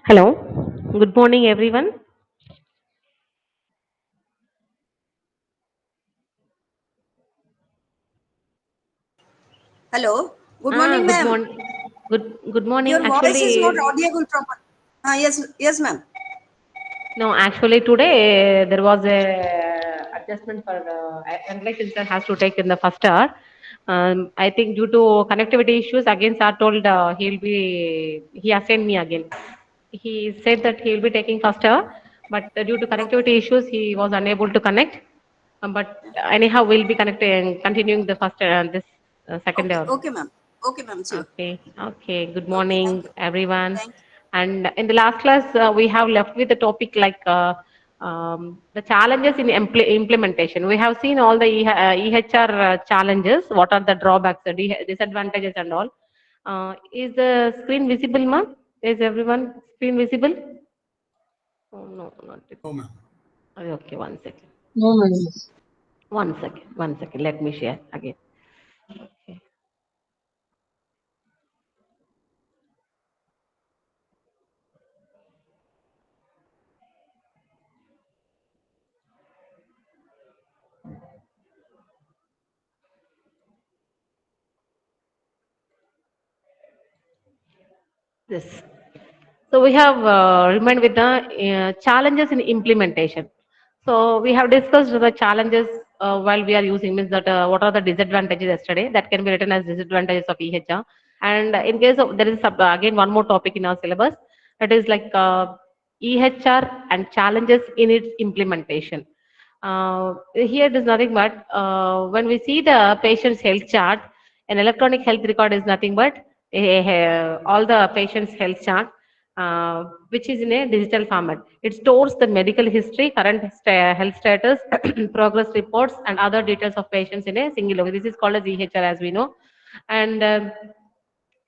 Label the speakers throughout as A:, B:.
A: Hello, good morning, everyone.
B: Hello. Good morning,
A: Good
B: ma'am.
A: morning. Good morning.
B: Your voice is not
A: Actually,
B: audible proper. Yes, ma'am.
A: no, actually today there was a adjustment for analysis sensor has to take in the first hour. I think due to connectivity issues, again sir told he assigned me again. He said that he will be taking first hour, but due to
B: Okay.
A: connectivity issues, he was unable to connect. But anyhow, we'll be connecting, continuing the first this second
B: Okay.
A: hour.
B: Okay, ma'am. Okay, ma'am. Sure.
A: Okay, okay. Good
B: Okay. Thank
A: morning,
B: you.
A: everyone.
B: Thank you.
A: And in the last class, we have left with the topic like the challenges in implementation. We have seen all the EHR challenges. What are the drawbacks, the disadvantages, and all. Is the screen visible, ma'am? Is everyone screen visible? Oh no, not it.
C: No, ma'am.
A: Okay, one second.
D: No, madam.
A: One second. One second. Let me share again. Okay. This. So we have remained with the challenges in implementation. So we have discussed the challenges while we are using means that what are the disadvantages yesterday that can be written as disadvantages of EHR. And in case of there is again one more topic in our syllabus that is like EHR and challenges in its implementation. Here it is nothing but when we see the patient's health chart, an electronic health record is nothing but all the patient's health chart, which is in a digital format. It stores the medical history, current health status, progress reports, and other details of patients in a single location. This is called as EHR, as we know. And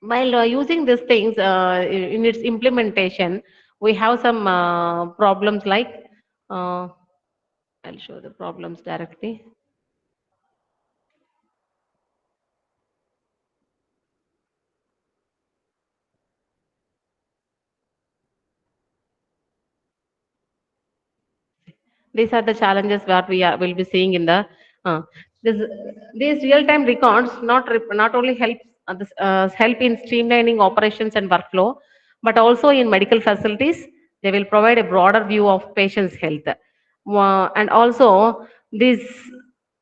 A: while using these things in its implementation, we have some problems like. I'll show the problems directly. These are the challenges that we are will be seeing in the uh, this, these real-time records not only help in streamlining operations and workflow, but also in medical facilities. They will provide a broader view of patients' health, and also this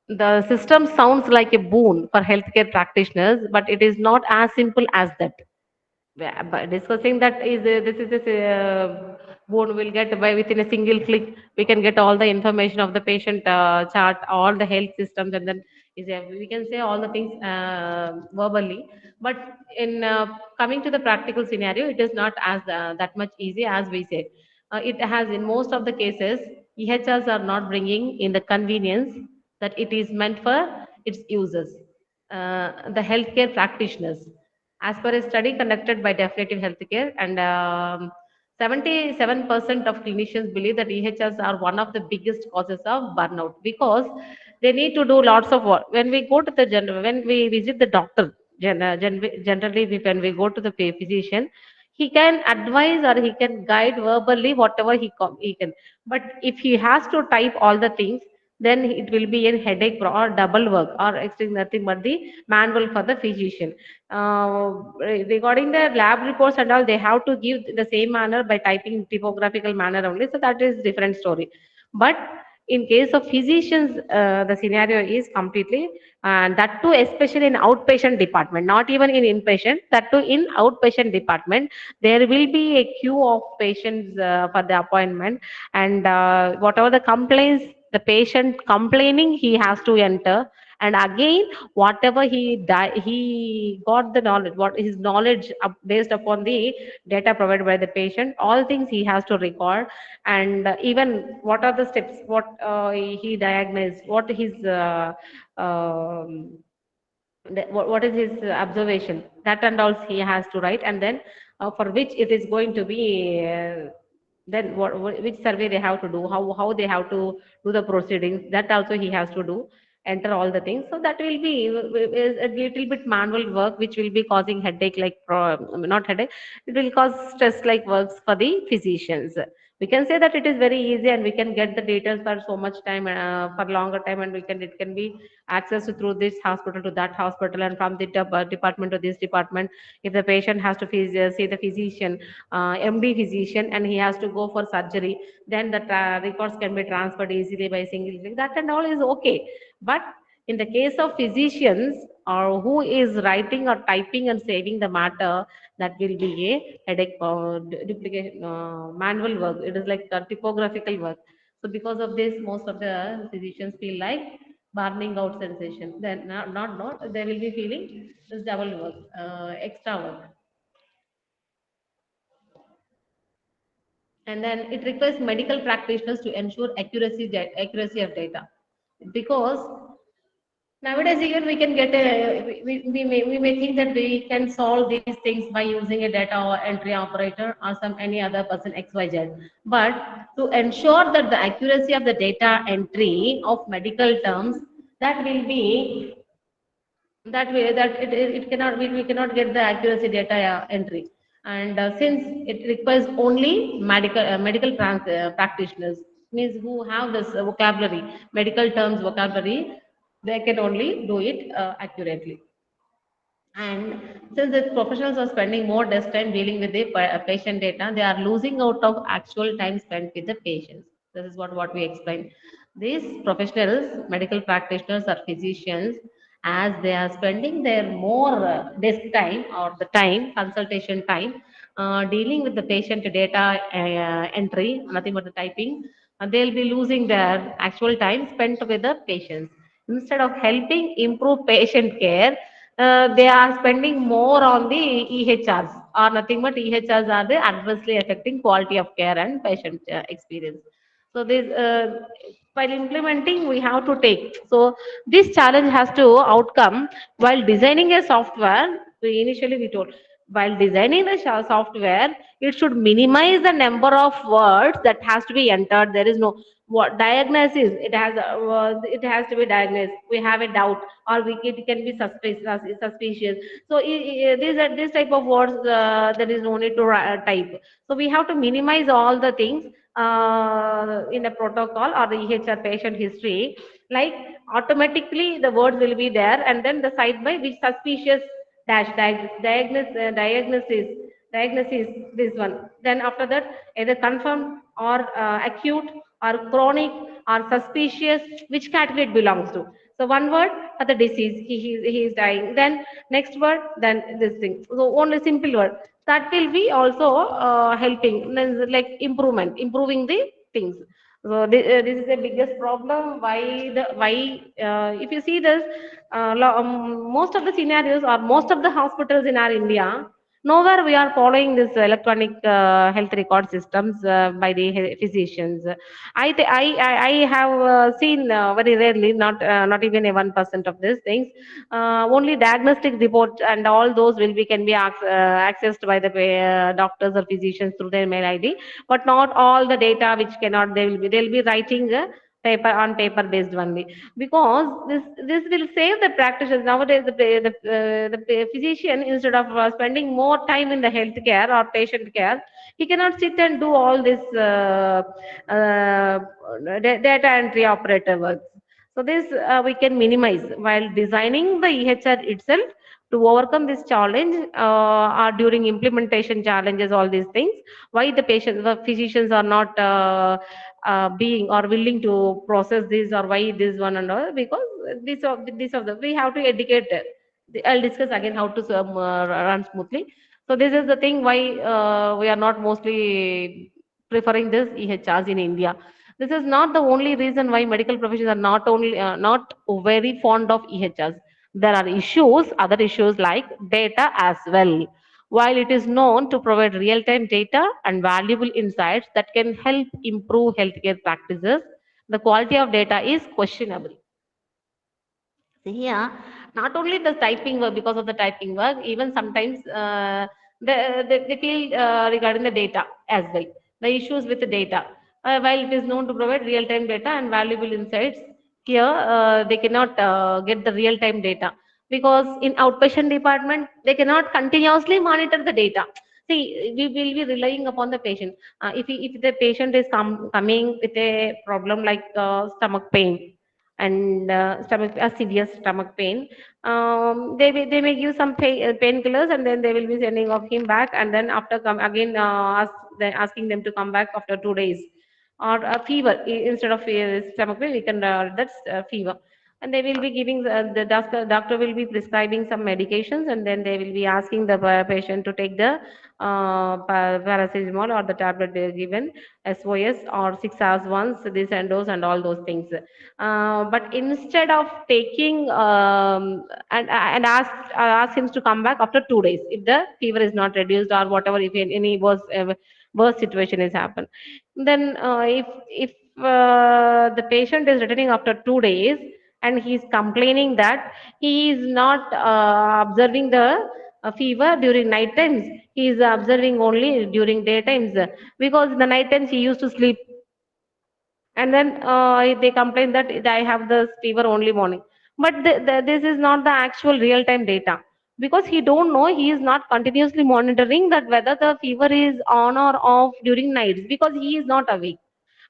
A: the system sounds like a boon for healthcare practitioners, but it is not as simple as that. Yeah, but discussing that is this is this board will get by within a single click. We can get all the information of the patient chart, all the health systems, and then we can say all the things verbally. But in coming to the practical scenario, it is not as that much easy as we said. It has in most of the cases, EHRs are not bringing in the convenience that it is meant for its users, the healthcare practitioners. As per a study conducted by Definitive Healthcare, and 77% of clinicians believe that EHRs are one of the biggest causes of burnout because they need to do lots of work. When we go to the when we visit the doctor, generally when we go to the physician, he can advise or he can guide verbally whatever he can. But if he has to type all the things, then it will be a headache or double work or extra nothing but the manual for the physician. Regarding the lab reports and all, they have to give the same manner by typing typographical manner only. So that is different story. But in case of physicians, the scenario is completely, and that too, especially in outpatient department, not even in inpatient, that too in outpatient department, there will be a queue of patients for the appointment, and whatever the complaints, the patient complaining, he has to enter, and again whatever he got the knowledge, what his knowledge based upon the data provided by the patient, all things he has to record, and even what are the steps, what he diagnosed, what his um, what is his observation, that and all he has to write, and then for which it is going to be then which survey they have to do, how they have to do the proceedings, that also he has to do. enter all the things. So that will be is a little bit manual work, which will be causing headache, like not headache, it will cause stress like works for the physicians. We can say that it is very easy and we can get the details for so much time, for longer time, and we can it can be accessed through this hospital to that hospital, and from the department to this department. If the patient has to see the physician, MD physician, and he has to go for surgery, then the records can be transferred easily by single click. That and all is okay. But in the case of physicians, or who is writing or typing and saving the matter, that will be a headache, duplication, manual work. It is like typographical work. So because of this, most of the physicians feel like burning out sensation. Then not they will be feeling this double work, extra work. And then it requires medical practitioners to ensure accuracy of data, because nowadays even we can get a we may think that we can solve these things by using a data or entry operator or some any other person XYZ. But to ensure that the accuracy of the data entry of medical terms, that will be that way that it cannot we cannot get the accuracy data entry. And since it requires only practitioners, means who have this vocabulary, medical terms vocabulary, they can only do it accurately. And since the professionals are spending more desk time dealing with the patient data, they are losing out of actual time spent with the patients. This is what we explained. These professionals, medical practitioners or physicians, as they are spending their more desk time or the time, consultation time, dealing with the patient data entry, nothing but the typing, they'll be losing their actual time spent with the patients. Instead of helping improve patient care, they are spending more on the EHRs, or nothing but EHRs are the adversely affecting quality of care and patient experience. So this while implementing, we have to take. So this challenge has to outcome while designing a software. Initially, we told while designing the software, it should minimize the number of words that has to be entered. There is no what diagnosis. It has to be diagnosed. We have a doubt, or it can be suspicious. So these are this type of words, there is no need to type. So we have to minimize all the things in a protocol or the EHR patient history. Like automatically the words will be there, and then the side by which suspicious dash diagnosis, this one. Then after that, either confirmed or acute or chronic or suspicious, which category it belongs to. So one word for the disease, he is dying. Then next word, then this thing. So only simple word that will be also helping. Then like improving the things. So this is the biggest problem. Why if you see this, most of the scenarios or most of the hospitals in our India, nowhere we are following this electronic health record systems by the physicians. I have seen very rarely, not even a 1% of these things. Only diagnostic report and all those will be can be accessed by the doctors or physicians through their mail ID, but not all the data which cannot. They'll be writing paper based only, because this will save the practitioners. Nowadays the physician, instead of spending more time in the healthcare or patient care, he cannot sit and do all this uh, data entry operator works. So this we can minimize while designing the EHR itself. To overcome this challenge, or during implementation challenges, all these things, why the physicians are not being or willing to process this, or why this one and all, because this of the we have to educate. I'll discuss again how to run smoothly. So this is the thing why we are not mostly preferring this EHRs in India. This is not the only reason why medical professions are not very fond of EHRs. There are other issues like data as well. While it is known to provide real-time data and valuable insights that can help improve healthcare practices, the quality of data is questionable. See here, not only the typing work, because of the typing work, even sometimes they feel regarding the data as well. The issues with the data. While it is known to provide real-time data and valuable insights, Here, they cannot get the real time data because in outpatient department they cannot continuously monitor the data. See, we will be relying upon the patient. If the patient is coming with a problem like stomach pain and stomach a severe stomach pain, they may give some painkillers and then they will be sending of him back, and then after come again asking them to come back after 2 days, or a fever instead of stomach pain we can that's fever, and they will be giving the doctor will be prescribing some medications, and then they will be asking the patient to take the paracetamol or the tablet they are given SOS or 6 hours once this and those and all those things. But instead of taking and ask him to come back after 2 days if the fever is not reduced or whatever, if any worse situation is happened, then if the patient is returning after 2 days and he is complaining that he is not observing the fever during night times, he is observing only during day times, because in the night times he used to sleep, and then they complain that I have the fever only morning. But this is not the actual real time data, because he don't know, he is not continuously monitoring that whether the fever is on or off during nights because he is not awake.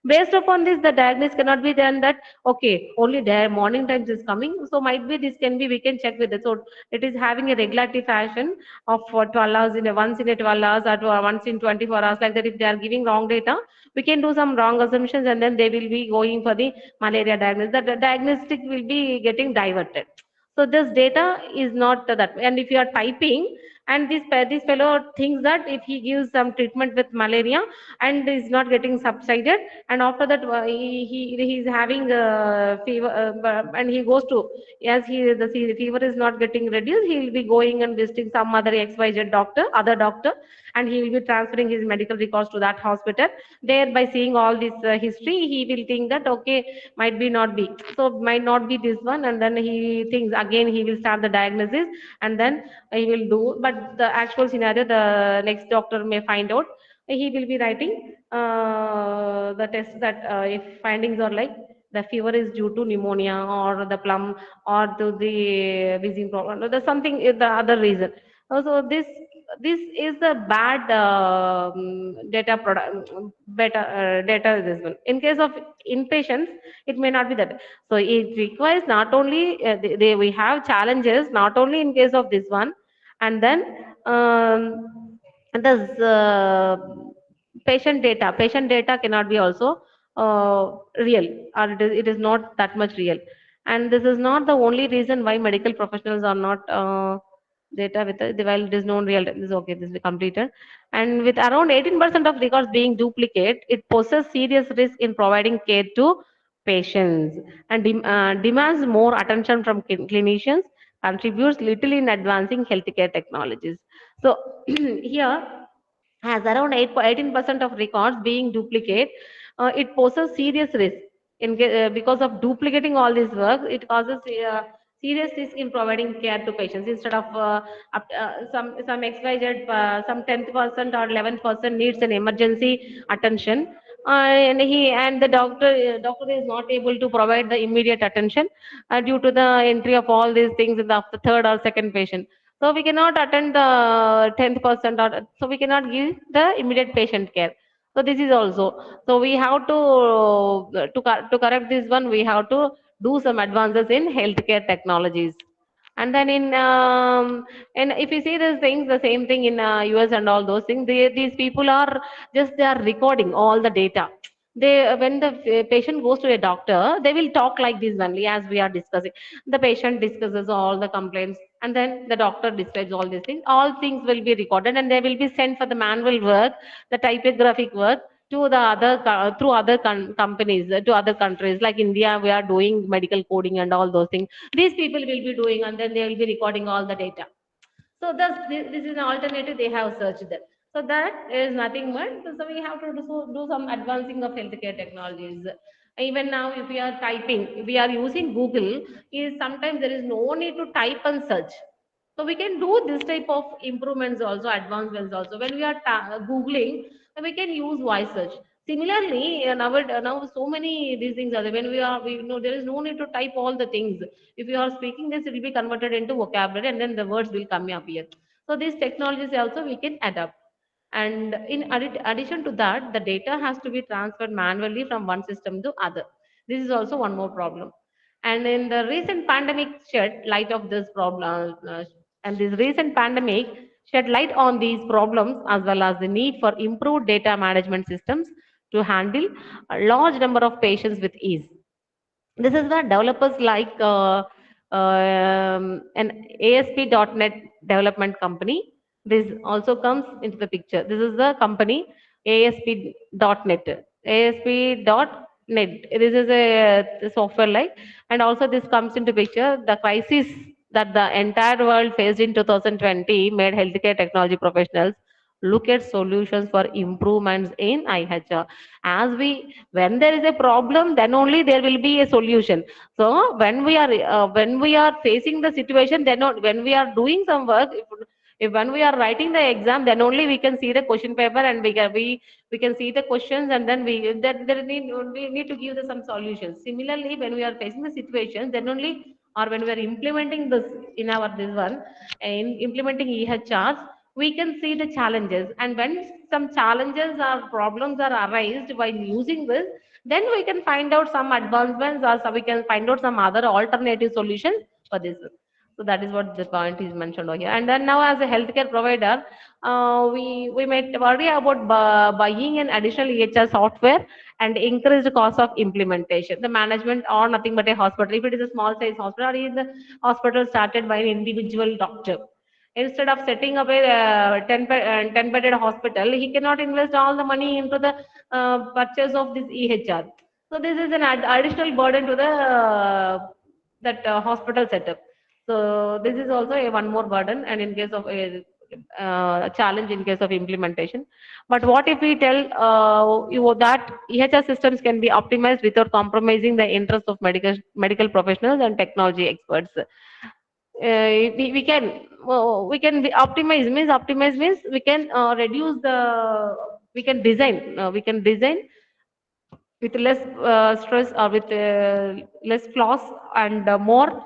A: Based upon this, the diagnosis cannot be done that okay, only there morning times is coming. So might be this can be we can check with it. So it is having a regularity fashion of 12 hours in a once in a 12 hours or once in 24 hours like that. If they are giving wrong data, we can do some wrong assumptions and then they will be going for the malaria diagnosis. The diagnostic will be getting diverted. So this data is not that. And if you are typing and this fellow thinks that if he gives some treatment with malaria and is not getting subsided, and after that he is having fever, and he goes to, as the fever is not getting reduced, he will be going and visiting some other XYZ doctor, other doctor, and he will be transferring his medical records to that hospital. There, by seeing all this history, he will think that okay, might be not be, so might not be this one, and then he thinks again he will start the diagnosis, and then he will do. But the actual scenario, the next doctor may find out, he will be writing the test that if findings are like the fever is due to pneumonia or the plum or to the wheezing problem, or there's something the other reason. So this is the bad data product, better data is this one. In case of inpatients, it may not be that. So it requires not only we have challenges not only in case of this one, and then the patient data cannot be also real, or it is not that much real. And this is not the only reason why medical professionals are not data with while it is known real time. This is okay, this is completed. And with around 18% of records being duplicate, it poses serious risk in providing care to patients, and demands more attention from clinicians, contributes little in advancing healthcare technologies. So here, has around 18% of records being duplicate, it poses serious risk because of duplicating all this work. It causes serious risk in providing care to patients. Instead of some XYZ, some 10% or 11% needs an emergency attention, and the doctor is not able to provide the immediate attention due to the entry of all these things in the third or second patient. So we cannot attend the 10%, or so we cannot give the immediate patient care. So this is also, so we have to correct this one. We have to do some advances in healthcare technologies. And then and if you see these things, the same thing in US and all those things, these people are just they are recording all the data. They, when the patient goes to a doctor, they will talk like this only as we are discussing. The patient discusses all the complaints, and then the doctor describes all these things. All things will be recorded, and they will be sent for the manual work, the typographic work, to the through other companies, to other countries like India. We are doing medical coding and all those things. These people will be doing, and then they will be recording all the data. So this is an alternative they have searched there. So that is nothing but, so we have to do some advancing of healthcare technologies. Even now, if we are typing, if we are using Google, is sometimes there is no need to type and search. So we can do this type of improvements also, advancements also. When we are Googling, we can use voice search. Similarly, now so many these things are there. When we know there is no need to type all the things. If you are speaking this, it will be converted into vocabulary, and then the words will come up here. So these technologies also we can adapt. And in addition to that, the data has to be transferred manually from one system to other. This is also one more problem. And in the recent pandemic shed light of this problem, and this recent pandemic shed light on these problems as well as the need for improved data management systems to handle a large number of patients with ease. This is where developers like an ASP.NET development company. This also comes into the picture. This is the company ASP.NET. ASP.NET. This is a software like, and also this comes into picture. The crisis that the entire world faced in 2020 made healthcare technology professionals look at solutions for improvements in IHR. As when there is a problem, then only there will be a solution. So when we are facing the situation, when we are doing some work, if when we are writing the exam, then only we can see the question paper, and we can see the questions, and then we need to give some solutions. Similarly, when we are facing the situations, then only, or when we are implementing this in our this one, in implementing EHRs, we can see the challenges. And when some challenges or problems are arised while using this, then we can find out some advancements, or we can find out some other alternative solutions for this. So that is what the point is mentioned over here. And then now, as a healthcare provider, we might worry about buying an additional EHR software and increased cost of implementation. The management or nothing but a hospital. If it is a small size hospital, or is the hospital started by an individual doctor, instead of setting up a 10 bedded hospital, he cannot invest all the money into the purchase of this EHR. So this is an additional burden to the that hospital setup. So this is also a one more burden, and in case of a challenge in case of implementation. But what if we tell you that EHR systems can be optimized without compromising the interest of medical professionals and technology experts? We can optimize means we can reduce the we can design with less stress, or with less flaws, and more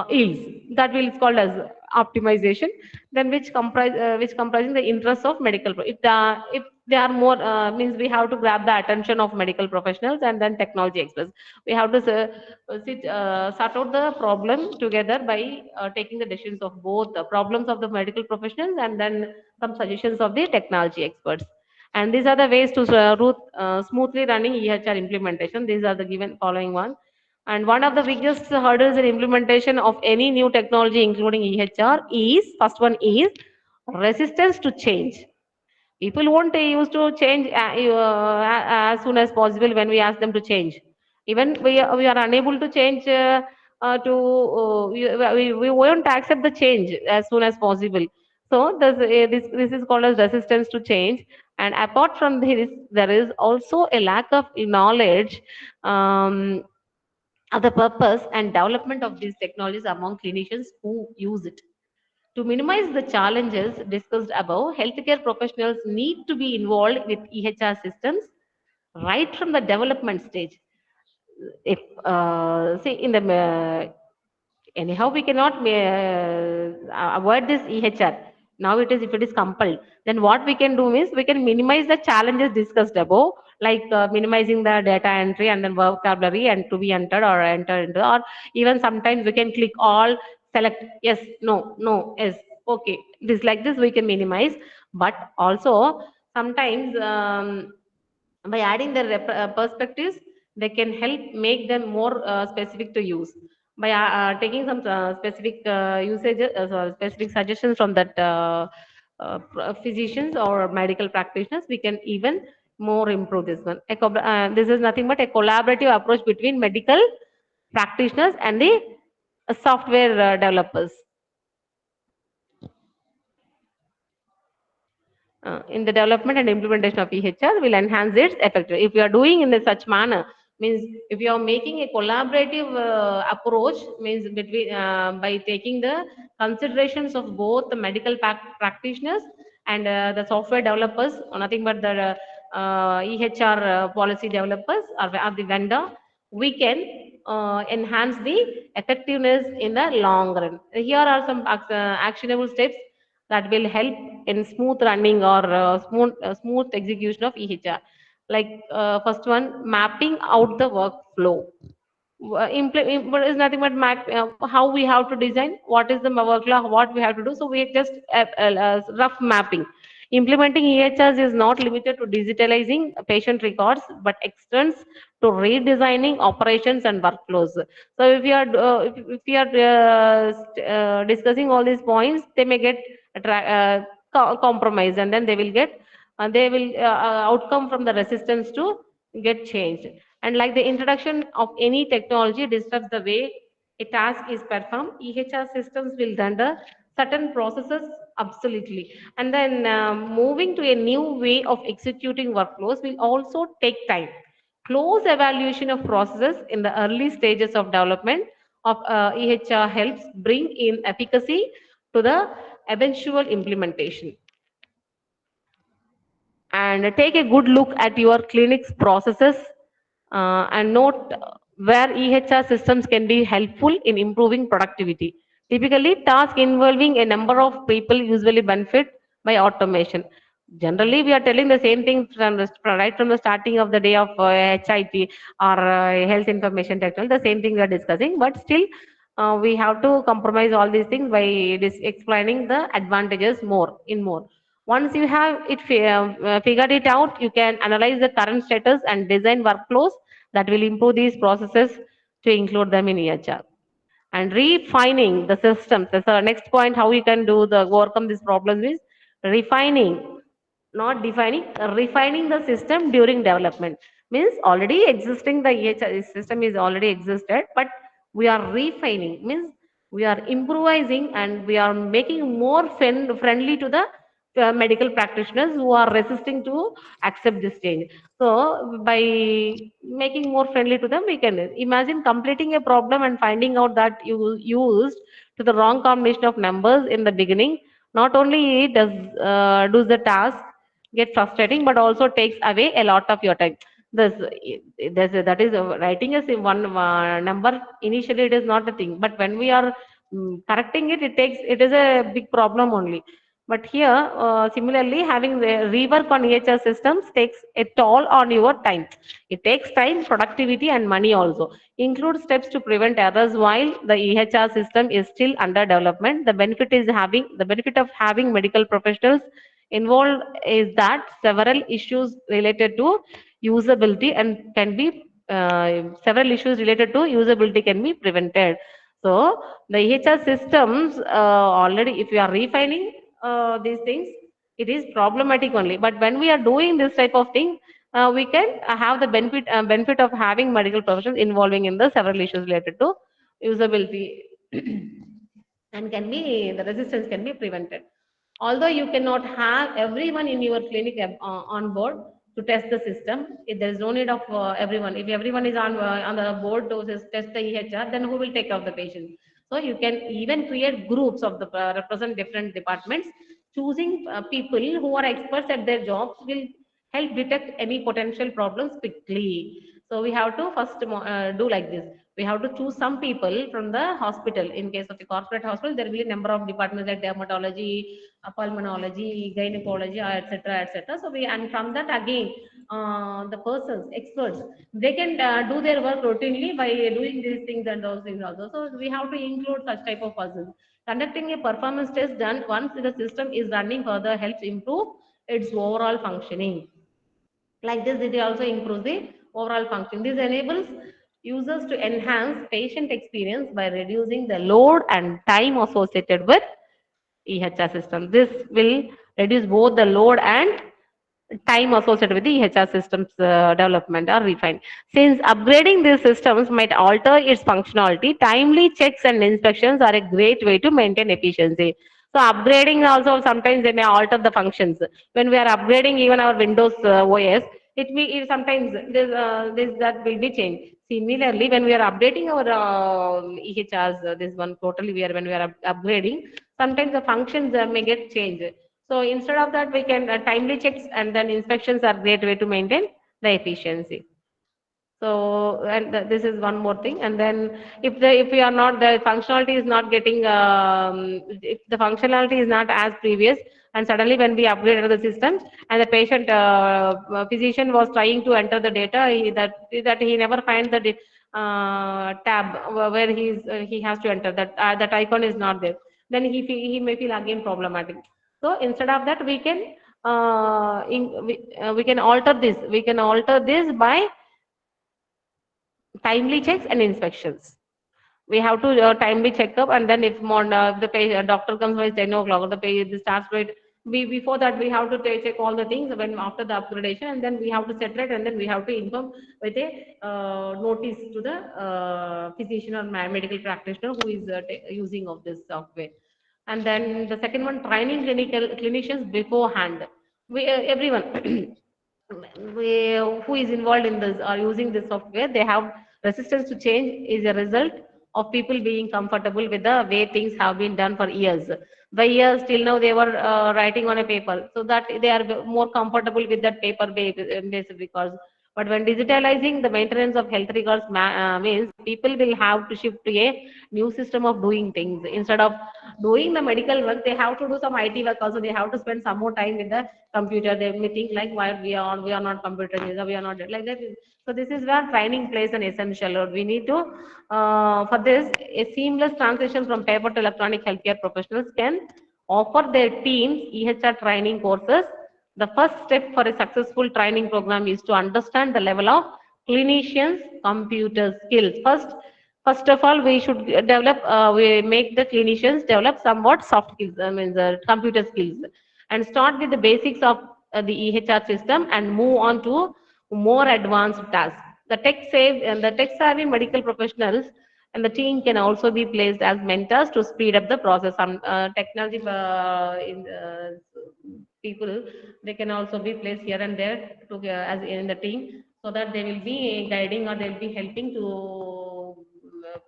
A: yields. That will is called as optimization. Then which comprising the interests of if they are more means we have to grab the attention of medical professionals and then technology experts. We have to sort out the problem together by taking the decisions of both the problems of the medical professionals and then some suggestions of the technology experts. And these are the ways to smoothly running EHR implementation. These are the given following one. And one of the biggest hurdles in implementation of any new technology, including EHR, is first one is resistance to change. People won't used to change as soon as possible when we ask them to change. Even we are unable to change we won't accept the change as soon as possible. So this is called as resistance to change. And apart from this, there is also a lack of knowledge of the purpose and development of these technologies among clinicians who use it. To minimize the challenges discussed above, healthcare professionals need to be involved with EHR systems right from the development stage. If see in the anyhow we cannot avoid this EHR. Now it is, if it is compelled, then what we can do is we can minimize the challenges discussed above, like minimizing the data entry and then vocabulary and to be entered or enter into, or even sometimes we can click all, select yes, no, no, yes, okay. This like this we can minimize. But also sometimes by adding their perspectives, they can help make them more specific to use. By taking some specific specific suggestions from that physicians or medical practitioners, we can even more improve this one. This is nothing but a collaborative approach between medical practitioners and the software developers. In the development and implementation of EHR will enhance its effectiveness. If you are doing in such manner, means if you are making a collaborative approach, means between by taking the considerations of both the medical practitioners and the software developers, or nothing but the EHR policy developers or the vendor, we can enhance the effectiveness in the long run. Here are some actionable steps that will help in smooth running or smooth execution of EHR. Like first one, mapping out the workflow. But it's nothing but how we have to design, what is the workflow, what we have to do. So we just rough mapping. Implementing EHRs is not limited to digitalizing patient records, but extends to redesigning operations and workflows. So if we are discussing all these points, they may get compromised, and then they will outcome from the resistance to get changed. And like the introduction of any technology disrupts the way a task is performed, EHR systems will render certain processes absolutely. And then moving to a new way of executing workflows will also take time. Close evaluation of processes in the early stages of development of EHR helps bring in efficacy to the eventual implementation. And take a good look at your clinic's processes and note where EHR systems can be helpful in improving productivity. Typically, tasks involving a number of people usually benefit by automation. Generally, we are telling the same thing right from the starting of the day of HIT or health information technology, the same thing we are discussing, but still we have to compromise all these things by explaining the advantages more in more. Once you have figured it out, you can analyze the current status and design workflows that will improve these processes to include them in EHR. And refining the systems. That's the next point. How you can do the overcome these problems is refining, not defining, refining the system during development. Means already existing the EHR system is already existed, but we are refining. Means we are improvising and we are making more friendly to the medical practitioners who are resisting to accept this change. So by making more friendly to them, we can imagine completing a problem and finding out that you used to the wrong combination of numbers in the beginning. Not only does the task get frustrating, but also takes away a lot of your time. This, that is writing as in one number initially it is not the thing, but when we are correcting it, it is a big problem only. But here, similarly, having the rework on EHR systems takes a toll on your time. It takes time, productivity, and money also. Include steps to prevent errors while the EHR system is still under development. The benefit of having medical professionals involved is that several issues related to usability and can be several issues related to usability can be prevented. So the EHR systems already, if you are refining these things, it is problematic only. But when we are doing this type of thing, we can have the benefit of having medical professionals involving in the several issues related to usability, and can be the resistance can be prevented. Although you cannot have everyone in your clinic on board to test the system, if there is no need of everyone. If everyone is on the board to test the EHR, then who will take care of the patient? So you can even create groups of the represent different departments. Choosing people who are experts at their jobs will help detect any potential problems quickly. So we have to first do like this. We have to choose some people from the hospital. In case of the corporate hospital, there will be a number of departments like dermatology, pulmonology, gynecology, etc., etc. So we, and from that again, the persons, experts, they can do their work routinely by doing these things and those things also. So we have to include such type of persons. Conducting a performance test done once the system is running further helps improve its overall functioning. Like this, it also improves the overall function. This enables users to enhance patient experience by reducing the load and time associated with EHR system. This will reduce both the load and time associated with the EHR systems development or refine. Since upgrading these systems might alter its functionality, timely checks and inspections are a great way to maintain efficiency. So upgrading also sometimes they may alter the functions. When we are upgrading even our Windows OS, it sometimes this that will be changed. Similarly, when we are updating our EHRs, this one totally we are when we are upgrading, sometimes the functions may get changed. So instead of that, we can timely checks and then inspections are great way to maintain the efficiency. So, and this is one more thing. And then if we are not, the functionality is not getting, if the functionality is not as previous, and suddenly when we upgraded the system and the patient, physician was trying to enter the data, that he never find the tab where he has to enter, that icon is not there. Then he may feel again problematic. So instead of that, we can, we can alter this. We can alter this by timely checks and inspections. We have to timely check up, and then if the doctor comes by 10 o'clock, or the the starts right, before that we have to check all the things when after the upgradation, and then we have to separate, and then we have to inform with a notice to the physician or medical practitioner who is using of this software. And then the second one, training clinical clinicians beforehand. Everyone who is involved in this or using this software, they have resistance to change is a result of people being comfortable with the way things have been done for years. By years till now, they were writing on a paper, so that they are more comfortable with that paper based records. But when digitalizing the maintenance of health records means people will have to shift to a new system of doing things. Instead of doing the medical work, they have to do some IT work also. They have to spend some more time with the computer. They may think like, why we are not computer user, we are not like that. So this is where training plays an essential role. We need to, for this, a seamless transition from paper to electronic healthcare professionals can offer their teams EHR training courses. The first step for a successful training program is to understand the level of clinicians' computer skills. First of all, we should develop, we make the clinicians develop somewhat soft skills, I mean the computer skills, and start with the basics of the EHR system and move on to more advanced tasks. The tech savvy medical professionals and the team can also be placed as mentors to speed up the process. Some technology people, they can also be placed here and there to as in the team, so that they will be guiding or they will be helping to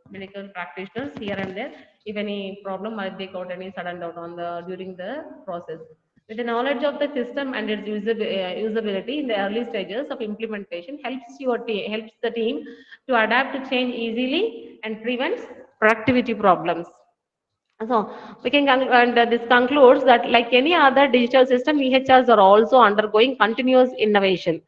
A: medical practitioners here and there if any problem might they got any sudden doubt on the during the process. With the knowledge of the system and its usability in the early stages of implementation helps the team to adapt to change easily and prevents productivity problems. So we can and this concludes that like any other digital system, EHRs are also undergoing continuous innovation.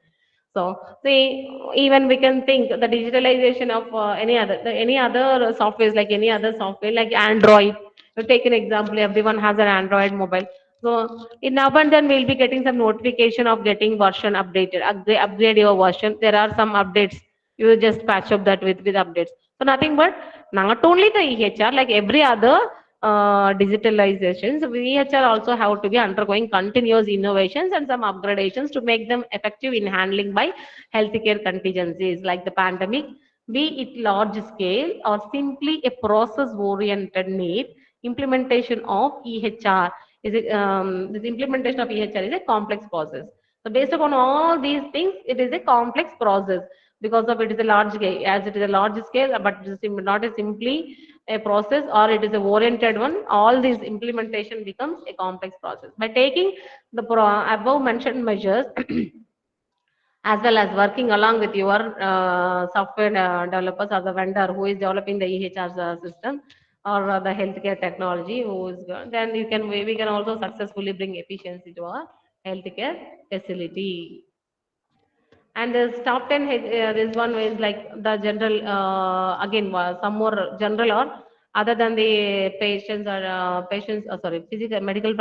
A: So see, even we can think the digitalization of any other softwares, like any other software like Android. To take an example, everyone has an Android mobile. So in now and then we'll be getting some notification of getting version updated, upgrade your version. There are some updates. You just patch up that with updates. So nothing but not only the EHR, like every other digitalizations, EHR also have to be undergoing continuous innovations and some upgradations to make them effective in handling by healthcare contingencies like the pandemic, be it large scale or simply a process oriented need. Implementation of EHR this implementation of EHR is a complex process. So based upon all these things, it is a complex process because of it is a large scale, as it is a large scale, but it is not a simply a process or it is a oriented one. All these implementation becomes a complex process. By taking the above mentioned measures, as well as working along with your software developers or the vendor who is developing the EHR system or the healthcare technology, who is then we can also successfully bring efficiency to our healthcare facility. And this top 10, this one is like the general, again, some more general or other than the patients, sorry, physical medical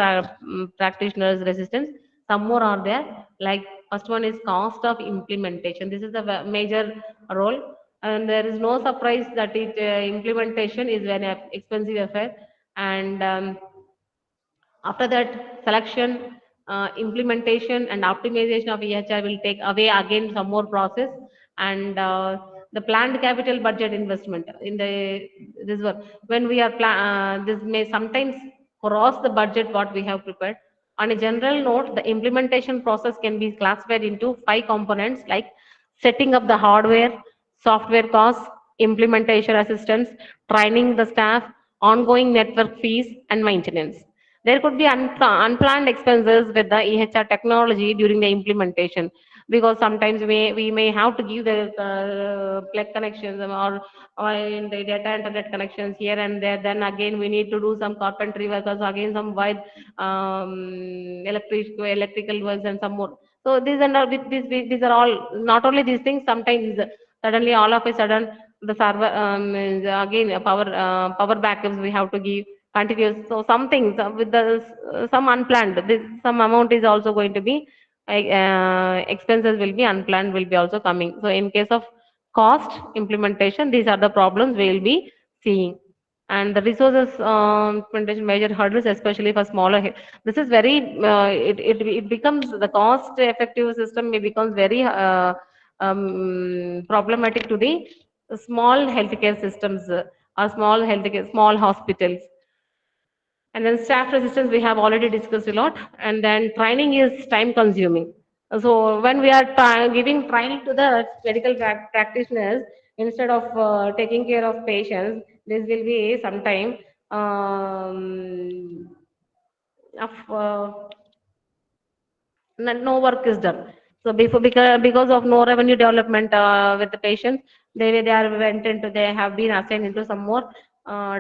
A: practitioners resistance, some more are there. Like first one is cost of implementation. This is the major role. And there is no surprise that implementation is very expensive affair. And after that, selection, implementation, and optimization of EHR will take away again some more process, and the planned capital budget investment in the this work. When we are this may sometimes cross the budget what we have prepared. On a general note, the implementation process can be classified into five components like setting up the hardware, software costs, implementation assistance, training the staff, ongoing network fees, and maintenance. There could be unplanned expenses with the EHR technology during the implementation, because sometimes we may have to give the plug connections, or in the data internet connections here and there. Then again we need to do some carpentry work, or again some wide electrical works and some more. So these are all, not only these things. Sometimes suddenly, all of a sudden, the server is again power backups we have to give continuous. So some things with the some unplanned, some amount is also going to be expenses will be unplanned, will be also coming. So in case of cost implementation, these are the problems we will be seeing. And the resources implementation major hurdles, especially for smaller this is very it becomes the cost effective system may becomes very problematic to the small healthcare systems, or small hospitals. And then staff resistance, we have already discussed a lot. And then training is time consuming. So when we are giving training to the medical practitioners, instead of taking care of patients, this will be sometime of no work is done. So because of no revenue development with the patients, they are went into, they have been assigned into some more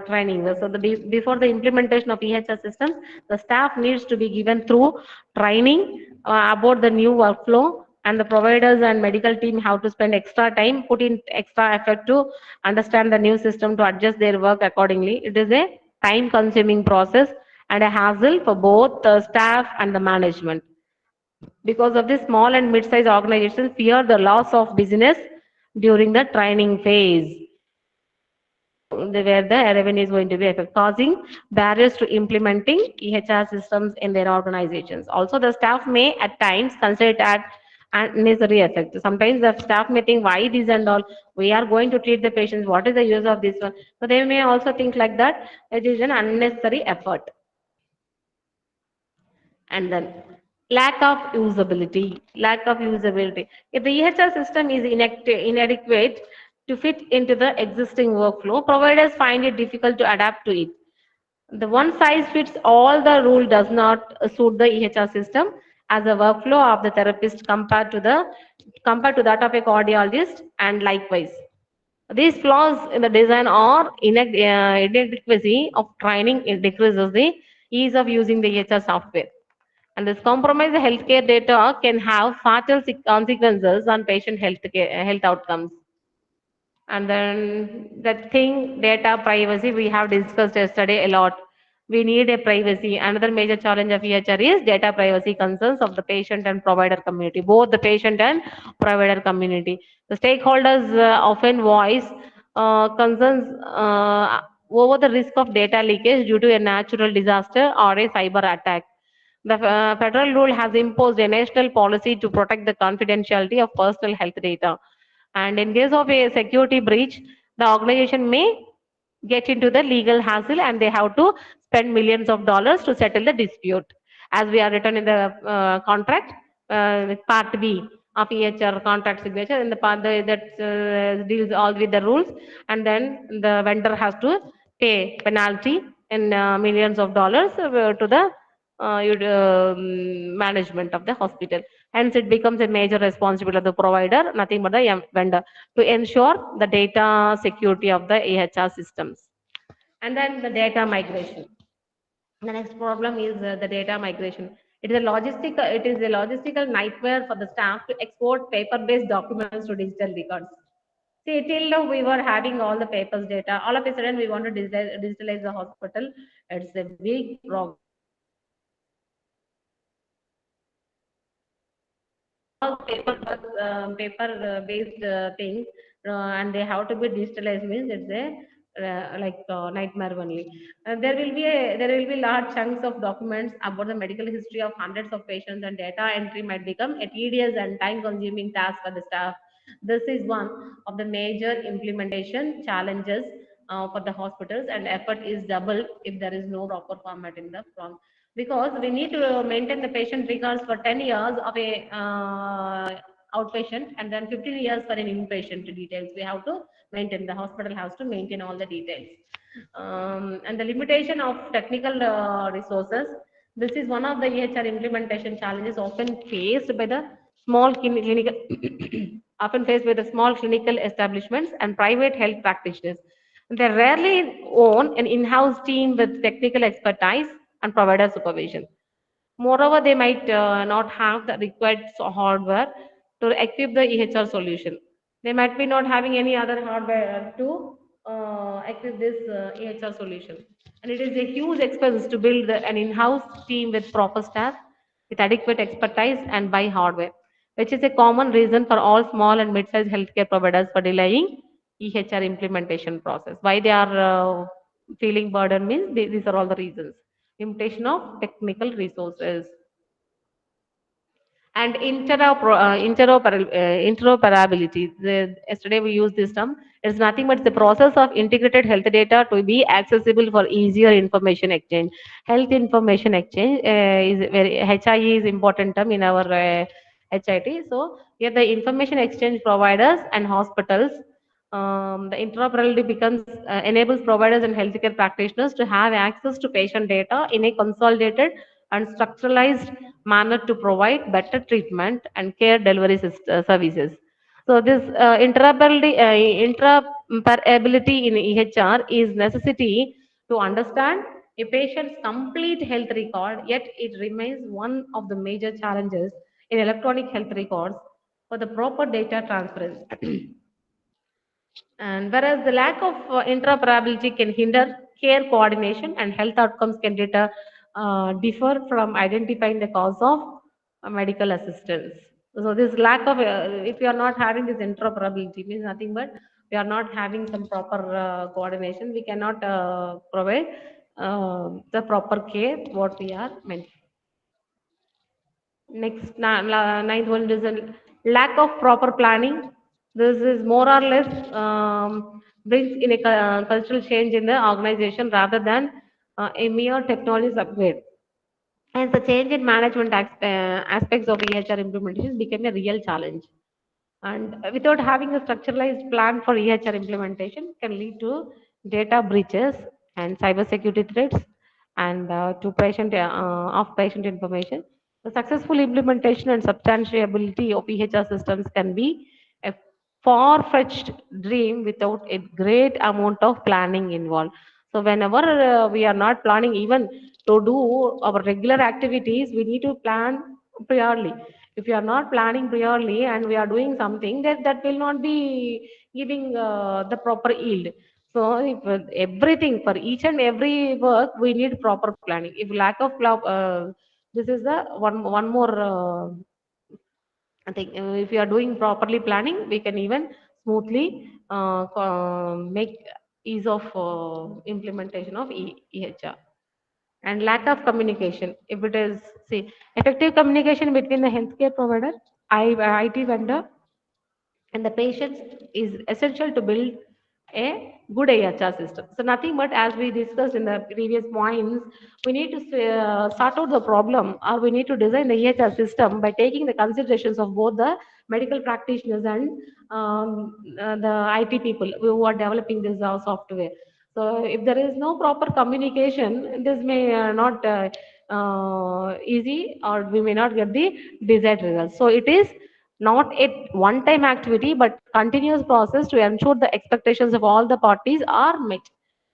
A: training. So before the implementation of EHS systems, the staff needs to be given through training about the new workflow, and the providers and medical team have to spend extra time, put in extra effort to understand the new system, to adjust their work accordingly. It is a time consuming process and a hassle for both the staff and the management. Because of this, small and mid-sized organizations fear the loss of business during the training phase, where the revenue is going to be affected, causing barriers to implementing EHR systems in their organizations. Also, the staff may at times consider it as unnecessary effect. Sometimes the staff may think, why this and all? We are going to treat the patients. What is the use of this one? So they may also think like that. It is an unnecessary effort. And then lack of usability. If the EHR system is inadequate to fit into the existing workflow, providers find it difficult to adapt to it. The one size fits all the rule does not suit the EHR system as a workflow of the therapist compared to that of a cardiologist, and likewise. These flaws in the design or inadequacy of training, it decreases the ease of using the EHR software. And this compromised healthcare data can have fatal consequences on patient health outcomes. And then the thing, data privacy, we have discussed yesterday a lot. We need a privacy. Another major challenge of EHR is data privacy concerns of the patient and provider community, both the patient and provider community. The stakeholders often voice concerns over the risk of data leakage due to a natural disaster or a cyber attack. The federal rule has imposed a national policy to protect the confidentiality of personal health data. And in case of a security breach, the organization may get into the legal hassle, and they have to spend millions of dollars to settle the dispute. As we are written in the contract, part B of EHR contract signature, in the part that deals all with the rules, and then the vendor has to pay penalty in millions of dollars to the management of the hospital. Hence, it becomes a major responsibility of the provider, nothing but the vendor, to ensure the data security of the AHR systems. And then the data migration. The next problem is the data migration. It is a logistical nightmare for the staff to export paper-based documents to digital records. See, till now we were having all the papers data. All of a sudden, we want to digitalize the hospital. It's a big progress. All paper based things, and they have to be digitalized means it's a nightmare only. There will be large chunks of documents about the medical history of hundreds of patients, and data entry might become a tedious and time consuming task for the staff. This is one of the major implementation challenges for the hospitals, and effort is double if there is no proper format in the front, because we need to maintain the patient records for 10 years of a outpatient, and then 15 years for an inpatient details. We have to maintain, the hospital has to maintain all the details. And the limitation of technical resources. This is one of the EHR implementation challenges often faced by the small clinical often faced by the small clinical establishments and private health practitioners. They rarely own an in-house team with technical expertise and provider supervision. Moreover, they might not have the required hardware to equip the EHR solution. They might be not having any other hardware to equip this EHR solution. And it is a huge expense to build an in-house team with proper staff, with adequate expertise and buy hardware, which is a common reason for all small and mid-sized healthcare providers for delaying EHR implementation process. Why they are feeling burden means these are all the reasons. Limitation of technical resources and interoperability. Yesterday we used this term. It's nothing but the process of integrated health data to be accessible for easier information exchange. Health information exchange is very HIE is important term in our HIT. So here the information exchange providers and hospitals. The interoperability enables providers and healthcare practitioners to have access to patient data in a consolidated and structuralized manner to provide better treatment and care delivery services. So this interoperability in EHR is necessity to understand a patient's complete health record, yet it remains one of the major challenges in electronic health records for the proper data transference. And whereas the lack of interoperability can hinder care coordination and health outcomes can differ from identifying the cause of medical assistance. So this lack of, if you are not having this interoperability means nothing but we are not having some proper coordination, we cannot provide the proper care what we are meant. Next, ninth one is a lack of proper planning. This is more or less brings in a cultural change in the organization rather than a mere technology upgrade. Hence, the change in management aspects of EHR implementation became a real challenge. And without having a structuralized plan for EHR implementation can lead to data breaches and cybersecurity threats and to patient of patient information. The successful implementation and substantiability of EHR systems can be a far-fetched dream without a great amount of planning involved. So whenever we are not planning even to do our regular activities, we need to plan priorly. If you are not planning priorly and we are doing something, that will not be giving the proper yield. So if everything for each and every work, we need proper planning. If lack of this is the one more I think if you are doing properly planning, we can even smoothly make ease of implementation of EHR. And lack of communication. If it is, see, effective communication between the healthcare provider, IT vendor, and the patients is essential to build a good AHR system. So nothing but as we discussed in the previous points, we need to sort out the problem or we need to design the EHR system by taking the considerations of both the medical practitioners and the IT people who are developing this software. So if there is no proper communication, this may not easy or we may not get the desired results. So it is not a one-time activity, but continuous process to ensure the expectations of all the parties are met.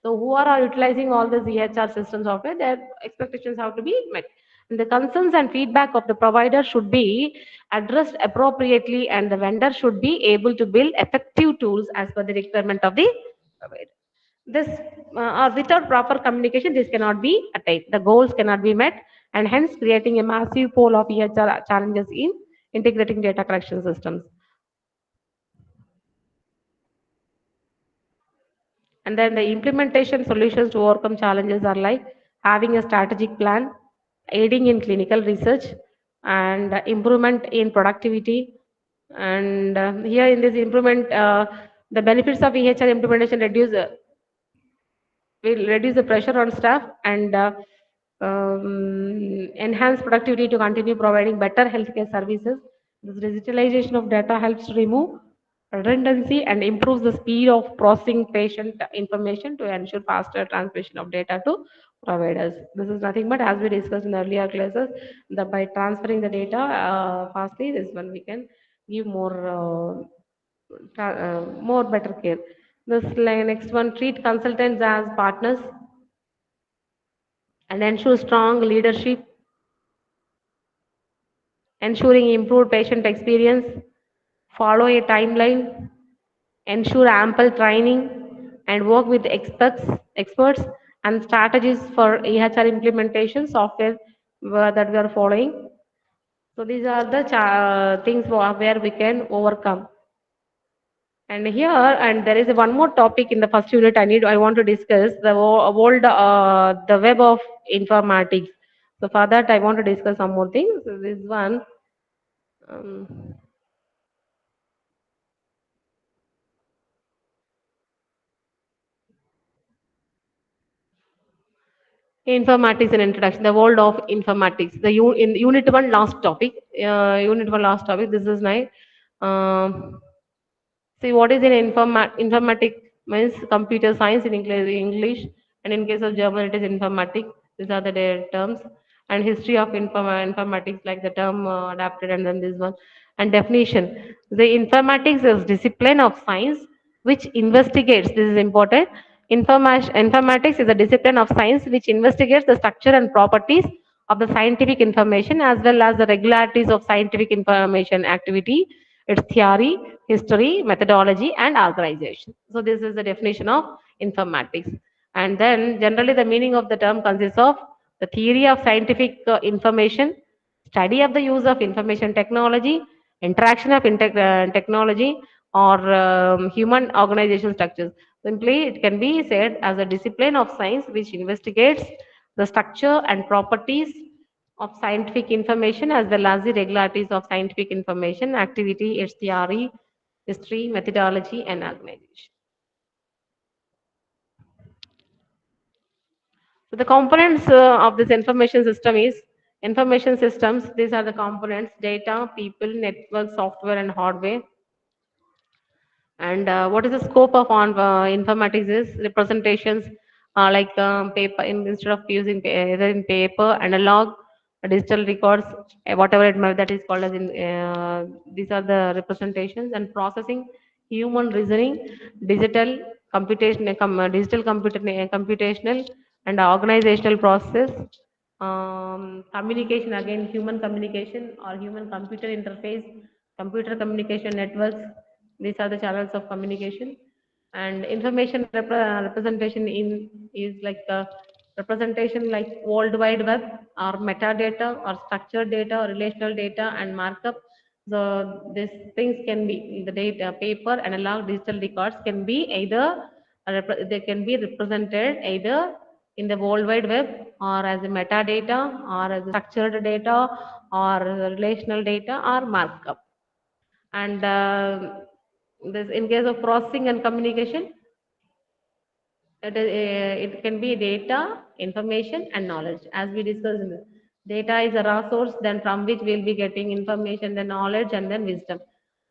A: So who are utilizing all the EHR system software, their expectations have to be met. And the concerns and feedback of the provider should be addressed appropriately, and the vendor should be able to build effective tools as per the requirement of the provider. This or without proper communication, this cannot be attained. The goals cannot be met, and hence creating a massive pool of EHR challenges in integrating data collection systems. And then the implementation solutions to overcome challenges are like having a strategic plan, aiding in clinical research, and improvement in productivity. And here in this improvement, the benefits of EHR implementation will reduce the pressure on staff and enhance productivity to continue providing better healthcare services. This digitalization of data helps to remove redundancy and improves the speed of processing patient information to ensure faster transmission of data to providers. This is nothing but, as we discussed in earlier classes, that by transferring the data fastly, this one we can give more better care. This next one, treat consultants as partners and ensure strong leadership, ensuring improved patient experience, follow a timeline, ensure ample training, and work with experts and strategies for EHR implementation software that we are following. So these are the things where we can overcome. And here, and there is one more topic in the first unit I want to discuss the world, the web of informatics. So for that, I want to discuss some more things. So this one, um, informatics and introduction, the world of informatics. In unit one last topic, unit one last topic. This is my. Um, See, what is in informatic means computer science in English, and in case of German, it is informatic. These are the terms. And history of informatics, like the term adapted, and then this one. And definition. The informatics is discipline of science which investigates. This is important. Informatics is a discipline of science which investigates the structure and properties of the scientific information as well as the regularities of scientific information activity, its theory, history, methodology, and organization. So this is the definition of informatics. And then generally the meaning of the term consists of the theory of scientific information, study of the use of information technology, interaction of technology, or human organization structures. Simply, it can be said as a discipline of science which investigates the structure and properties of scientific information as well as the regularities of scientific information, activity, its theory, history, methodology, and organization. So the components of this information system is information systems. These are the components: data, people, network, software, and hardware. And what is the scope of on informatics is representations like paper instead of using either in paper, analog, digital records, whatever it may that is called as in these are the representations and processing, human reasoning, digital computation, digital computational and organizational process, communication again human communication or human computer interface, computer communication networks, these are the channels of communication. And information representation in is like representation like world wide web or metadata or structured data or relational data and markup. So these things can be the data, paper, analog, digital records can be either they can be represented either in the world wide web or as a metadata or as a structured data or relational data or markup. And this in case of processing and communication, it can be data, information, and knowledge. As we discussed, data is a raw source, then from which we'll be getting information, then knowledge, and then wisdom.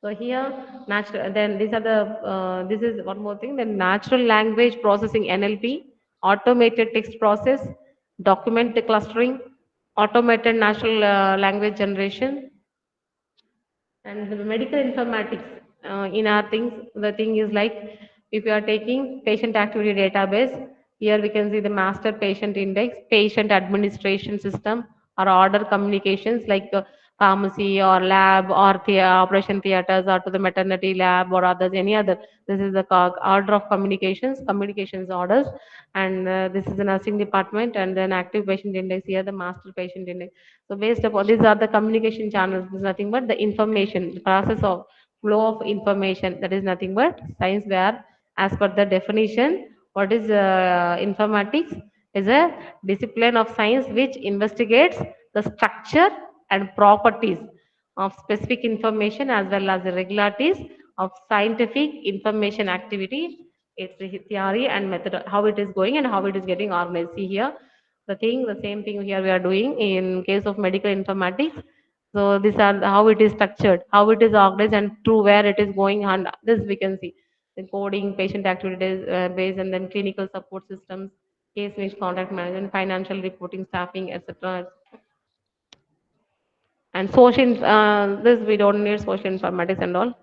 A: So here, natural. Then these are the. This is one more thing. Then natural language processing (NLP), automated text process, document clustering, automated natural language generation, and the medical informatics in our things, the thing is like if you are taking patient activity database, here we can see the master patient index, patient administration system, or order communications like pharmacy or lab or operation theaters or to the maternity lab or others, any other. This is the order of communications orders. And this is the nursing department, and then active patient index, here the master patient index. So based upon these are the communication channels. This is nothing but the information, the process of flow of information. That is nothing but science. Where, as per the definition, what is informatics? Is a discipline of science which investigates the structure and properties of specific information as well as the regularities of scientific information activity, its theory and method, how it is going and how it is getting organized. See here, the same thing here we are doing in case of medical informatics. So these are how it is structured, how it is organized, and through where it is going. And this we can see the coding, patient activities base, and then clinical support systems, case-based contact management, financial reporting, staffing, etc. And social, this we don't need social informatics and all.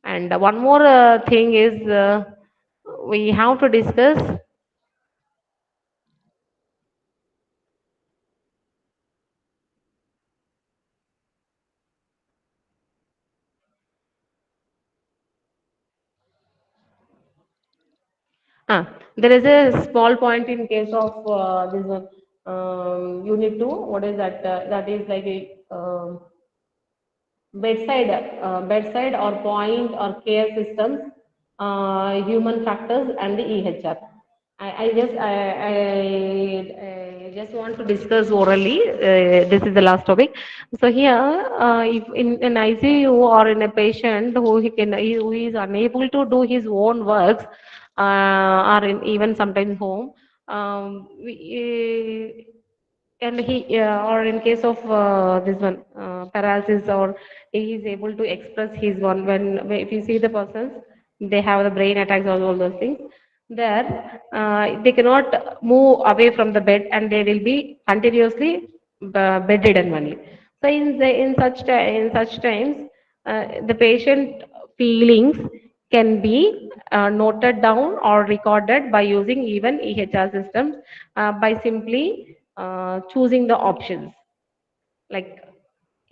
A: And one more thing is we have to discuss. There is a small point in case of this one, unit two. What is that? That is like a bedside or point or care systems, human factors, and the EHR. I just want to discuss orally. This is the last topic. So here, if in an ICU or in a patient who is unable to do his own works, or in even sometimes home, and he or in case of this one paralysis, or he is able to express his one when if you see the persons, they have the brain attacks or all those things, there they cannot move away from the bed, and they will be continuously bedridden only. So in such times, the patient feelings can be noted down or recorded by using even EHR systems, by simply choosing the options like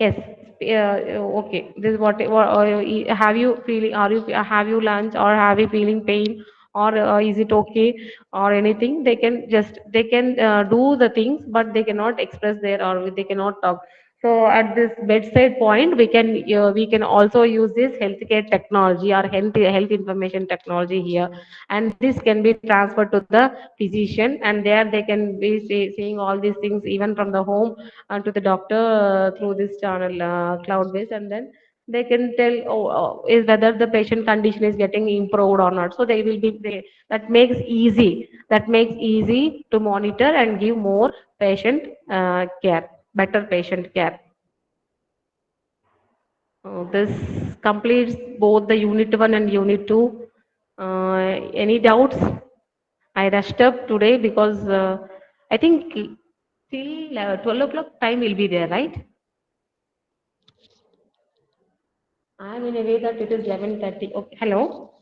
A: yes, okay. This is what have you feeling? Are you have you lunch, or have you feeling pain, or is it okay, or anything? They can do the things, but they cannot express their, or they cannot talk. So at this bedside point, we can also use this healthcare technology or health information technology here, and this can be transferred to the physician, and there they can be seeing all these things even from the home to the doctor through this channel, cloud based, and then they can tell, is whether the patient condition is getting improved or not. So that makes easy to monitor and give more patient care, better patient care. This completes both the unit 1 and unit 2. Any doubts? I rushed up today because I think till 12 o'clock time will be there, right? I am in a way that it is 11:30. Okay. Hello?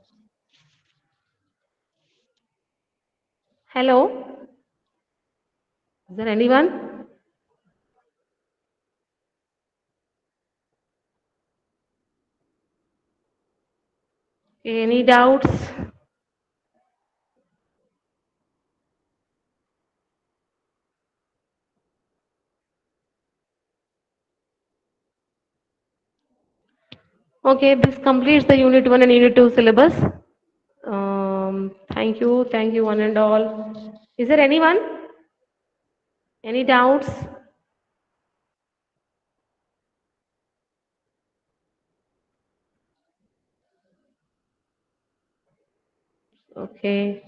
A: Hello? Is there anyone? Any doubts? Okay, this completes the unit 1 and unit 2 syllabus. Thank you, one and all. Is there anyone? Any doubts? Okay.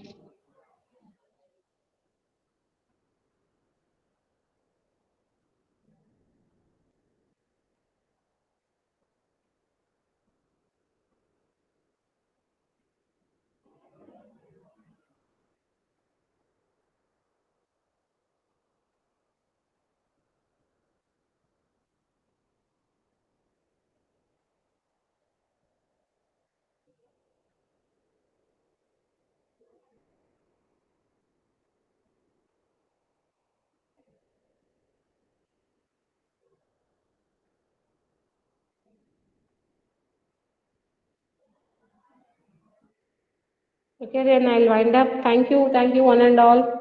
A: Okay, then I'll wind up. Thank you, one and all.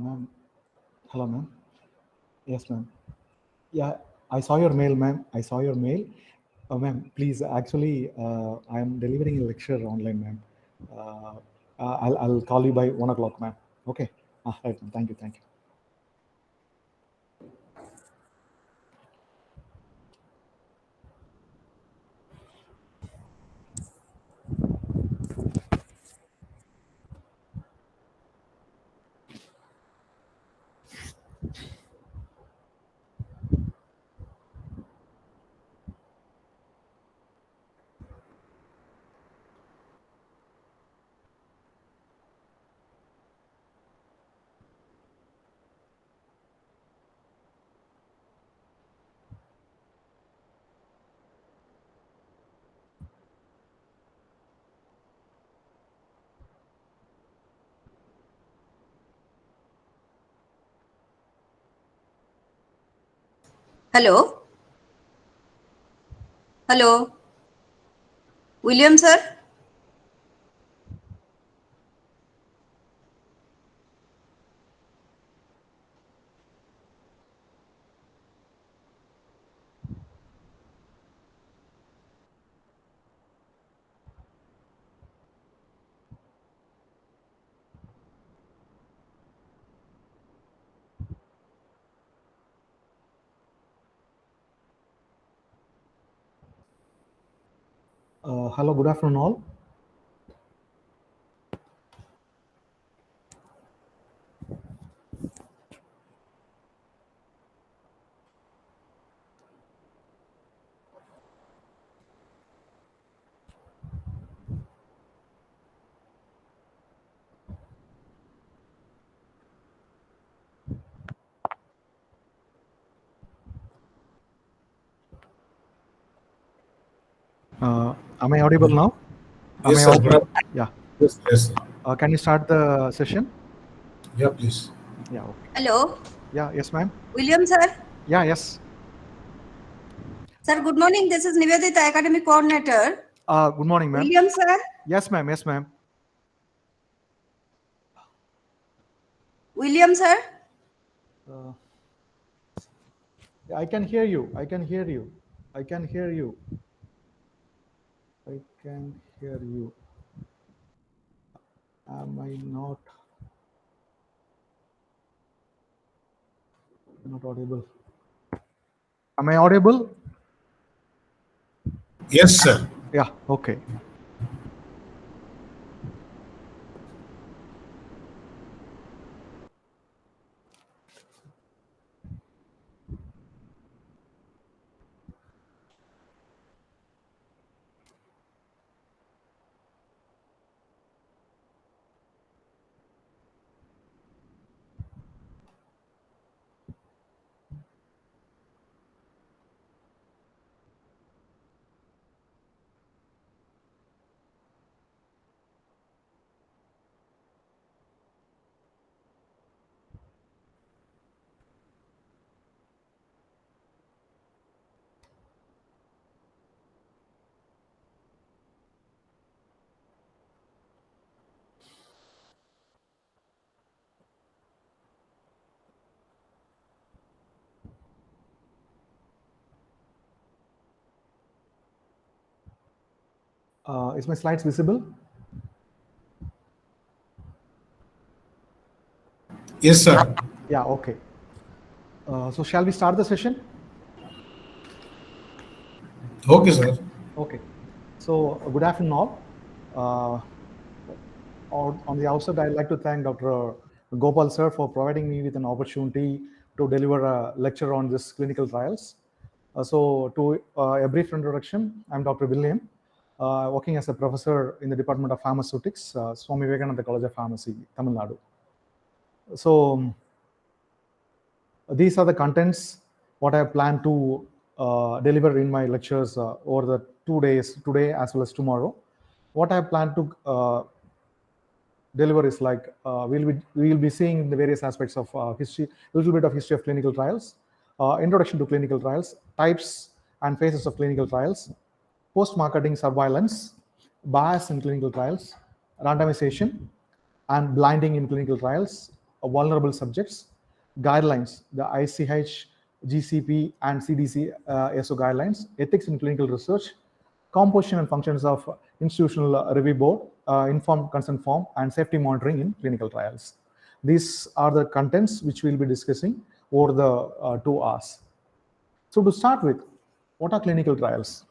C: Ma'am. Hello, ma'am. Yes, ma'am. Yeah, I saw your mail, ma'am. I saw your mail. Ma'am, please, actually, I am delivering a lecture online, ma'am. I'll call you by 1 o'clock, ma'am. Okay. Right, ma'am. Thank you. Thank you.
B: Hello. Hello. William, sir.
C: Hello, good afternoon, all. Am I audible now? Am
D: Yes,
C: I
D: sir.
C: audible? Yeah.
D: Yes, yes, sir.
C: Can you start the session?
D: Yeah, please.
C: Yeah. Okay.
B: Hello.
C: Yeah. Yes, ma'am.
B: William, sir.
C: Yeah. Yes.
B: Sir, good morning. This is Nivedita, Academic Coordinator.
C: Good morning, ma'am.
B: William, sir.
C: Yes, ma'am. Yes, ma'am.
B: William, sir.
C: I can hear you. I can hear you. I can hear you. I can hear you. Am I not audible? Am I audible?
D: Yes, sir.
C: Yeah. Okay. Is my slides visible?
D: Yes, sir.
C: Yeah. Okay. So shall we start the session?
D: Okay, sir.
C: Okay. So good afternoon, all. On the outset, I'd like to thank Dr. Gopal sir for providing me with an opportunity to deliver a lecture on this clinical trials. A brief introduction, I'm Dr. William, working as a professor in the Department of Pharmaceutics, Swami Vivekananda College of Pharmacy, Tamil Nadu. So these are the contents what I plan to deliver in my lectures over the 2 days, today as well as tomorrow. What I plan to deliver is like we'll be seeing the various aspects of history, a little bit of history of clinical trials, introduction to clinical trials, types and phases of clinical trials, post-marketing surveillance, bias in clinical trials, randomization, and blinding in clinical trials, vulnerable subjects, guidelines, the ICH, GCP, and CDC SO guidelines, ethics in clinical research, composition and functions of institutional review board, informed consent form, and safety monitoring in clinical trials. These are the contents which we'll be discussing over the 2 hours. So to start with, what are clinical trials?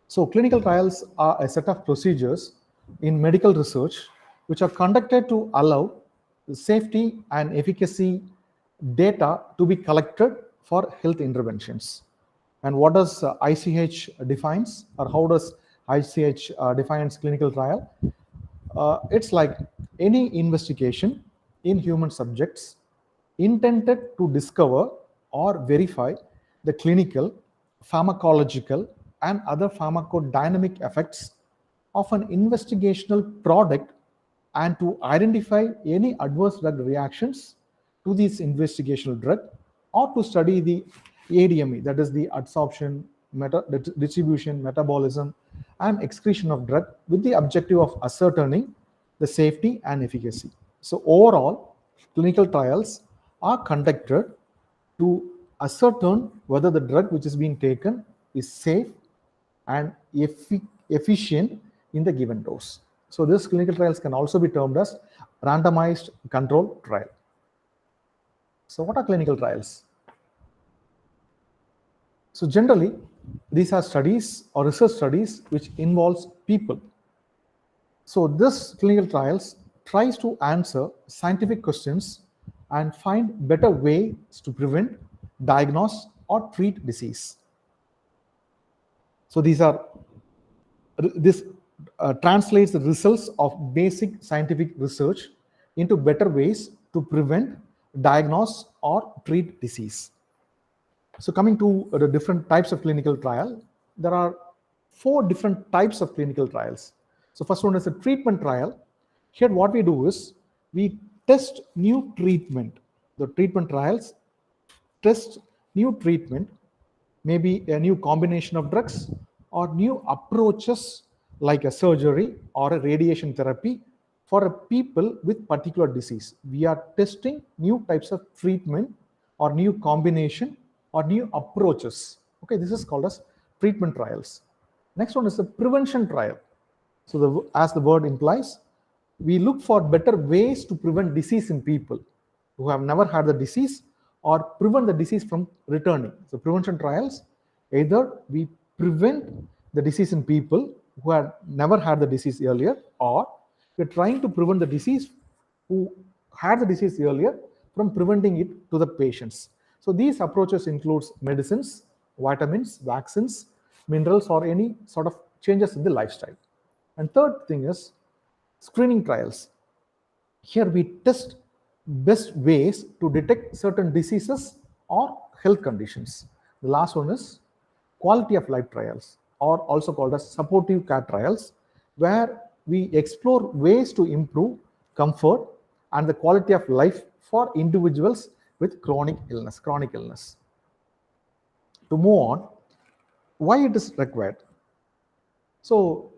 C: So clinical trials are a set of procedures in medical research which are conducted to allow the safety and efficacy data to be collected for health interventions. And what does ICH defines, or how does ICH defines clinical trial? It's like any investigation in human subjects intended to discover or verify the clinical, pharmacological, and other pharmacodynamic effects of an investigational product, and to identify any adverse drug reactions to this investigational drug, or to study the ADME, that is the absorption, distribution, metabolism, and excretion of drug, with the objective of ascertaining the safety and efficacy. So overall, clinical trials are conducted to ascertain whether the drug which is being taken is safe and efficient in the given dose. So this clinical trials can also be termed as randomized control trial. So what are clinical trials? So generally, these are studies or research studies which involves people. So this clinical trials tries to answer scientific questions and find better ways to prevent, diagnose, or treat disease. So this translates the results of basic scientific research into better ways to prevent, diagnose, or treat disease. So coming to the different types of clinical trial, there are 4 different types of clinical trials. So first one is a treatment trial. Here what we do is we test new treatment. The treatment trials test new treatment, maybe a new combination of drugs or new approaches like a surgery or a radiation therapy for a people with particular disease. We are testing new types of treatment or new combination or new approaches. Okay, this is called as treatment trials. Next one is the prevention trial. So as the word implies, we look for better ways to prevent disease in people who have never had the disease, or prevent the disease from returning. So prevention trials, either we prevent the disease in people who had never had the disease earlier, or we're trying to prevent the disease who had the disease earlier from preventing it to the patients. So these approaches includes medicines, vitamins, vaccines, minerals, or any sort of changes in the lifestyle. And third thing is screening trials. Here we test best ways to detect certain diseases or health conditions. The last one is quality of life trials, or also called as supportive care trials, where we explore ways to improve comfort and the quality of life for individuals with chronic illness. To move on, why it is required? So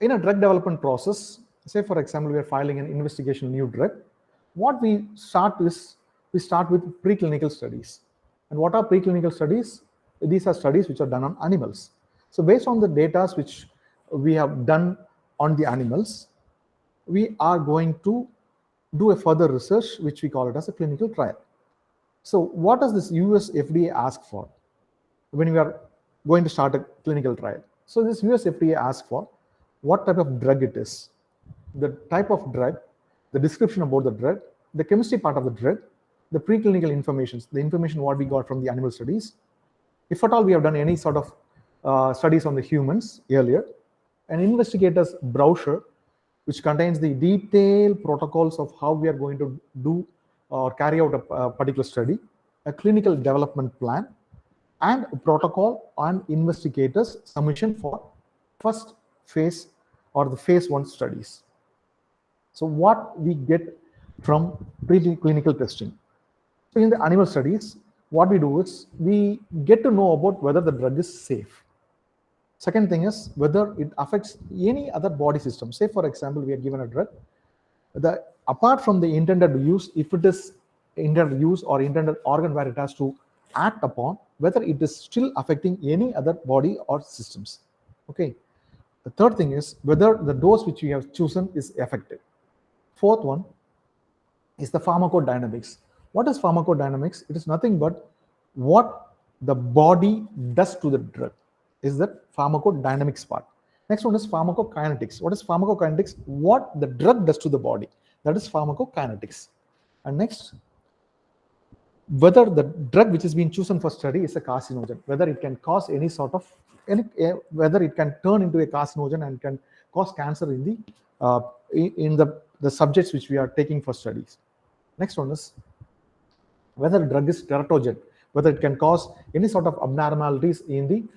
C: in a drug development process, say for example, we are filing an investigation new drug, what we start with preclinical studies. And what are preclinical studies? These are studies which are done on animals. So based on the data which we have done on the animals, we are going to do a further research, which we call it as a clinical trial. So what does this US FDA ask for when we are going to start a clinical trial? So this US FDA asks for what type of drug it is, the type of drug, the description about the drug, the chemistry part of the drug, the preclinical information, the information what we got from the animal studies. If at all we have done any sort of studies on the humans earlier, an investigator's brochure which contains the detailed protocols of how we are going to do or carry out a particular study, a clinical development plan, and a protocol on investigators' submission for first phase or the phase 1 studies. So what we get from preclinical testing. So in the animal studies, what we do is we get to know about whether the drug is safe. Second thing is whether it affects any other body system. Say for example, we are given a drug, the apart from the intended use, if it is intended use or intended organ where it has to act upon, whether it is still affecting any other body or systems. Okay. The third thing is whether the dose which we have chosen is effective. Fourth one is the pharmacodynamics. What is pharmacodynamics? It is nothing but what the body does to the drug is the pharmacodynamics part. Next one is pharmacokinetics. What is pharmacokinetics? What the drug does to the body. That is pharmacokinetics. And next, whether the drug which is being chosen for study is a carcinogen, whether it can cause any sort of whether it can turn into a carcinogen and can cause cancer in the subjects which we are taking for studies. Next one is whether the drug is teratogen, whether it can cause any sort of abnormalities in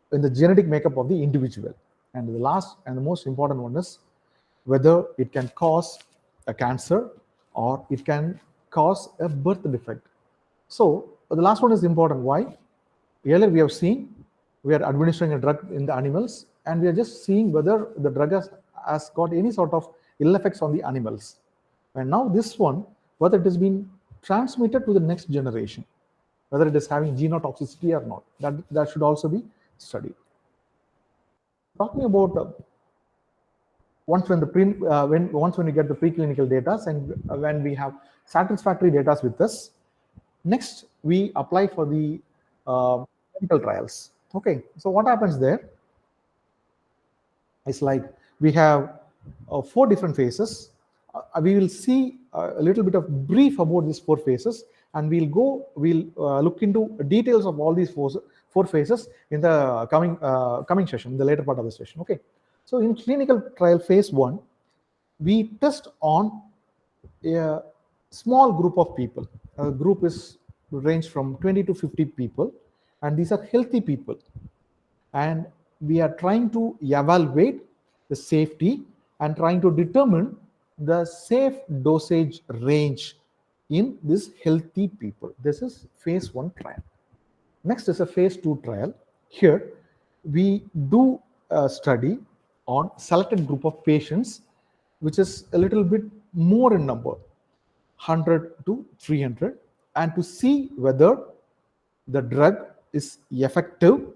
C: the genetic makeup of the individual. And the last and the most important one is whether it can cause a cancer or it can cause a birth defect. So the last one is important. Why? Earlier we have seen we are administering a drug in the animals and we are just seeing whether the drug has got any sort of ill effects on the animals. And now this one, whether it has been transmitted to the next generation, whether it is having genotoxicity or not, that should also be studied. Talking about once when we get the preclinical data and when we have satisfactory data with us, next we apply for the clinical trials. Okay, so what happens there is like we have 4 different phases. We will see a little bit of brief about these 4 phases, and we'll look into details of all these 4 phases in the coming session, in the later part of the session. Okay, so in clinical trial phase 1, we test on a small group of people. A group is range from 20 to 50 people, and these are healthy people. And we are trying to evaluate the safety and trying to determine the safe dosage range in this healthy people. This is phase 1 trial. Next is a phase 2 trial. Here we do a study on selected group of patients, which is a little bit more in number, 100 to 300, and to see whether the drug is effective,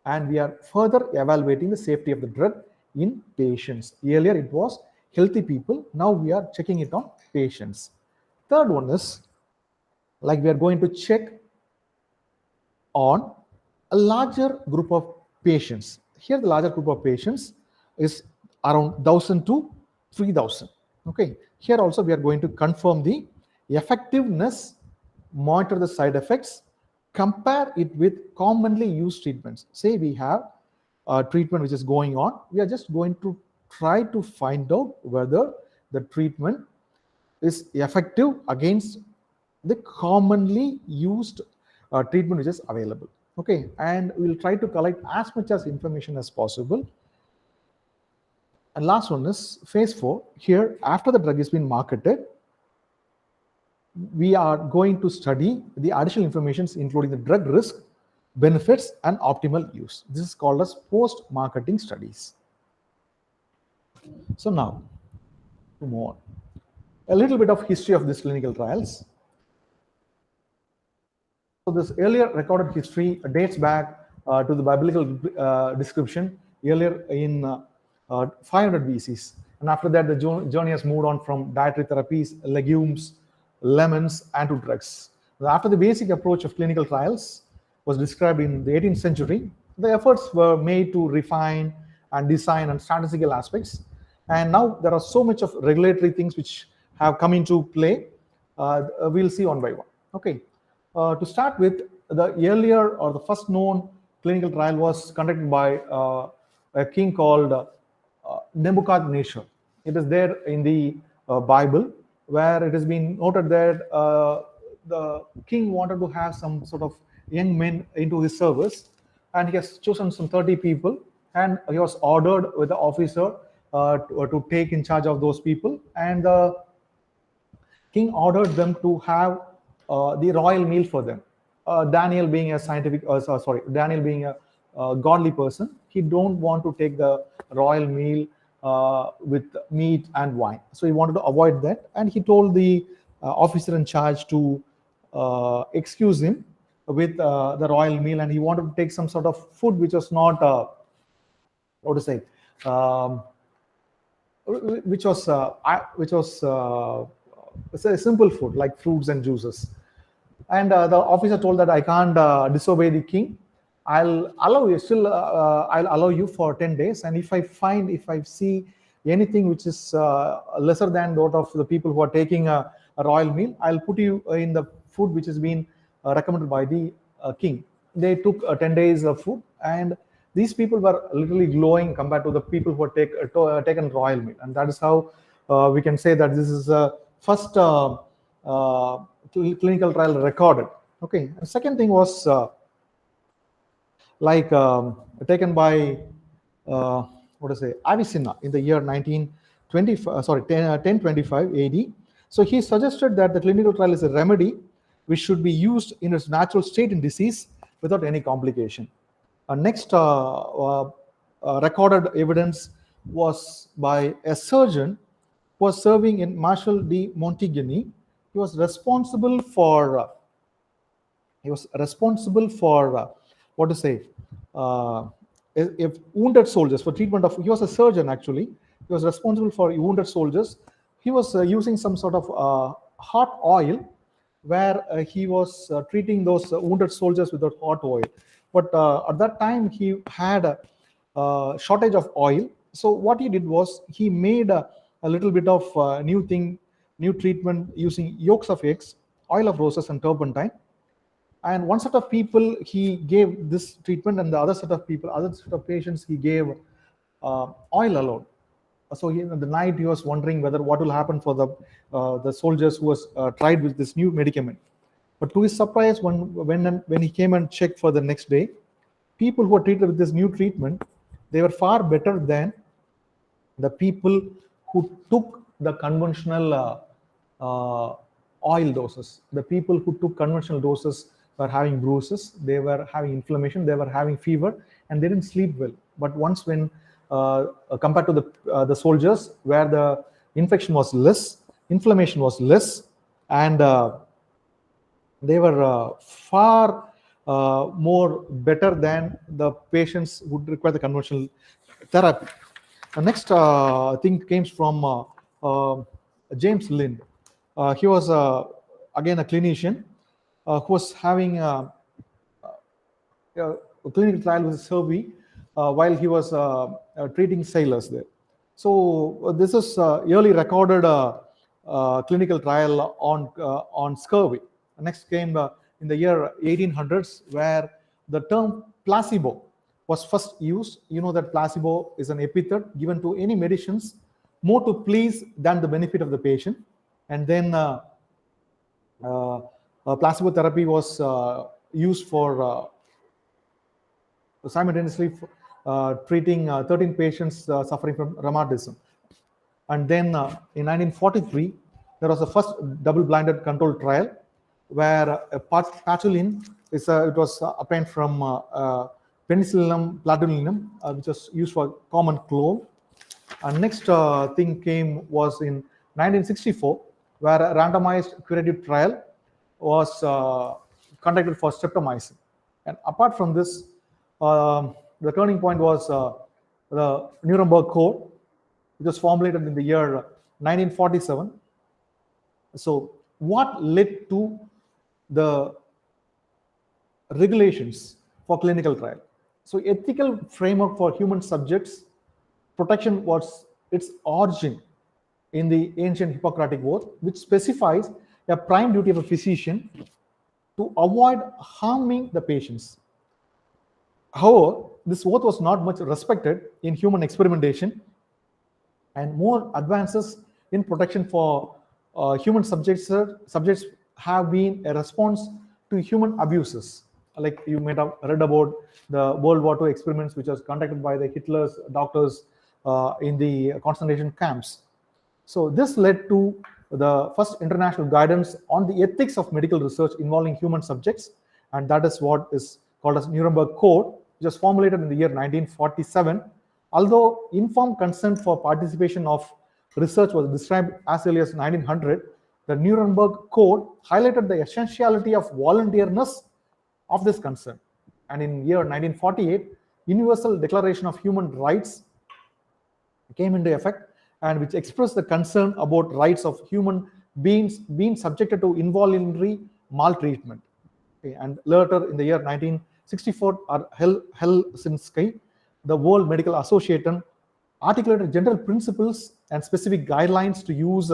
C: and we are further evaluating the safety of the drug in patients. Earlier it was healthy people, now we are checking it on patients. Third one is like we are going to check on a larger group of patients. Here the larger group of patients is around 1,000 to 3,000. Okay, here also we are going to confirm the effectiveness, monitor the side effects, compare it with commonly used treatments. Say we have a treatment which is going on, we are just going to try to find out whether the treatment is effective against the commonly used treatment which is available. Okay, and we will try to collect as much as information as possible. And last one is phase 4. Here, after the drug has been marketed, we are going to study the additional information, including the drug risk, benefits, and optimal use. This is called as post-marketing studies. So now, to move on. A little bit of history of these clinical trials. So this earlier recorded history dates back to the biblical description earlier in 500 BCs. And after that, the journey has moved on from dietary therapies, legumes, lemons, and to drugs. After the basic approach of clinical trials was described in the 18th century, the efforts were made to refine and design and statistical aspects. And now there are so much of regulatory things which have come into play. We'll see one by one. Okay. To start with, the earlier or the first known clinical trial was conducted by a king called Nebuchadnezzar. It is there in the Bible, where it has been noted that the king wanted to have some sort of young men into his service, and he has chosen some 30 people, and he was ordered with the officer to take in charge of those people, and the king ordered them to have the royal meal for them. Daniel being a Daniel being a godly person, he don't want to take the royal meal with meat and wine. So he wanted to avoid that, and he told the officer in charge to excuse him with the royal meal, and he wanted to take some sort of food which was not, what to say, um, which was it's a simple food like fruits and juices. And the officer told that I can't disobey the king. I'll allow you still. I'll allow you for 10 days. And if I see anything which is lesser than that of the people who are taking a royal meal, I'll put you in the food which has been recommended by the king. They took 10 days of food, and these people were literally glowing compared to the people who had taken royal meal. And that is how we can say that this is the first clinical trial recorded. Okay. The second thing was taken by what to say, Avicenna in the year 1025 AD. So he suggested that the clinical trial is a remedy which should be used in its natural state in disease without any complication. Next recorded evidence was by a surgeon who was serving in Marshal de Montigny. He was responsible for what to say, if wounded soldiers, for treatment of, he was a surgeon actually. He was responsible for wounded soldiers. He was using some sort of hot oil where he was treating those wounded soldiers with that hot oil. But at that time he had a shortage of oil. So what he did was he made a little bit of new treatment using yolks of eggs, oil of roses, and turpentine. And one set of people he gave this treatment, and the other set of patients he gave oil alone. So in the night he was wondering whether what will happen for the soldiers who was tried with this new medicament. But to his surprise, when he came and checked for the next day, people who were treated with this new treatment, they were far better than the people who took the conventional oil doses. The people who took conventional doses were having bruises, they were having inflammation, they were having fever, and they didn't sleep well. But once when compared to the soldiers where the infection was less, inflammation was less, and they were far more better than the patients who would require the conventional therapy. The next thing came from James Lind. He was again a clinician who was having a clinical trial with scurvy while he was treating sailors there. So this is early recorded clinical trial on scurvy. Next came in the year 1800s, where the term placebo was first used. You know that placebo is an epithet given to any medicines more to please than the benefit of the patient. And then placebo therapy was used for simultaneously treating 13 patients suffering from rheumatism. And then in 1943, there was the first double-blinded controlled trial where patulin it was obtained from Penicillium platinum, which was used for common cold. And next thing came was in 1964, where a randomized curative trial was conducted for streptomycin. And apart from this, the turning point was the Nuremberg Code, which was formulated in the year 1947. So what led to the regulations for clinical trial? So ethical framework for human subjects protection was its origin in the ancient Hippocratic Oath, which specifies a prime duty of a physician to avoid harming the patients. However, this oath was not much respected in human experimentation, and more advances in protection for human subjects have been a response to human abuses. Like you might have read about the World War II experiments, which was conducted by the Hitler's doctors in the concentration camps. So this led to the first international guidance on the ethics of medical research involving human subjects, and that is what is called as Nuremberg Code, which was formulated in the year 1947, Although informed consent for participation of research was described as early as 1900, the Nuremberg Code highlighted the essentiality of voluntariness of this consent. And in year 1948, Universal Declaration of Human Rights came into effect, and which expressed the concern about rights of human beings being subjected to involuntary maltreatment. Okay, and later in the year 1964, Helsinki, the World Medical Association articulated general principles and specific guidelines to use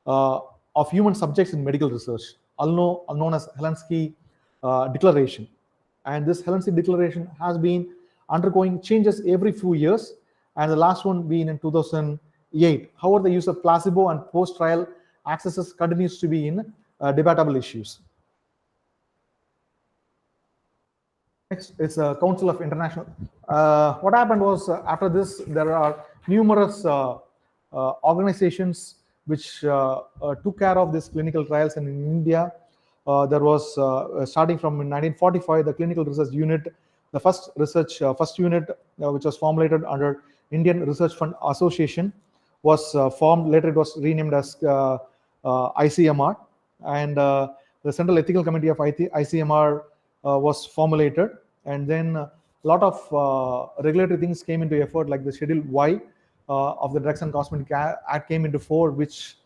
C: of human subjects in medical research, known as Helsinki Declaration. And this Helsinki Declaration has been undergoing changes every few years, and the last one being in 2008. However, the use of placebo and post-trial accesses continues to be in debatable issues. Next is a Council of International. What happened was after this, there are numerous organizations which took care of these clinical trials. And in India, there was starting from 1945, the Clinical Research Unit, the first unit which was formulated under Indian Research Fund Association was formed. Later, it was renamed as ICMR, and the Central Ethical Committee of ICMR was formulated, and then a lot of regulatory things came into effort, like the Schedule Y of the Drugs and Cosmetic Act came into force, which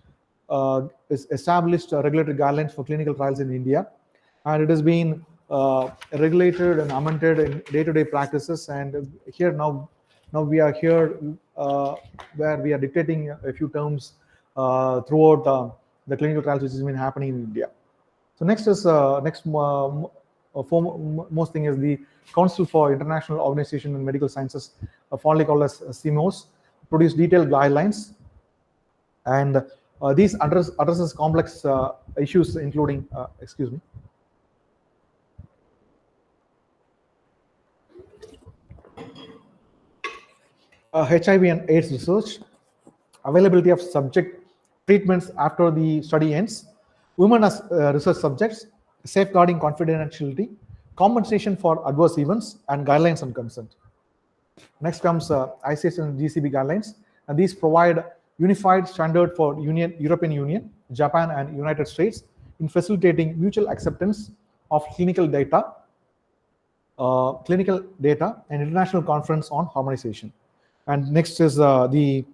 C: is established regulatory guidelines for clinical trials in India, and it has been regulated and amended in day-to-day practices. And here now we are here where we are dictating a few terms throughout the clinical trials which has been happening in India. So next is most thing is the Council for International Organization in Medical Sciences, fondly called as CMOS, produced detailed guidelines, and these addresses complex issues including HIV and AIDS research, availability of subject treatments after the study ends, women as research subjects, safeguarding confidentiality, compensation for adverse events, and guidelines on consent. Next comes ICS and GCB guidelines, and these provide unified standard for European Union, Japan, and United States in facilitating mutual acceptance of clinical data and international conference on harmonization. And next is the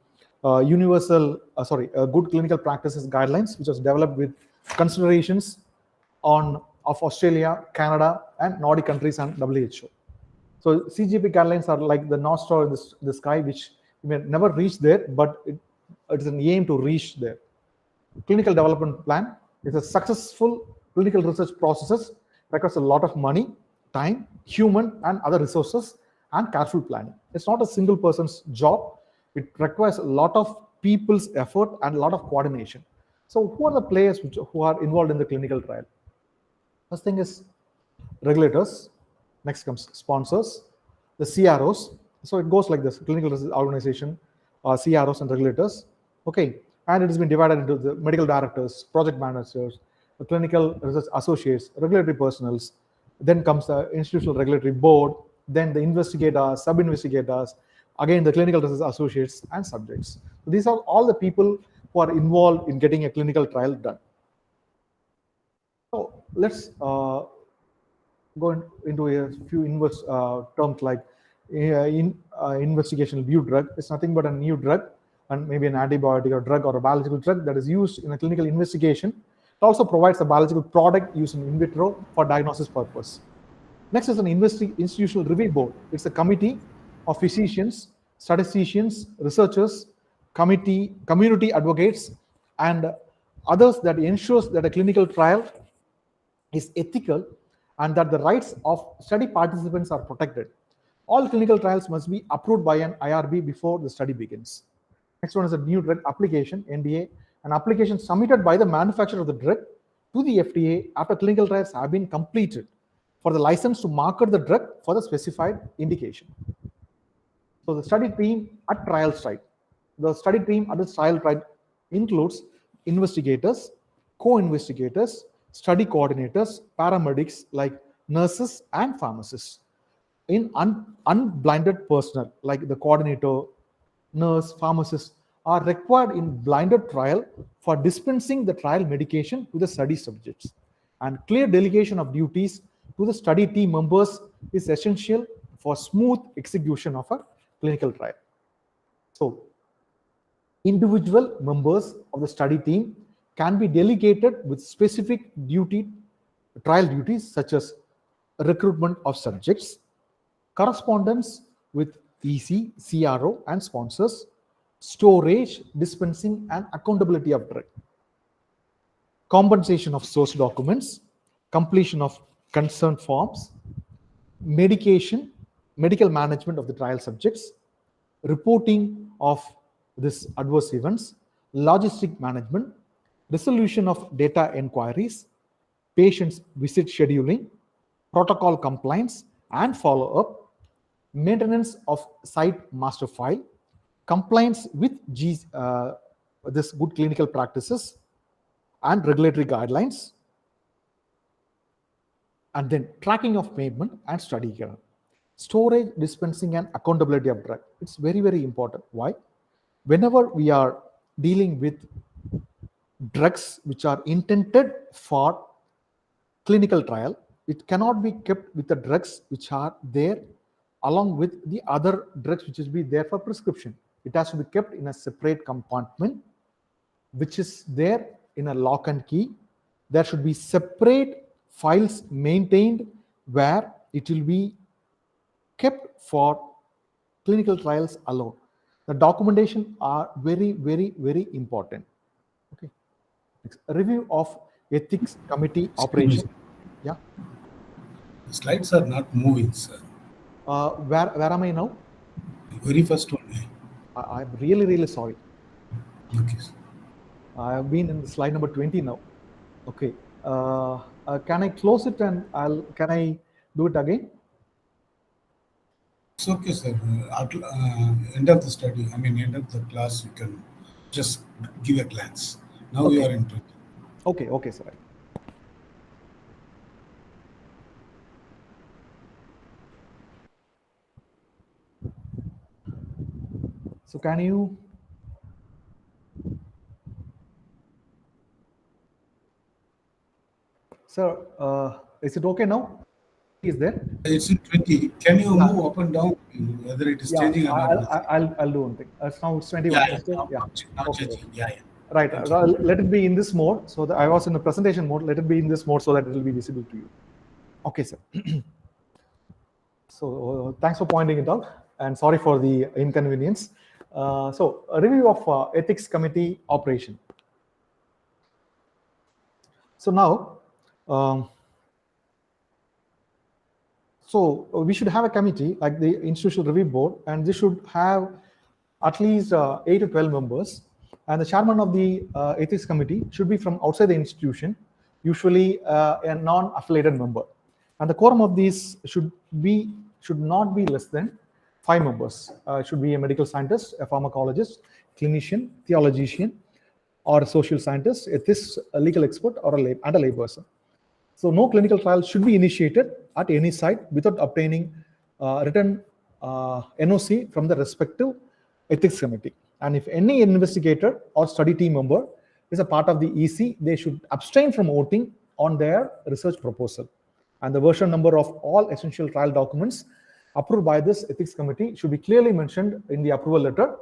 C: good clinical practices guidelines, which was developed with considerations of Australia, Canada, and Nordic countries and WHO. So CGP guidelines are like the North Star in the sky, which you may never reach there, but it is an aim to reach there. Clinical development plan is a successful clinical research processes, requires a lot of money, time, human and other resources, and careful planning. It's not a single person's job. It requires a lot of people's effort and a lot of coordination. So who are the players who are involved in the clinical trial? First thing is regulators. Next comes sponsors, the CROs. So it goes like this: clinical research organization, CROs and regulators. Okay, and it has been divided into the medical directors, project managers, the clinical research associates, regulatory personnels. Then comes the institutional regulatory board, then the investigators, sub-investigators, again the clinical research associates and subjects. So these are all the people who are involved in getting a clinical trial done. So let's go into a few inverse terms like investigational new drug. It's nothing but a new drug, and maybe an antibiotic or drug or a biological drug that is used in a clinical investigation. It also provides a biological product used in vitro for diagnosis purpose. Next is an institutional review board. It's a committee of physicians, statisticians, researchers, community advocates, and others that ensures that a clinical trial is ethical and that the rights of study participants are protected. All clinical trials must be approved by an IRB before the study begins. Next one is a new drug application, NDA, an application submitted by the manufacturer of the drug to the FDA after clinical trials have been completed for the license to market the drug for the specified indication. So the study team at trial site. The study team at the trial site includes investigators, co-investigators, study coordinators, paramedics like nurses and pharmacists. in unblinded personnel like the coordinator, nurse, pharmacist are required in blinded trial for dispensing the trial medication to the study subjects. And clear delegation of duties to the study team members is essential for smooth execution of a clinical trial. So, individual members of the study team can be delegated with specific trial duties such as recruitment of subjects, correspondence with EC, CRO, and sponsors, storage, dispensing, and accountability of drug, compensation of source documents, completion of consent forms, medical management of the trial subjects, reporting of this adverse events, logistic management, resolution of data inquiries, patients visit scheduling, protocol compliance and follow-up, maintenance of site master file, compliance with this good clinical practices and regulatory guidelines, and then tracking of payment and study care, storage, dispensing, and accountability of drug. It's very, very important. Why? Whenever we are dealing with drugs which are intended for clinical trial, it cannot be kept with the drugs which are there along with the other drugs which is be there for prescription. It has to be kept in a separate compartment which is there in a lock and key. There should be separate files maintained where it will be kept for clinical trials alone. The documentation are very, very, very important. Okay. Next, a review of ethics committee operation. Yeah.
D: The slides are not moving, sir.
C: Where am I now?
D: Very first one.
C: I'm really, really sorry.
D: Okay, sir.
C: I have been in slide number 20 now. Okay. Can I close it and can I do it again?
D: It's okay, sir. At end of the study, end of the class, you can just give a glance. Now
C: Okay.
D: we are into it.
C: Okay, sir. So can you? Sir, is it okay now? Is there?
D: It's in 20. Can you move up and down whether it is
C: Yeah,
D: changing or not?
C: I'll do one thing. Now it's 21.
D: Yeah,
C: Still?
D: now
C: Okay.
D: changing. Yeah.
C: Right.
D: Thank you.
C: Let it be in this mode. So that I was in the presentation mode. Let it be in this mode so that it will be visible to you. Okay, sir. So thanks for pointing it out, and sorry for the inconvenience. So a review of ethics committee operation. So now, we should have a committee like the institutional review board, and this should have at least 8 to 12 members. And the chairman of the ethics committee should be from outside the institution, usually a non-affiliated member. And the quorum of these should not be less than 5 members. It should be a medical scientist, a pharmacologist, clinician, theologian, or a social scientist, ethicist, a legal expert, or a lay person. So no clinical trial should be initiated at any site without obtaining written NOC from the respective ethics committee. And if any investigator or study team member is a part of the EC, they should abstain from voting on their research proposal. And the version number of all essential trial documents approved by this ethics committee should be clearly mentioned in the approval letter.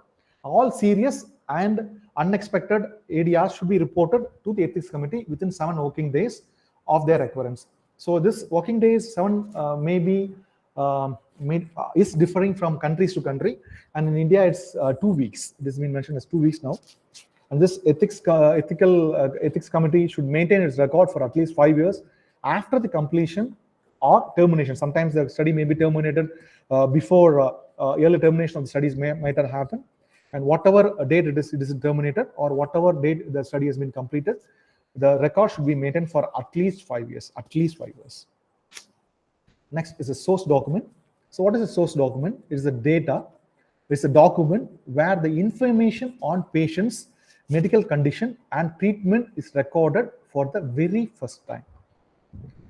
C: All serious and unexpected ADRs should be reported to the ethics committee within 7 working days of their occurrence. So this working days 7 is differing from countries to country, and in India it's 2 weeks. It has been mentioned as 2 weeks now. And this ethics committee should maintain its record for at least 5 years after the completion or termination. Sometimes the study may be terminated before early termination of the studies might have happened. And whatever date it is terminated, or whatever date the study has been completed, the record should be maintained for at least 5 years. At least 5 years. Next is a source document. So what is a source document? It is the data. It's a document where the information on patient's medical condition and treatment is recorded for the very first time.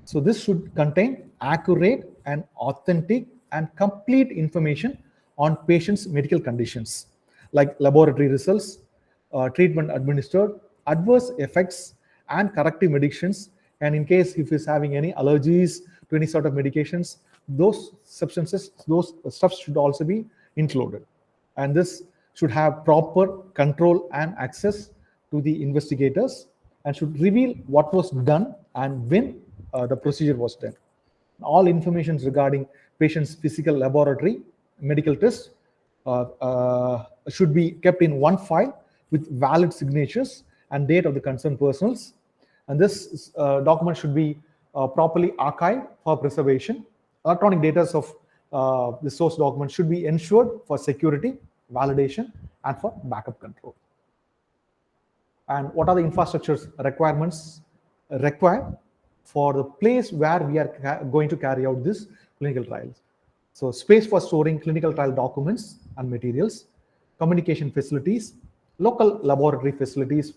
C: So this should contain accurate and authentic and complete information on patients' medical conditions, like laboratory results, treatment administered, adverse effects, and corrective medicines. And in case if he's having any allergies to any sort of medications, those substances, those stuff should also be included. And this should have proper control and access to the investigators and should reveal what was done and when the procedure was done. All information regarding patient's physical laboratory medical test should be kept in one file with valid signatures and date of the concerned persons. And this document should be properly archived for preservation. Electronic data of the source document should be ensured for security, validation, and for backup control. And what are the infrastructure requirements required for the place where we are going to carry out this clinical trials? So space for storing clinical trial documents and materials, communication facilities, local laboratory facilities,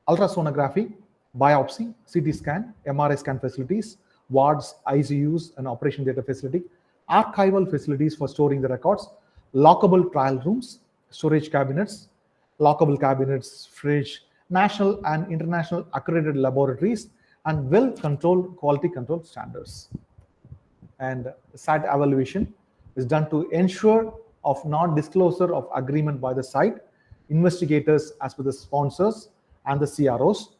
C: ultrasonography, biopsy, CT scan, MRI scan facilities, wards, ICUs, and operation theater facility, archival facilities for storing the records, lockable trial rooms, storage cabinets, lockable cabinets, fridge, national and international accredited laboratories, and well-controlled quality control standards. And site evaluation is done to ensure of non-disclosure of agreement by the site, investigators as per the sponsors and the CROs,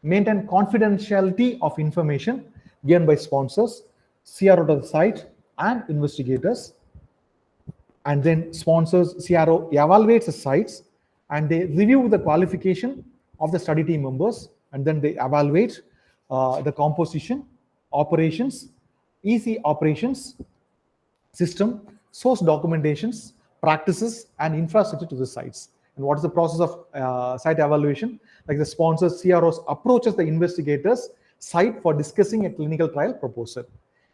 C: maintain confidentiality of information given by sponsors, CRO to the site, and investigators. And then sponsors, CRO evaluates the sites and they review the qualification of the study team members, and then they evaluate the composition, operations, easy operations, system, source documentations, practices, and infrastructure to the sites. And what is the process of site evaluation? Like the sponsors, CROs approaches the investigators site for discussing a clinical trial proposal.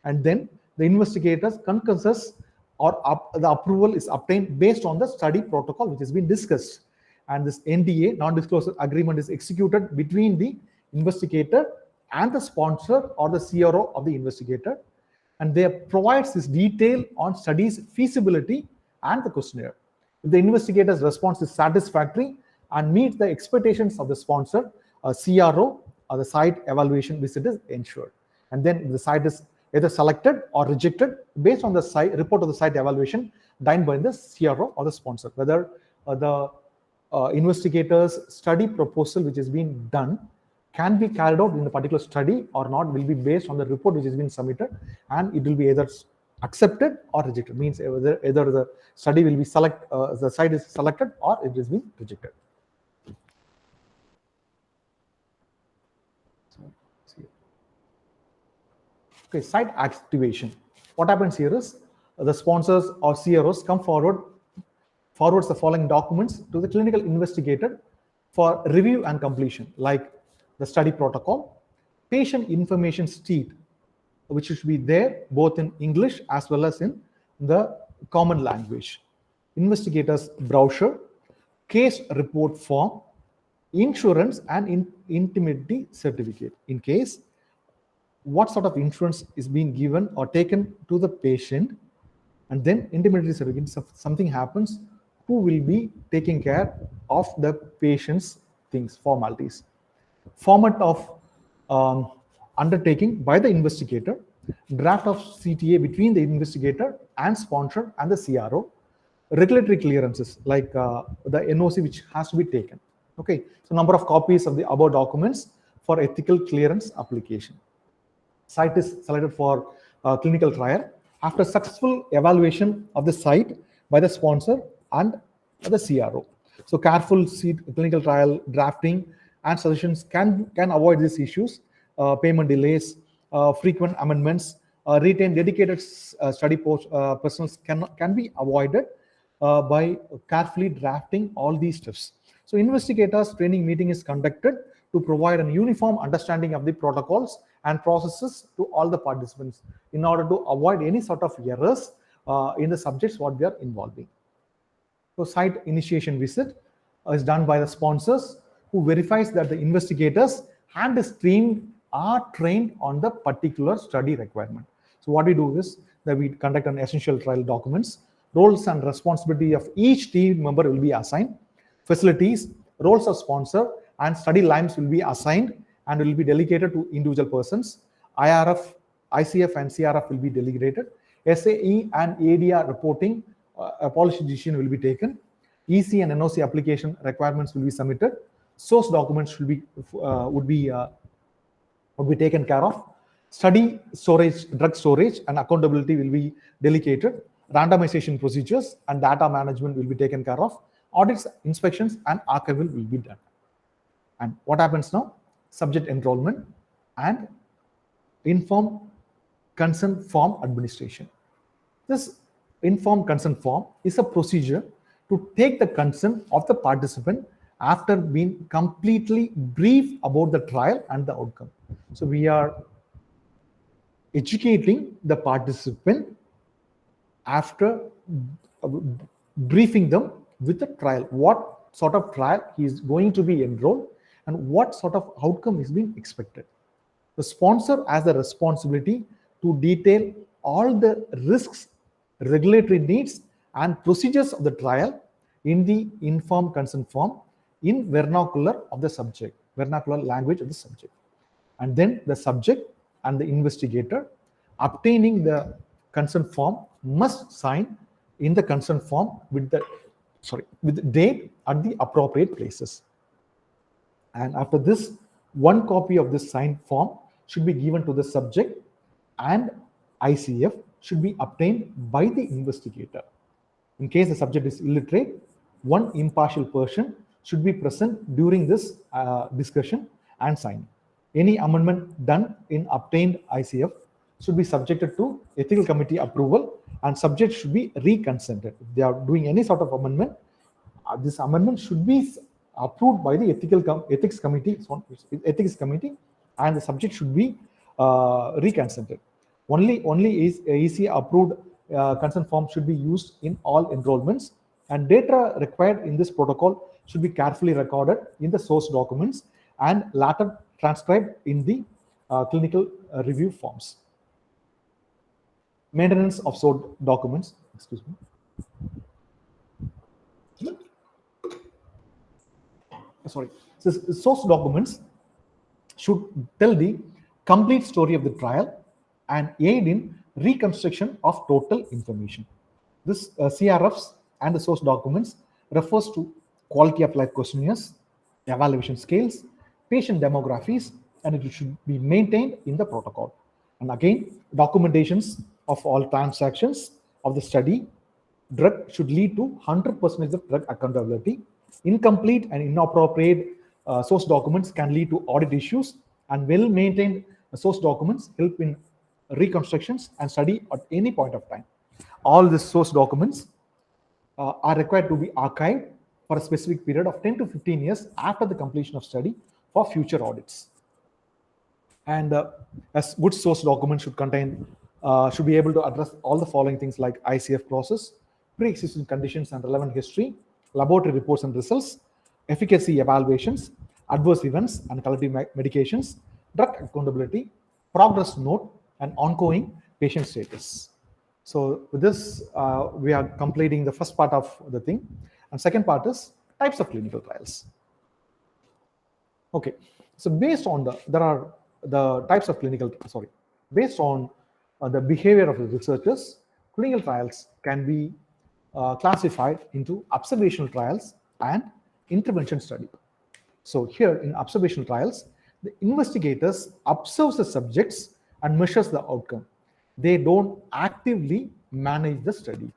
C: And then the investigators concurs or the approval is obtained based on the study protocol which has been discussed. And this NDA, non-disclosure agreement, is executed between the investigator and the sponsor or the CRO of the investigator. And they provides this detail on studies feasibility and the questionnaire. If the investigator's response is satisfactory and meets the expectations of the sponsor, a CRO or the site evaluation visit is ensured. And then the site is either selected or rejected based on the site report of the site evaluation done by the CRO or the sponsor, whether the investigator's study proposal which is being done can be carried out in a particular study or not will be based on the report which has been submitted, and it will be either accepted or rejected. Means either the study will be the site is selected or it is being rejected. Okay, site activation. What happens here is the sponsors or CROs come forwards the following documents to the clinical investigator for review and completion, like the study protocol, patient information sheet, which should be there both in English as well as in the common language, investigator's brochure, case report form, insurance and indemnity certificate. In case what sort of insurance is being given or taken to the patient, and then indemnity certificate, if something happens, who will be taking care of the patient's things, formalities. Format of undertaking by the investigator, draft of CTA between the investigator and sponsor and the CRO, regulatory clearances like the NOC which has to be taken. Okay, so number of copies of the above documents for ethical clearance application. Site is selected for clinical trial after successful evaluation of the site by the sponsor and the CRO. So careful clinical trial drafting and suggestions can avoid these issues, payment delays, frequent amendments, retain dedicated study personnel can be avoided by carefully drafting all these steps. So investigators training meeting is conducted to provide a uniform understanding of the protocols and processes to all the participants in order to avoid any sort of errors in the subjects what we are involving. So site initiation visit is done by the sponsors who verifies that the investigators and the team are trained on the particular study requirement. So what we do is that we conduct an essential trial documents, roles and responsibility of each team member will be assigned, facilities, roles of sponsor, and study lines will be assigned and will be delegated to individual persons. IRF, ICF, and CRF will be delegated. SAE and ADR reporting, a policy decision will be taken. EC and NOC application requirements will be submitted. Source documents would be taken care of. Study storage, drug storage, and accountability will be delegated. Randomization procedures and data management will be taken care of. Audits, inspections, and archival will be done. And what happens now? Subject enrollment and informed consent form administration. This informed consent form is a procedure to take the consent of the participant after being completely briefed about the trial and the outcome. So we are educating the participant after briefing them with the trial, what sort of trial he is going to be enrolled and what sort of outcome is being expected. The sponsor has the responsibility to detail all the risks, regulatory needs, and procedures of the trial in the informed consent form in vernacular of the subject, vernacular language of the subject. And then the subject and the investigator obtaining the consent form must sign in the consent form with the date at the appropriate places. And after this, one copy of this signed form should be given to the subject, and ICF should be obtained by the investigator. In case the subject is illiterate, one impartial person should be present during this discussion and sign. Any amendment done in obtained ICF should be subjected to ethical committee approval, and subject should be reconsented. If they are doing any sort of amendment, this amendment should be approved by the ethics committee, and the subject should be reconsented. Only is EC approved consent form should be used in all enrollments, and data required in this protocol should be carefully recorded in the source documents and later transcribed in the clinical review forms. Maintenance of source documents, excuse me. Sorry. So source documents should tell the complete story of the trial and aid in reconstruction of total information. This CRFs and the source documents refers to quality of life questionnaires, evaluation scales, patient demographies, and it should be maintained in the protocol. And again, documentations of all transactions of the study drug should lead to 100% of drug accountability. Incomplete and inappropriate source documents can lead to audit issues, and well-maintained source documents help in reconstructions and study at any point of time. All the source documents are required to be archived for a specific period of 10 to 15 years after the completion of study for future audits. And as good source documents should contain, should be able to address all the following things like ICF process, pre-existing conditions and relevant history, laboratory reports and results, efficacy evaluations, adverse events and collective medications, drug accountability, progress note, and ongoing patient status. So with this, we are completing the first part of the thing. And second part is types of clinical trials. Okay, so based on the types of clinical, based on the behavior of the researchers, clinical trials can be classified into observational trials and intervention study. So here in observational trials, the investigators observe the subjects and measures the outcome. They don't actively manage the study.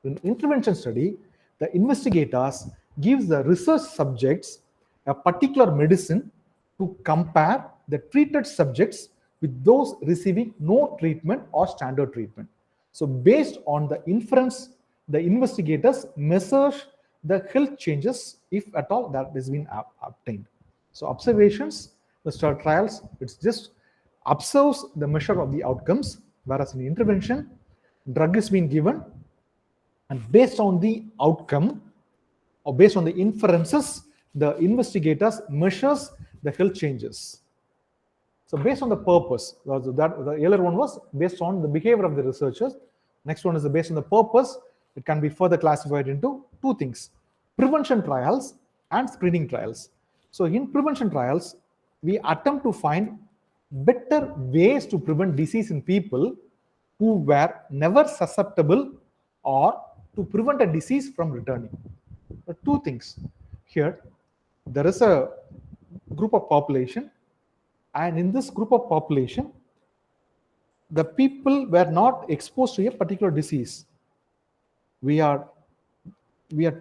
C: In intervention study, the investigators gives the research subjects a particular medicine to compare the treated subjects with those receiving no treatment or standard treatment. So based on the inference, the investigators measures the health changes, if at all that has been obtained. So observations, the trials, it's just observes the measure of the outcomes, whereas in intervention, drug is being given, and based on the outcome or based on the inferences, the investigators measures the health changes. So based on the purpose, that the earlier one was based on the behavior of the researchers. Next one is based on the purpose. It can be further classified into two things: prevention trials and screening trials. So in prevention trials, we attempt to find better ways to prevent disease in people who were never susceptible, or to prevent a disease from returning. Two things here. There is a group of population, and in this group of population, the people were not exposed to a particular disease. We are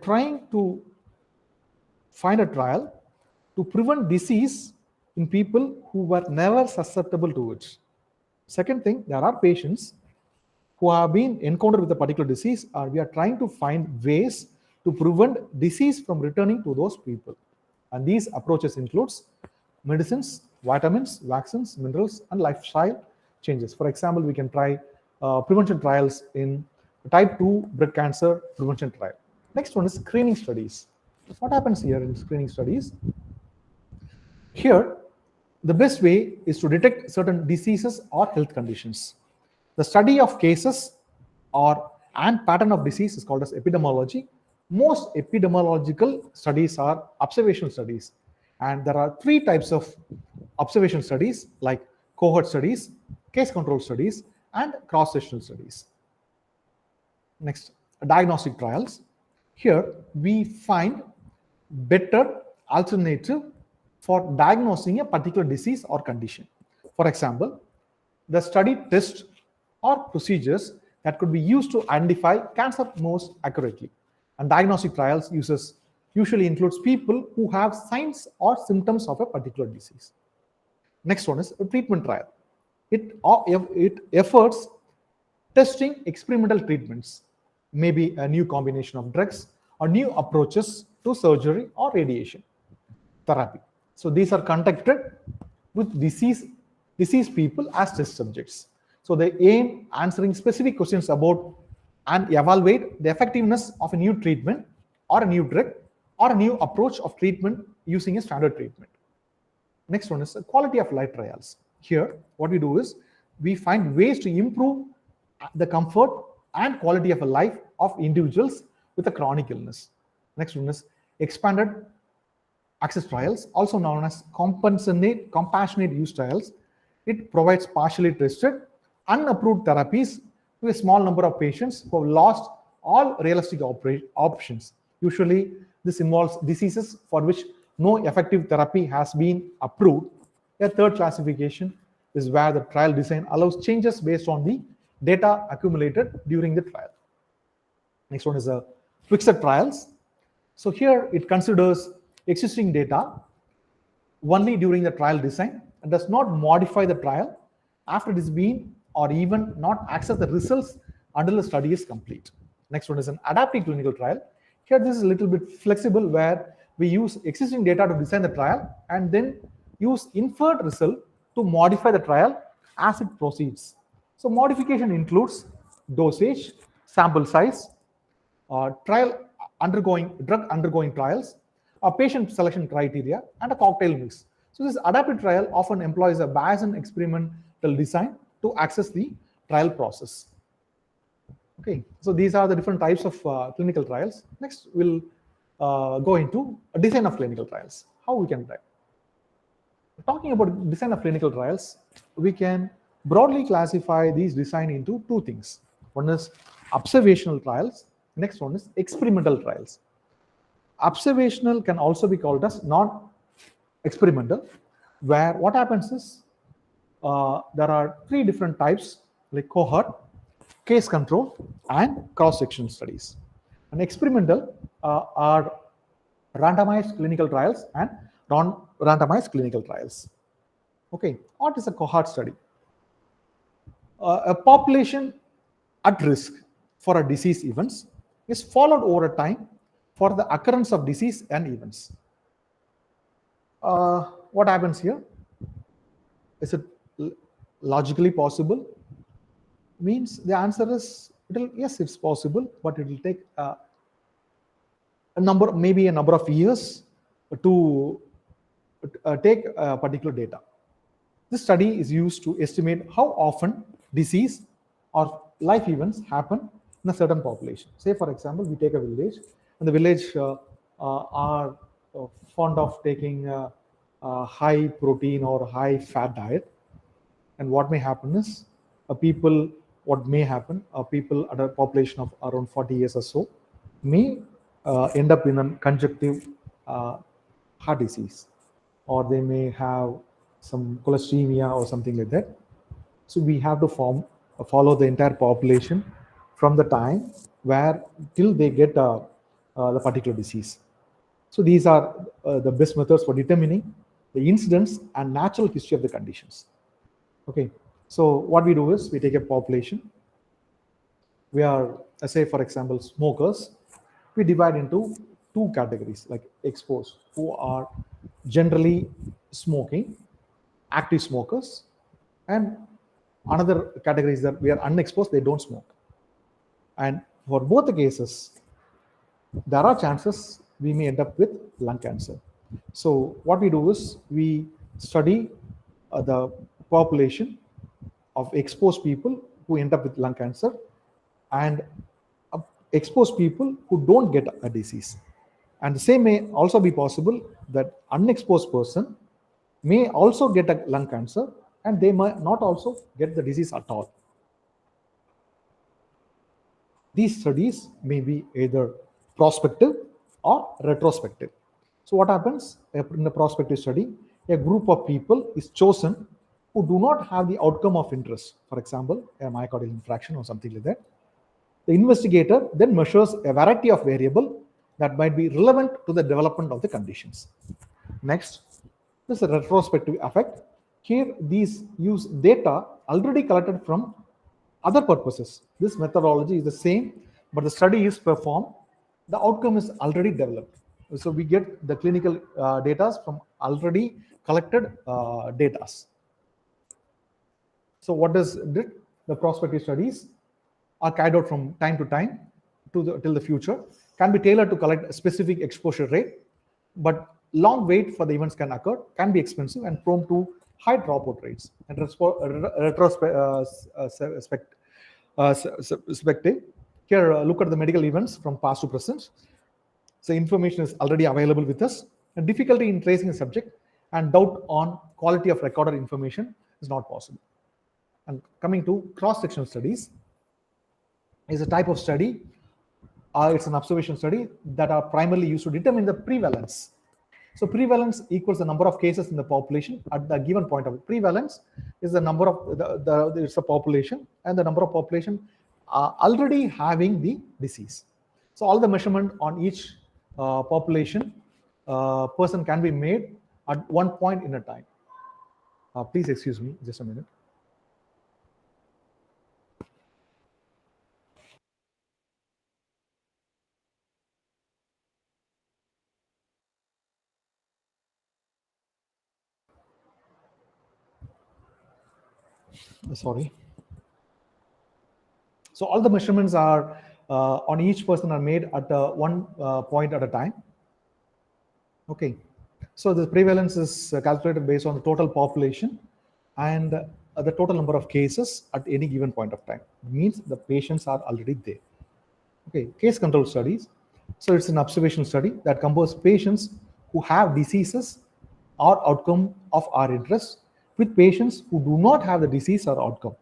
C: trying to find a trial to prevent disease in people who were never susceptible to it. Second thing, there are patients who have been encountered with a particular disease, or we are trying to find ways to prevent disease from returning to those people. And these approaches includes medicines, vitamins, vaccines, minerals, and lifestyle changes. For example, we can try prevention trials in type 2 breast cancer prevention trial. Next one is screening studies. What happens here in screening studies? Here, the best way is to detect certain diseases or health conditions. The study of cases and pattern of disease is called as epidemiology. Most epidemiological studies are observational studies, and there are three types of observation studies, like cohort studies, case control studies, and cross-sectional studies. Next, diagnostic trials. Here we find better alternative for diagnosing a particular disease or condition. For example, the study tests or procedures that could be used to identify cancer most accurately. And diagnostic trials usually includes people who have signs or symptoms of a particular disease. Next one is a treatment trial. It efforts testing experimental treatments, maybe a new combination of drugs or new approaches to surgery or radiation therapy. So these are conducted with diseased people as test subjects. So they aim answering specific questions about and evaluate the effectiveness of a new treatment or a new drug or a new approach of treatment using a standard treatment. Next one is quality of life trials. Here, what we do is we find ways to improve the comfort and quality of a life of individuals with a chronic illness. Next one is expanded access trials, also known as compassionate use trials. It provides partially tested, unapproved therapies to a small number of patients who have lost all realistic options. Usually, this involves diseases for which no effective therapy has been approved. A third classification is where the trial design allows changes based on the data accumulated during the trial. Next one is a fixed trials. So here it considers existing data only during the trial design and does not modify the trial after it is been, or even not access the results until the study is complete. Next one is an adaptive clinical trial. Here this is a little bit flexible, where we use existing data to design the trial and then use inferred result to modify the trial as it proceeds. So modification includes dosage, sample size, drug undergoing trials, a patient selection criteria, and a cocktail mix. So this adaptive trial often employs a Bayesian experimental design to access the trial process. Okay, so these are the different types of clinical trials. Next, we'll go into a design of clinical trials. How we can try. Talking about design of clinical trials, we can broadly classify these design into two things. One is observational trials. Next one is experimental trials. Observational can also be called as non-experimental, where what happens is there are three different types, like cohort, case control, and cross-section studies. And experimental are randomized clinical trials and non-randomized clinical trials. Okay, what is a cohort study? A population at risk for a disease events is followed over time for the occurrence of disease and events. What happens here? Is it logically possible? Means the answer is yes, it's possible, but it will take maybe a number of years to take particular data. This study is used to estimate how often disease or life events happen in a certain population. Say, for example, we take a village, and the village are fond of taking high protein or high fat diet. And what may happen is, what may happen, people at a population of around 40 years or so may end up in a conjunctive heart disease, or they may have some cholesteremia or something like that. So we have to follow the entire population from the time where till they get the particular disease. So these are the best methods for determining the incidence and natural history of the conditions. Okay, so what we do is we take a population. We are, say for example, smokers. We divide into two categories, like exposed, who are generally smoking, active smokers, and another category is that we are unexposed, they don't smoke. And for both the cases, there are chances we may end up with lung cancer. So what we do is we study the population of exposed people who end up with lung cancer and exposed people who don't get a disease. And the same may also be possible that unexposed person may also get a lung cancer and they might not also get the disease at all. These studies may be either prospective or retrospective. So what happens in the prospective study? A group of people is chosen who do not have the outcome of interest, for example, a myocardial infarction or something like that. The investigator then measures a variety of variables that might be relevant to the development of the conditions. Next, this is a retrospective effect. Here, these use data already collected from other purposes. This methodology is the same, but the study is performed. The outcome is already developed. So we get the clinical data from already collected data. So what does it? The prospective studies are carried out from time to time till the future, can be tailored to collect a specific exposure rate, but long wait for the events can occur, can be expensive and prone to high dropout rates. And retrospective, here look at the medical events from past to present. So information is already available with us, and difficulty in tracing a subject and doubt on quality of recorded information is not possible. And coming to cross-sectional studies is a type of study. It's an observation study that are primarily used to determine the prevalence. So prevalence equals the number of cases in the population at the given point of prevalence is the number of it's a population and the number of population already having the disease. So all the measurement on each population person can be made at one point in a time. Please excuse me just a minute. Sorry. So all the measurements are on each person are made at one point at a time. Okay. So the prevalence is calculated based on the total population and the total number of cases at any given point of time. It means the patients are already there. Okay. Case control studies. So it's an observational study that composes patients who have diseases or outcome of our interest with patients who do not have the disease or outcome,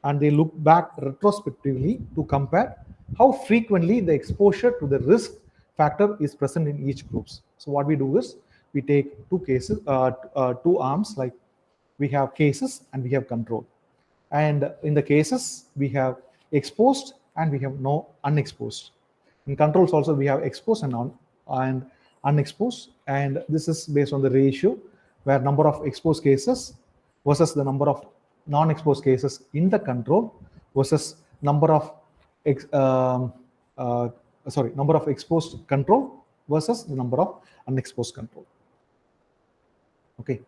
C: and they look back retrospectively to compare how frequently the exposure to the risk factor is present in each groups. So what we do is we take two cases, two arms, like we have cases and we have control. And in the cases we have exposed and we have no unexposed. In controls also we have exposed and unexposed, and this is based on the ratio where number of exposed cases versus the number of non-exposed cases in the control versus number of number of exposed control versus the number of unexposed control. Okay,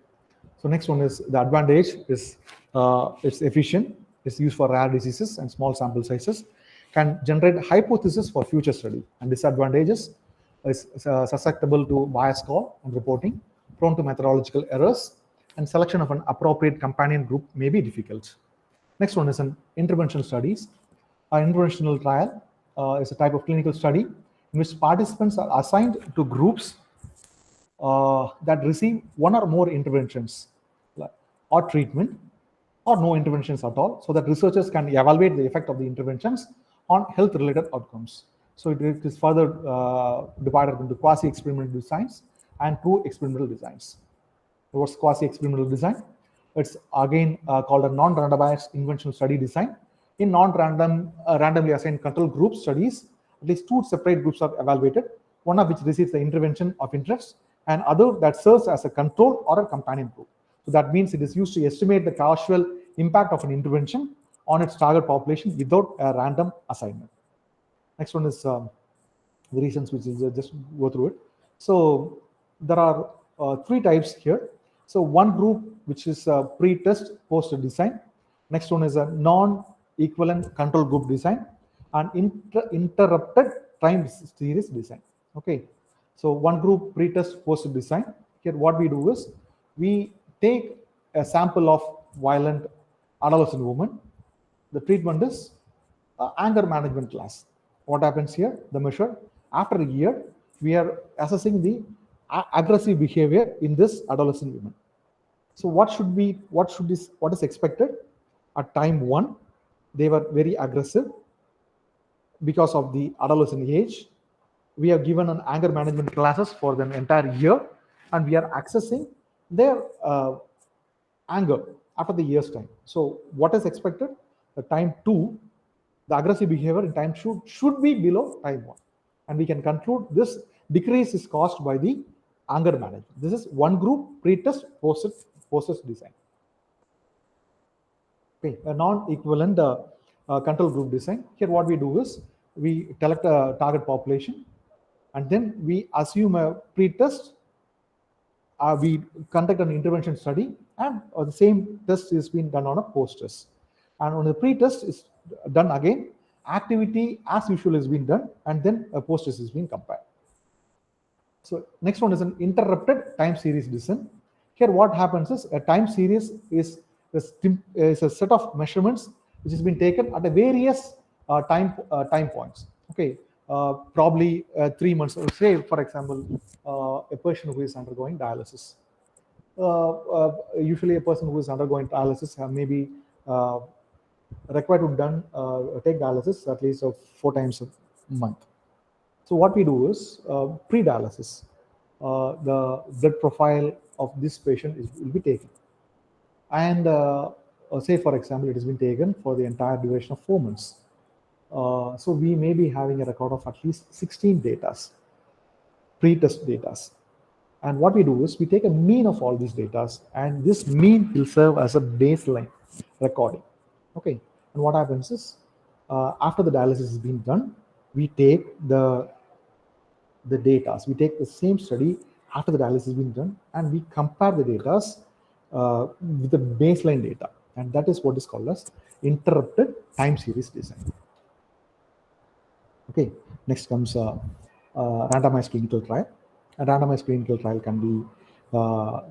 C: so next one is the advantage is it's efficient, it's used for rare diseases and small sample sizes, can generate hypothesis for future study. And disadvantages is susceptible to bias call and reporting, prone to methodological errors, and selection of an appropriate companion group may be difficult. Next one is an intervention studies. An interventional trial is a type of clinical study in which participants are assigned to groups that receive one or more interventions or treatment or no interventions at all, so that researchers can evaluate the effect of the interventions on health-related outcomes. So it is further divided into quasi-experimental designs and true experimental designs. What's quasi-experimental design? It's again called a non-randomized interventional study design. In randomly assigned control group studies, at least two separate groups are evaluated, one of which receives the intervention of interest and other that serves as a control or a companion group. So that means it is used to estimate the causal impact of an intervention on its target population without a random assignment. Next one is the reasons, which is just go through it. So there are three types here. So one group which is pre-test post design. Next one is a non-equivalent control group design and interrupted time series design. Okay. So one group pre-test post design. Here what we do is we take a sample of violent adolescent women. The treatment is anger management class. What happens here? The measure after a year, we are assessing the aggressive behavior in this adolescent women. So what is expected? At time 1, they were very aggressive because of the adolescent age. We have given an anger management classes for the entire year, and we are accessing their anger after the year's time. So what is expected? The time 2, the aggressive behavior in time should be below time 1. And we can conclude this decrease is caused by the anger management. This is one group pre-test post-test design. Okay, a non-equivalent control group design. Here what we do is we select a target population and then we assume a pre-test. We conduct an intervention study and the same test is being done on a post-test. And on the pre-test is done again, activity as usual is being done and then a post-test is being compared. So next one is an interrupted time series design. Here what happens is a time series is a set of measurements which has been taken at a various time points. Okay, probably 3 months. Say for example, a person who is undergoing dialysis. Usually a person who is undergoing dialysis may be required to take dialysis at least 4 times a month. So what we do is pre-dialysis, the blood profile of this patient will be taken. And say for example, it has been taken for the entire duration of 4 months. So we may be having a record of at least 16 datas, pre-test datas. And what we do is we take a mean of all these datas, and this mean will serve as a baseline recording. Okay, and what happens is after the dialysis has been done, we take the datas. We take the same study after the dialysis has been done, and we compare the datas with the baseline data, and that is what is called as interrupted time series design. Okay, next comes randomized clinical trial. A randomized clinical trial can be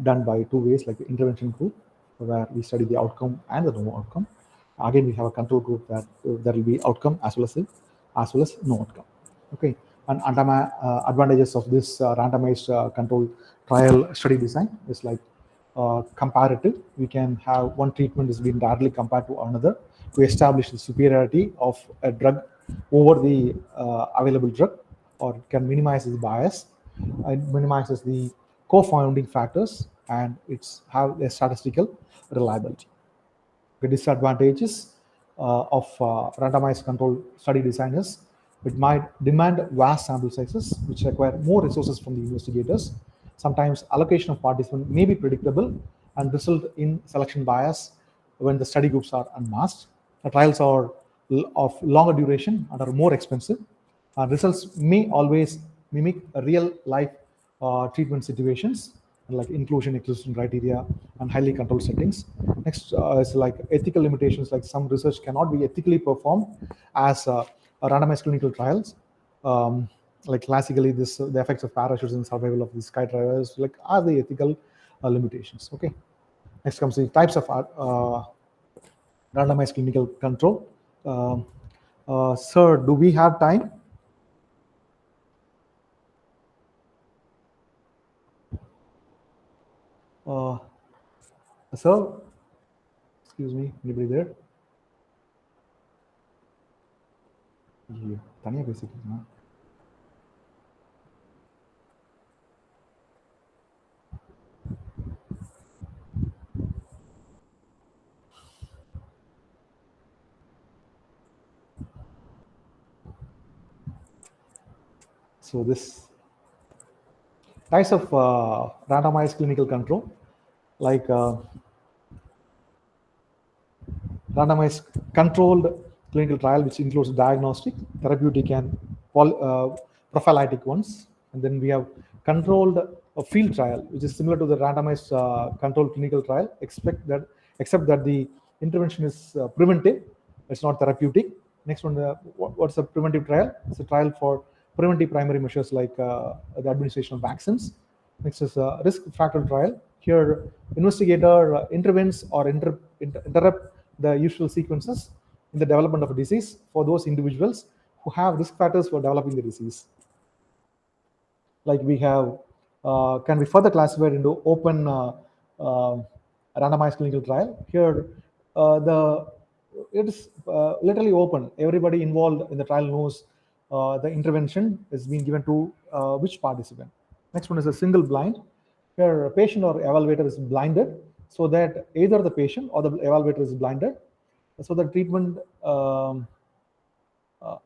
C: done by 2 ways, like the intervention group, where we study the outcome and the no outcome. Again, we have a control group that there will be outcome as well as no outcome. Okay, and advantages of this randomized control trial study design is like comparative. We can have one treatment is being directly compared to another to establish the superiority of a drug over the available drug, or it can minimize the bias. It minimizes the co-founding factors, and it's have a statistical reliability. The disadvantages of randomized control study design is it might demand vast sample sizes, which require more resources from the investigators. Sometimes allocation of participants may be predictable and result in selection bias when the study groups are unmasked. The trials are of longer duration and are more expensive. Results may always mimic real life treatment situations like inclusion exclusion criteria and highly controlled settings. Next is like ethical limitations, like some research cannot be ethically performed as randomized clinical trials. Like classically, the effects of parachutes and survival of the skydivers, like are the ethical limitations. Okay, Next comes the types of randomized clinical control. Sir, do we have time? Sir, excuse me, anybody there? தனியாக பேசிக்கிறீங்களா? So this types of randomized clinical control, like randomized controlled clinical trial, which includes diagnostic, therapeutic, and prophylactic ones. And then we have controlled field trial, which is similar to the randomized controlled clinical trial, except that the intervention is preventive, it's not therapeutic. Next one, what's a preventive trial? It's a trial for preventive primary measures like the administration of vaccines. Next is a risk factor trial. Here, investigator intervenes or interrupt the usual sequences in the development of a disease for those individuals who have risk factors for developing the disease. Like we have, can be further classified into open randomized clinical trial. Here, it is literally open. Everybody involved in the trial knows the intervention is being given to which participant. Next one is a single blind. Here, a patient or evaluator is blinded, so that either the patient or the evaluator is blinded, so the treatment to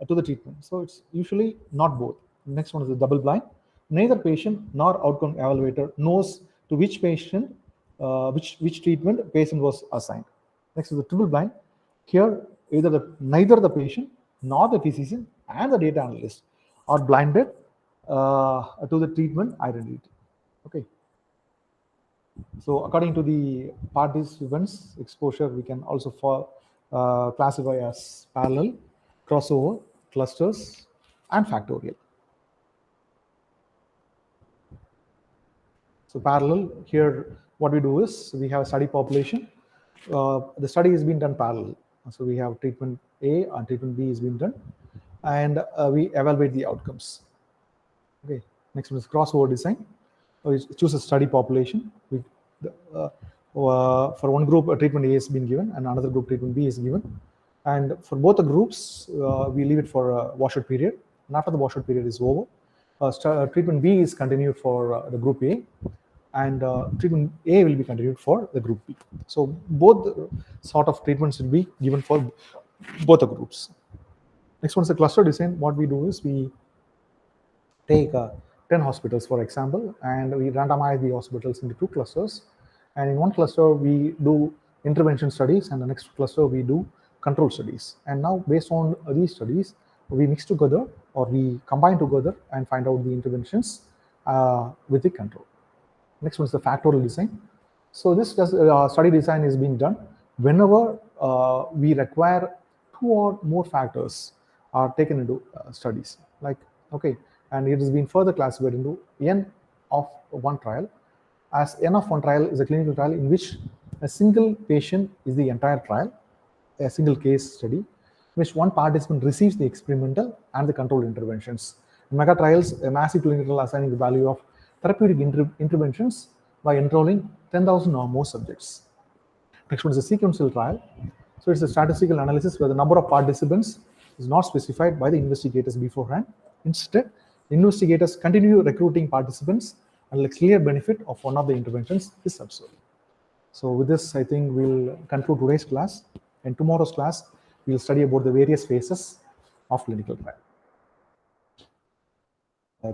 C: the treatment. So it's usually not both. Next one is the double blind. Neither patient nor outcome evaluator knows to which patient, which treatment patient was assigned. Next is the triple blind. Here, neither the patient nor the physician and the data analyst are blinded to the treatment identity. Okay. So according to the participants' exposure, we can also classify as parallel, crossover, clusters, and factorial. So parallel, here what we do is we have a study population. The study is being done parallel. So we have treatment A and treatment B is being done, and we evaluate the outcomes. Okay. Next one is crossover design. We choose a study population. For one group, treatment A has been given, and another group, treatment B is given. And for both the groups, we leave it for a washout period. And after the washout period is over, treatment B is continued for the group A, and treatment A will be continued for the group B. So both sort of treatments will be given for both the groups. Next one is the cluster design. What we do is we take 10 hospitals, for example, and we randomize the hospitals into 2 clusters. And in one cluster, we do intervention studies, and the next cluster, we do control studies. And now, based on these studies, we mix together or we combine together and find out the interventions with the control. Next one is the factorial design. So this study design is being done whenever we require 2 or more factors are taken into studies. Like, okay, and it has been further classified into N of one trial, as N of one trial is a clinical trial in which a single patient is the entire trial, a single case study, in which one participant receives the experimental and the control interventions. In mega trials, a massive clinical trial assigning the value of therapeutic interventions by enrolling 10,000 or more subjects. Next one is a sequential trial. So it's a statistical analysis where the number of participants is not specified by the investigators beforehand. Instead, investigators continue recruiting participants and the clear benefit of one of the interventions is observed. So with this, I think we'll conclude today's class. And tomorrow's class, we'll study about the various phases of clinical trial.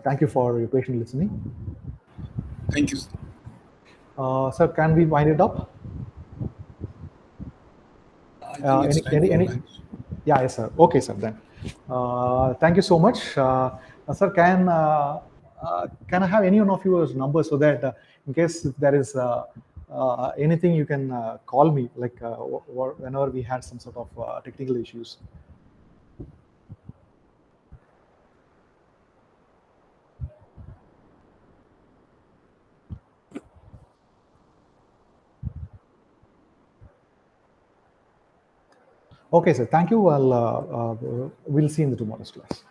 C: Thank you for your patient listening.
D: Thank you.
C: Sir, can we wind it up?
D: I think it's time for lunch.
C: Yeah, yes, sir. Okay, sir. Then, thank you so much, sir. Can I have any one of your numbers so that in case if there is anything, you can call me like whenever we had some sort of technical issues. Okay, sir. Thank you. We'll see in the tomorrow's class.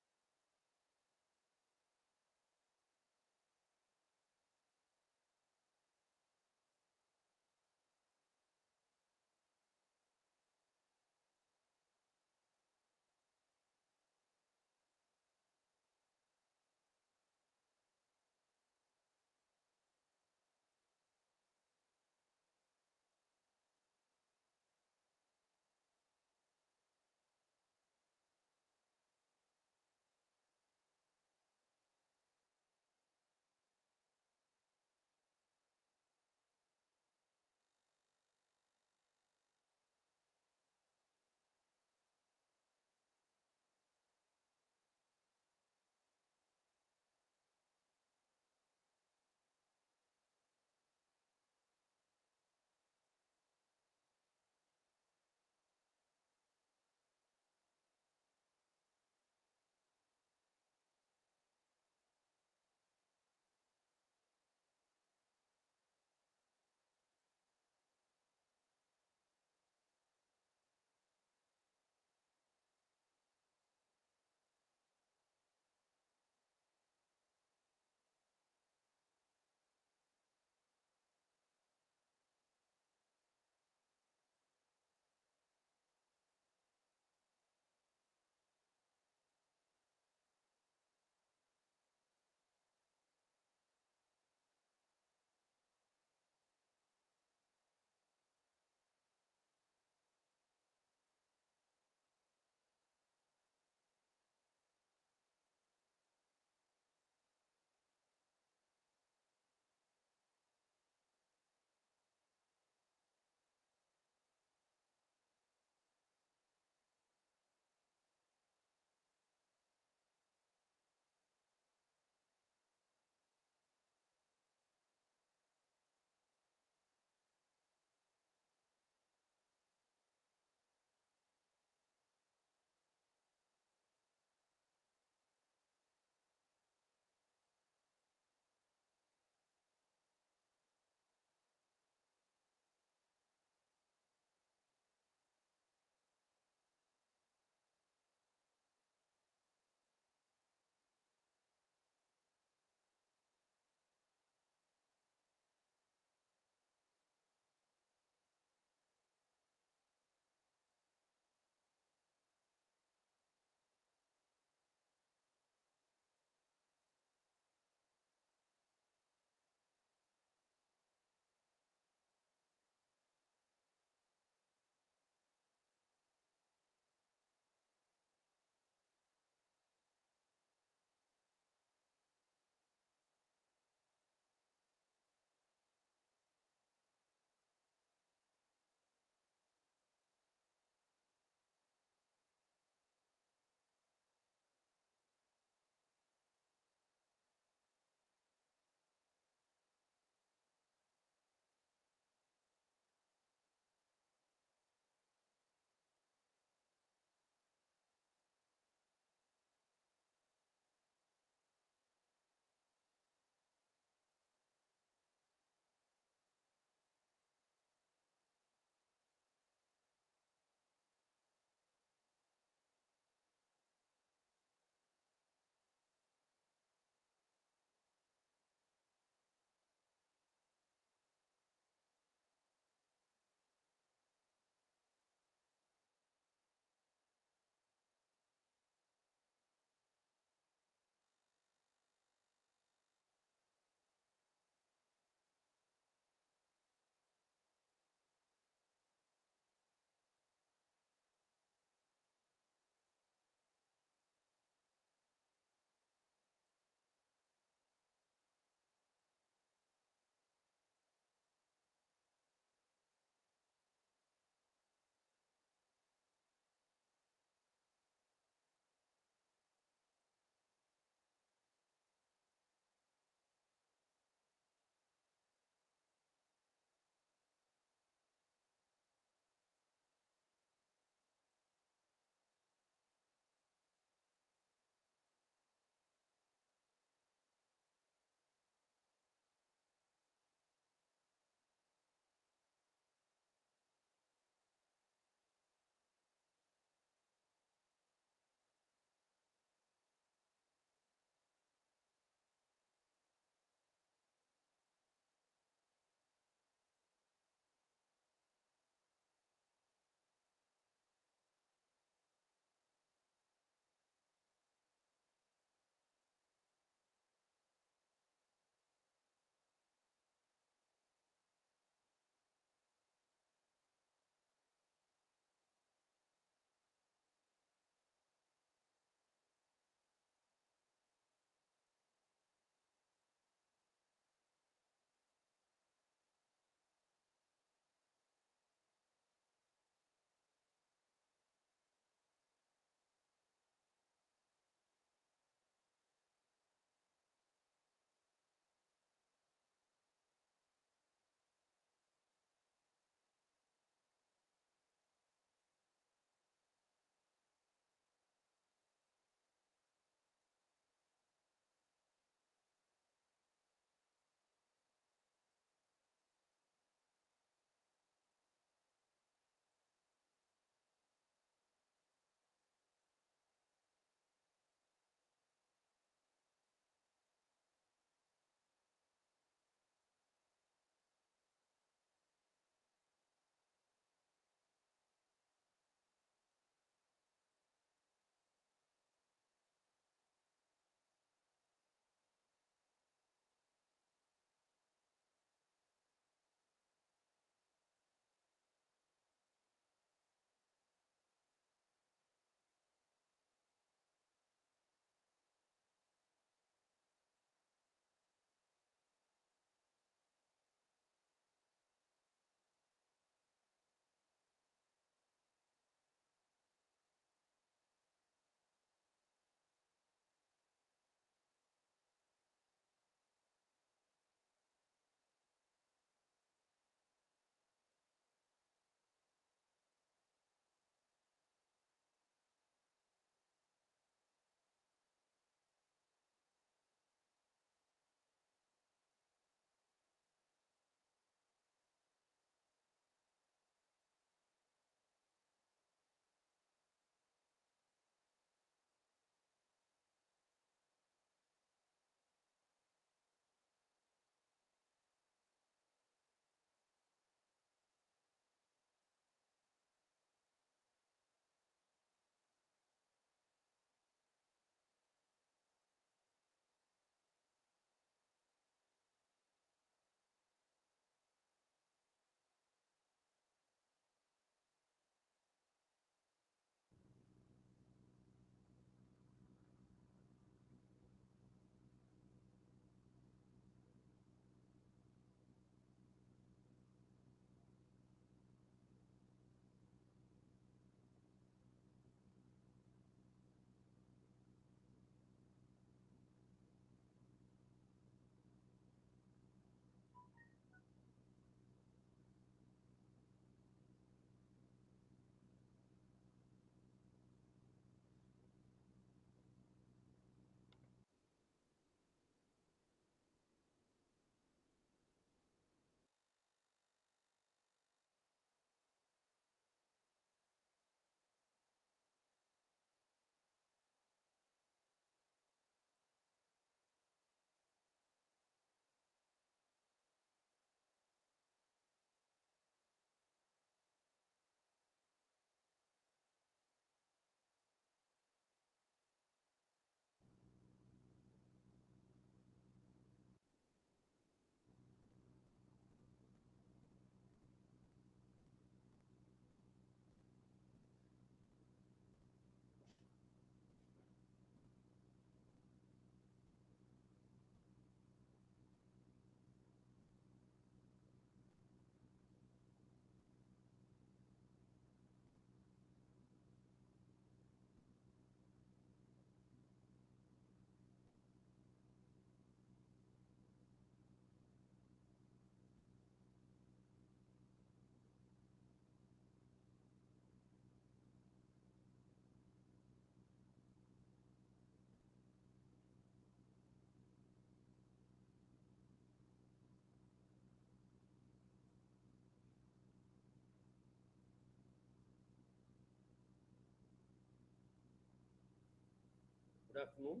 E: afternoon.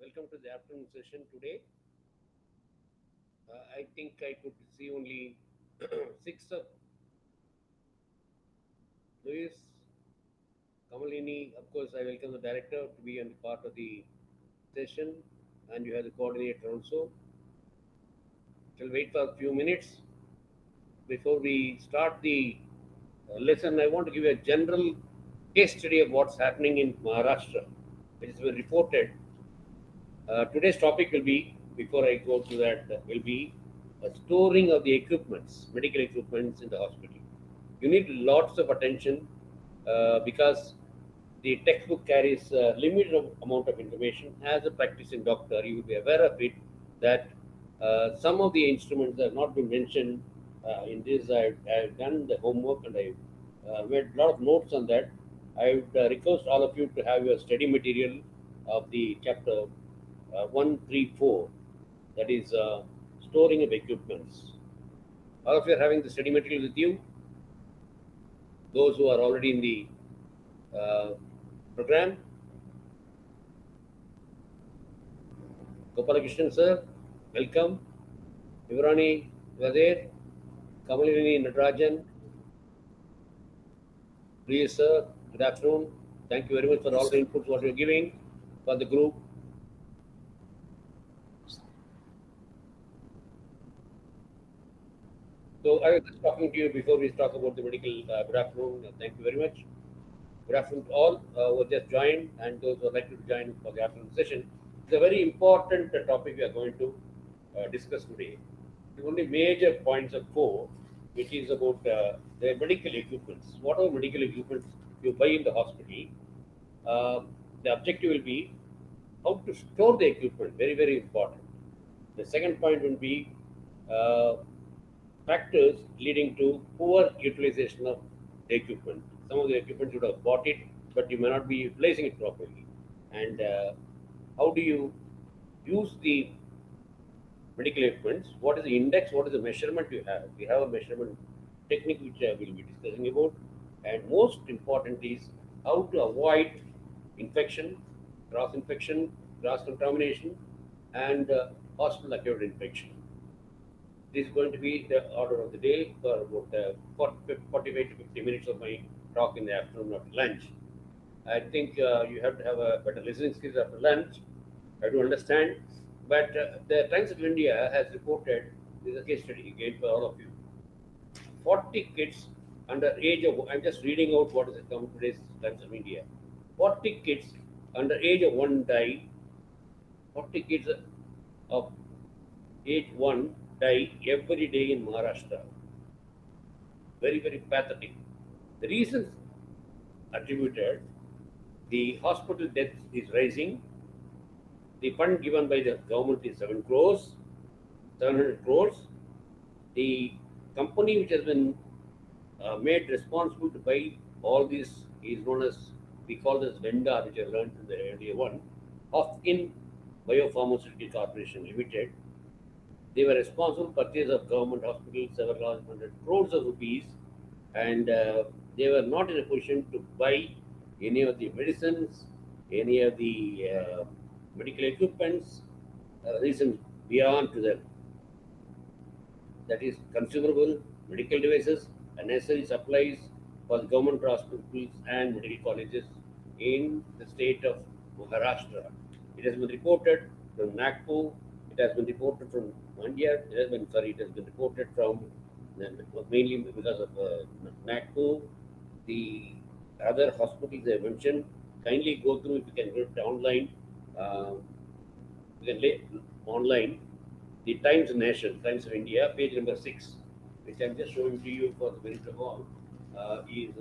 E: Welcome to the afternoon session today. I think I could see only six of Luis, Kamalini. Of course, I welcome the director to be on part of the session, and you have the coordinator also. We'll wait for a few minutes before we start the lesson. I want to give you a general case study of what's happening in Maharashtra, which has been reported. Today's topic will be, before I go to that, will be storing of the equipments, medical equipments in the hospital. You need lots of attention because the textbook carries a limited amount of information. As a practicing doctor, you will be aware of it that some of the instruments have not been mentioned in this. I've done the homework and I've made a lot of notes on that. I would request all of you to have your study material of the chapter 134, that is storing of equipments. All of you are having the study material with you. Those who are already in the program, Gopalakrishnan sir, welcome. Ivrani, you are there. Kamalini Natarajan, please sir, good afternoon. Thank you very much for all the inputs what you are giving for the group. So I was just talking to you before we talk about the medical. Good afternoon. Thank you very much. Good afternoon to all who have just joined and those who are likely to join for the afternoon session. It's a very important topic we are going to discuss today. The only major points are four, which is about the medical equipments. What are medical equipments you buy in the hospital? The objective will be how to store the equipment, very, very important. The second point will be uh, factors leading to poor utilization of the equipment. Some of the equipment should have bought it, but you may not be utilizing it properly. And how do you use the medical equipments? What is the index? What is the measurement you have? We have a measurement technique which I will be discussing about. And most important is how to avoid infection, cross contamination, and hospital-acquired infection. This is going to be the order of the day for about 45 to 50 minutes of my talk in the afternoon after lunch. I think you have to have a better listening skills after lunch. I do understand. But the Times of India has reported, this is a case study again for all of you. 40 kids under age of, I'm just reading out what is come today's Times of India. 40 kids under age of 1 die. 40 kids of age 1 die every day in Maharashtra. Very, very pathetic. The reasons attributed, the hospital death is rising. The fund given by the government is 7 crores, 700 crores. The company which has been made responsible to buy all these is known as, we call this vendor, which I learned in the earlier one, of in Biopharmaceutical Corporation Limited. They were responsible for purchase of government hospitals, several hundred crores of rupees, and they were not in a position to buy any of the medicines, any of the medical equipments, reasons beyond to them. That is consumable medical devices and necessary supplies for the government hospitals and medical colleges in the state of Maharashtra. It has been reported from Nagpur, it has been reported from India, it has been reported from mainly because of Nagpur. The other hospitals I mentioned, kindly go through if you can read online. Uh, you can lay online the Times Nation, Times of India, page number 6, which I'm just showing to you for the benefit of all, is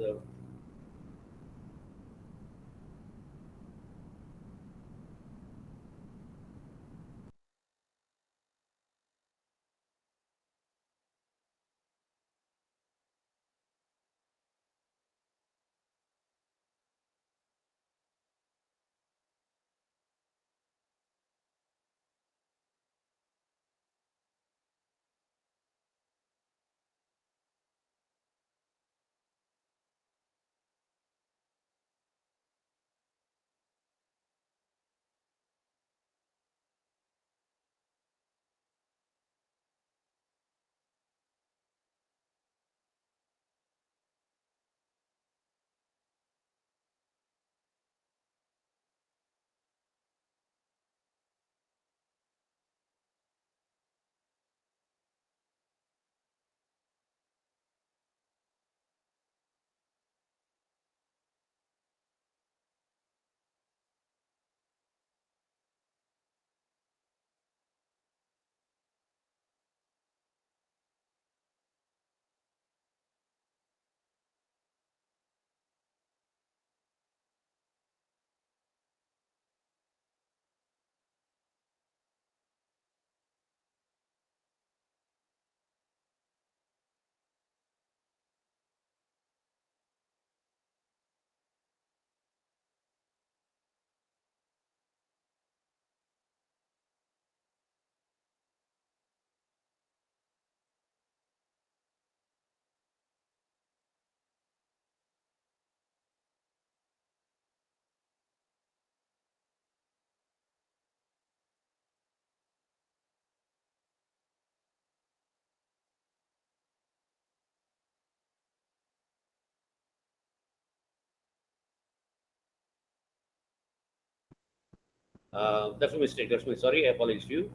E: That's a mistake. That's my sorry. I apologize to you.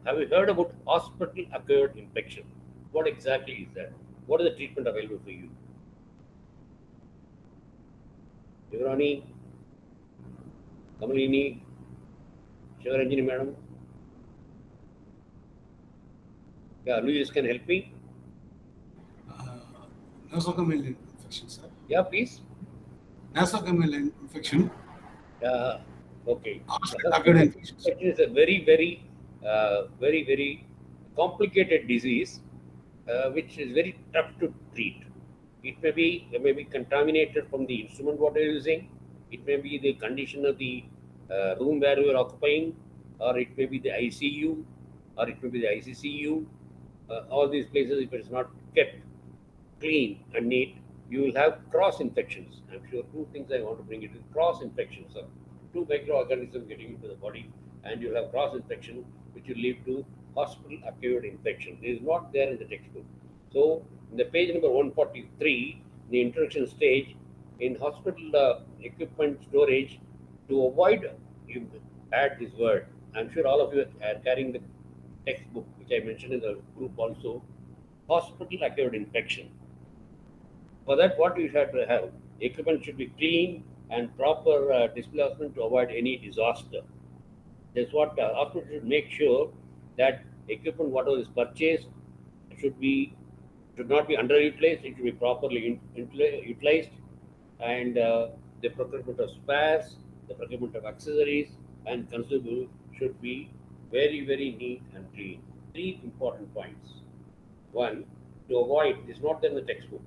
E: Have you heard about hospital-acquired infection? What exactly is that? What is the treatment available for you? Ivrani, Kamalini, Shivaranjini madam? Yeah, Louis can help me?
D: Nosocomial infection, sir.
E: Yeah, please.
D: Nosocomial infection.
E: Okay.
D: Hospital-acquired infection.
E: Infection is a very complicated disease, which is very tough to treat. It may be contaminated from the instrument what you're using. It may be the condition of the room where you are occupying, or it may be the ICU, or it may be the ICCU. All these places, if it's not kept clean and neat, you will have cross infections. I'm sure two things I want to bring it is cross infections, sir. Two microorganisms getting into the body, and you'll have cross infection, which will lead to hospital acquired infection. It is not there in the textbook. So, in the page number 143, the introduction stage, in hospital equipment storage, to avoid, you add this word. I'm sure all of you are carrying the textbook, which I mentioned in the group also. Hospital acquired infection. For that, what you have to have? Equipment should be clean and proper displacement to avoid any disaster. That's what hospital should make sure that equipment, whatever is purchased, should not be underutilized. It should be properly utilized, and the procurement of spares, the procurement of accessories, and consumable should be very neat and clean. Three important points. One, to avoid, this is not there in the textbook.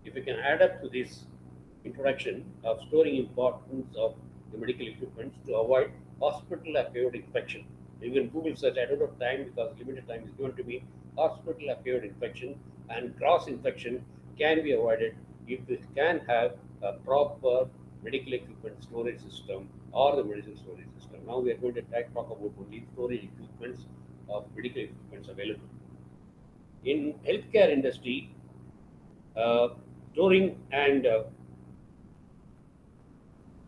E: If you can add up to this introduction of storing importance of the medical equipment to avoid hospital-acquired infection. You can Google search. I don't have time because limited time is given to me. Hospital-acquired infection and cross-infection can be avoided if we can have a proper medical equipment storage system or the medicine storage system. Now we are going to talk about only storage equipments of medical equipments available. In healthcare industry, storing and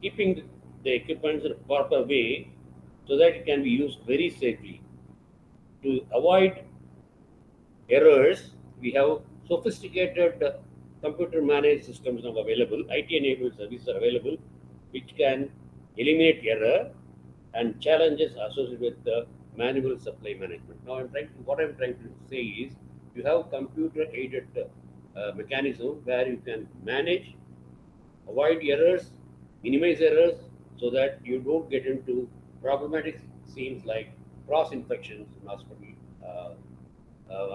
E: keeping the equipment in a proper way so that it can be used very safely. To avoid errors, we have sophisticated computer managed systems now available, IT enabled services are available, which can eliminate error and challenges associated with the manual supply management. Now, what I'm trying to say is you have computer aided mechanism where you can manage, avoid errors, minimize errors so that you don't get into problematic scenes like cross infections in hospital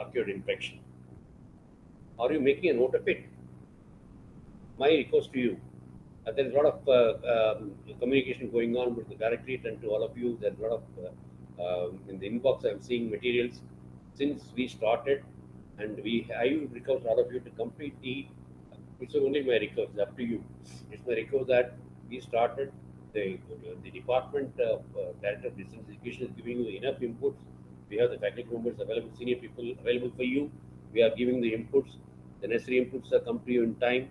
E: acute infection. Are you making a note of it? My request to you, there is a lot of communication going on with the directorate and to all of you. There's a lot of in the inbox I'm seeing materials since we started, and I would request all of you to complete the. It's only my request. It's up to you. It's my request that we started the department of director of distance education is giving you enough inputs. We have the faculty members available, senior people available for you. We are giving the inputs. The necessary inputs are come to you in time.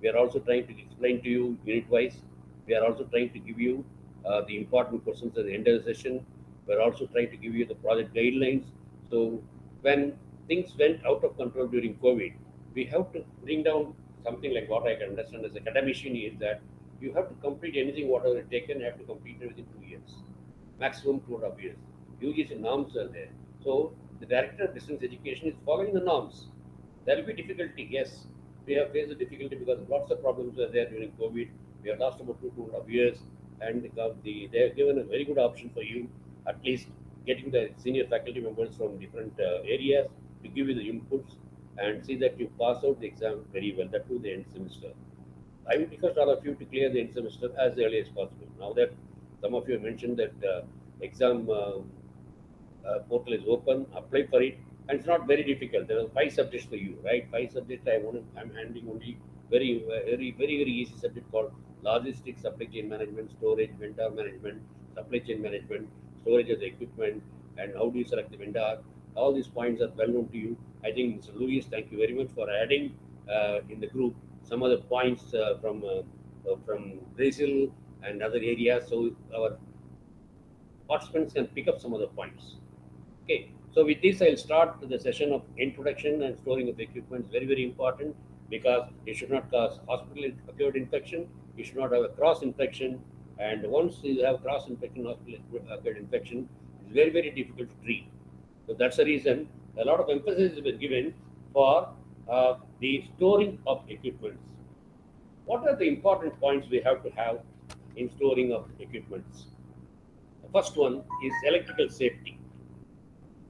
E: We are also trying to explain to you unit wise. We are also trying to give you the important questions at the end of the session. We are also trying to give you the project guidelines. So when things went out of control during COVID, we have to bring down something like what I can understand as a academician is that you have to complete anything whatever you taken, you have to complete it within 2 years, maximum 2.5 years. UGC norms are there. So the director of distance education is following the norms. There will be difficulty, yes. We have faced the difficulty because lots of problems were there during COVID. We have lost about 2.5 years, and they have given a very good option for you, at least getting the senior faculty members from different areas to give you the inputs and see that you pass out the exam very well, that too the end semester. I would request all of you to clear the end semester as early as possible. Now that some of you have mentioned that exam portal is open, apply for it, and it's not very difficult. There are 5 subjects for you, right? 5 subjects. I'm handling only very easy subject called logistics, supply chain management, storage, vendor management, supply chain management, storage of the equipment, and how do you select the vendor. All these points are well known to you. I think Mr. Louis, thank you very much for adding in the group some other points from Brazil and other areas. So our participants can pick up some of the points. Okay, so with this, I'll start the session of introduction and storing of equipment. Is very, very important because it should not cause hospital-acquired infection. You should not have a cross infection. And once you have cross infection, hospital-acquired infection, it's very, very difficult to treat. So that's the reason a lot of emphasis has been given for the storing of equipments. What are the important points we have to have in storing of equipments? The first one is electrical safety.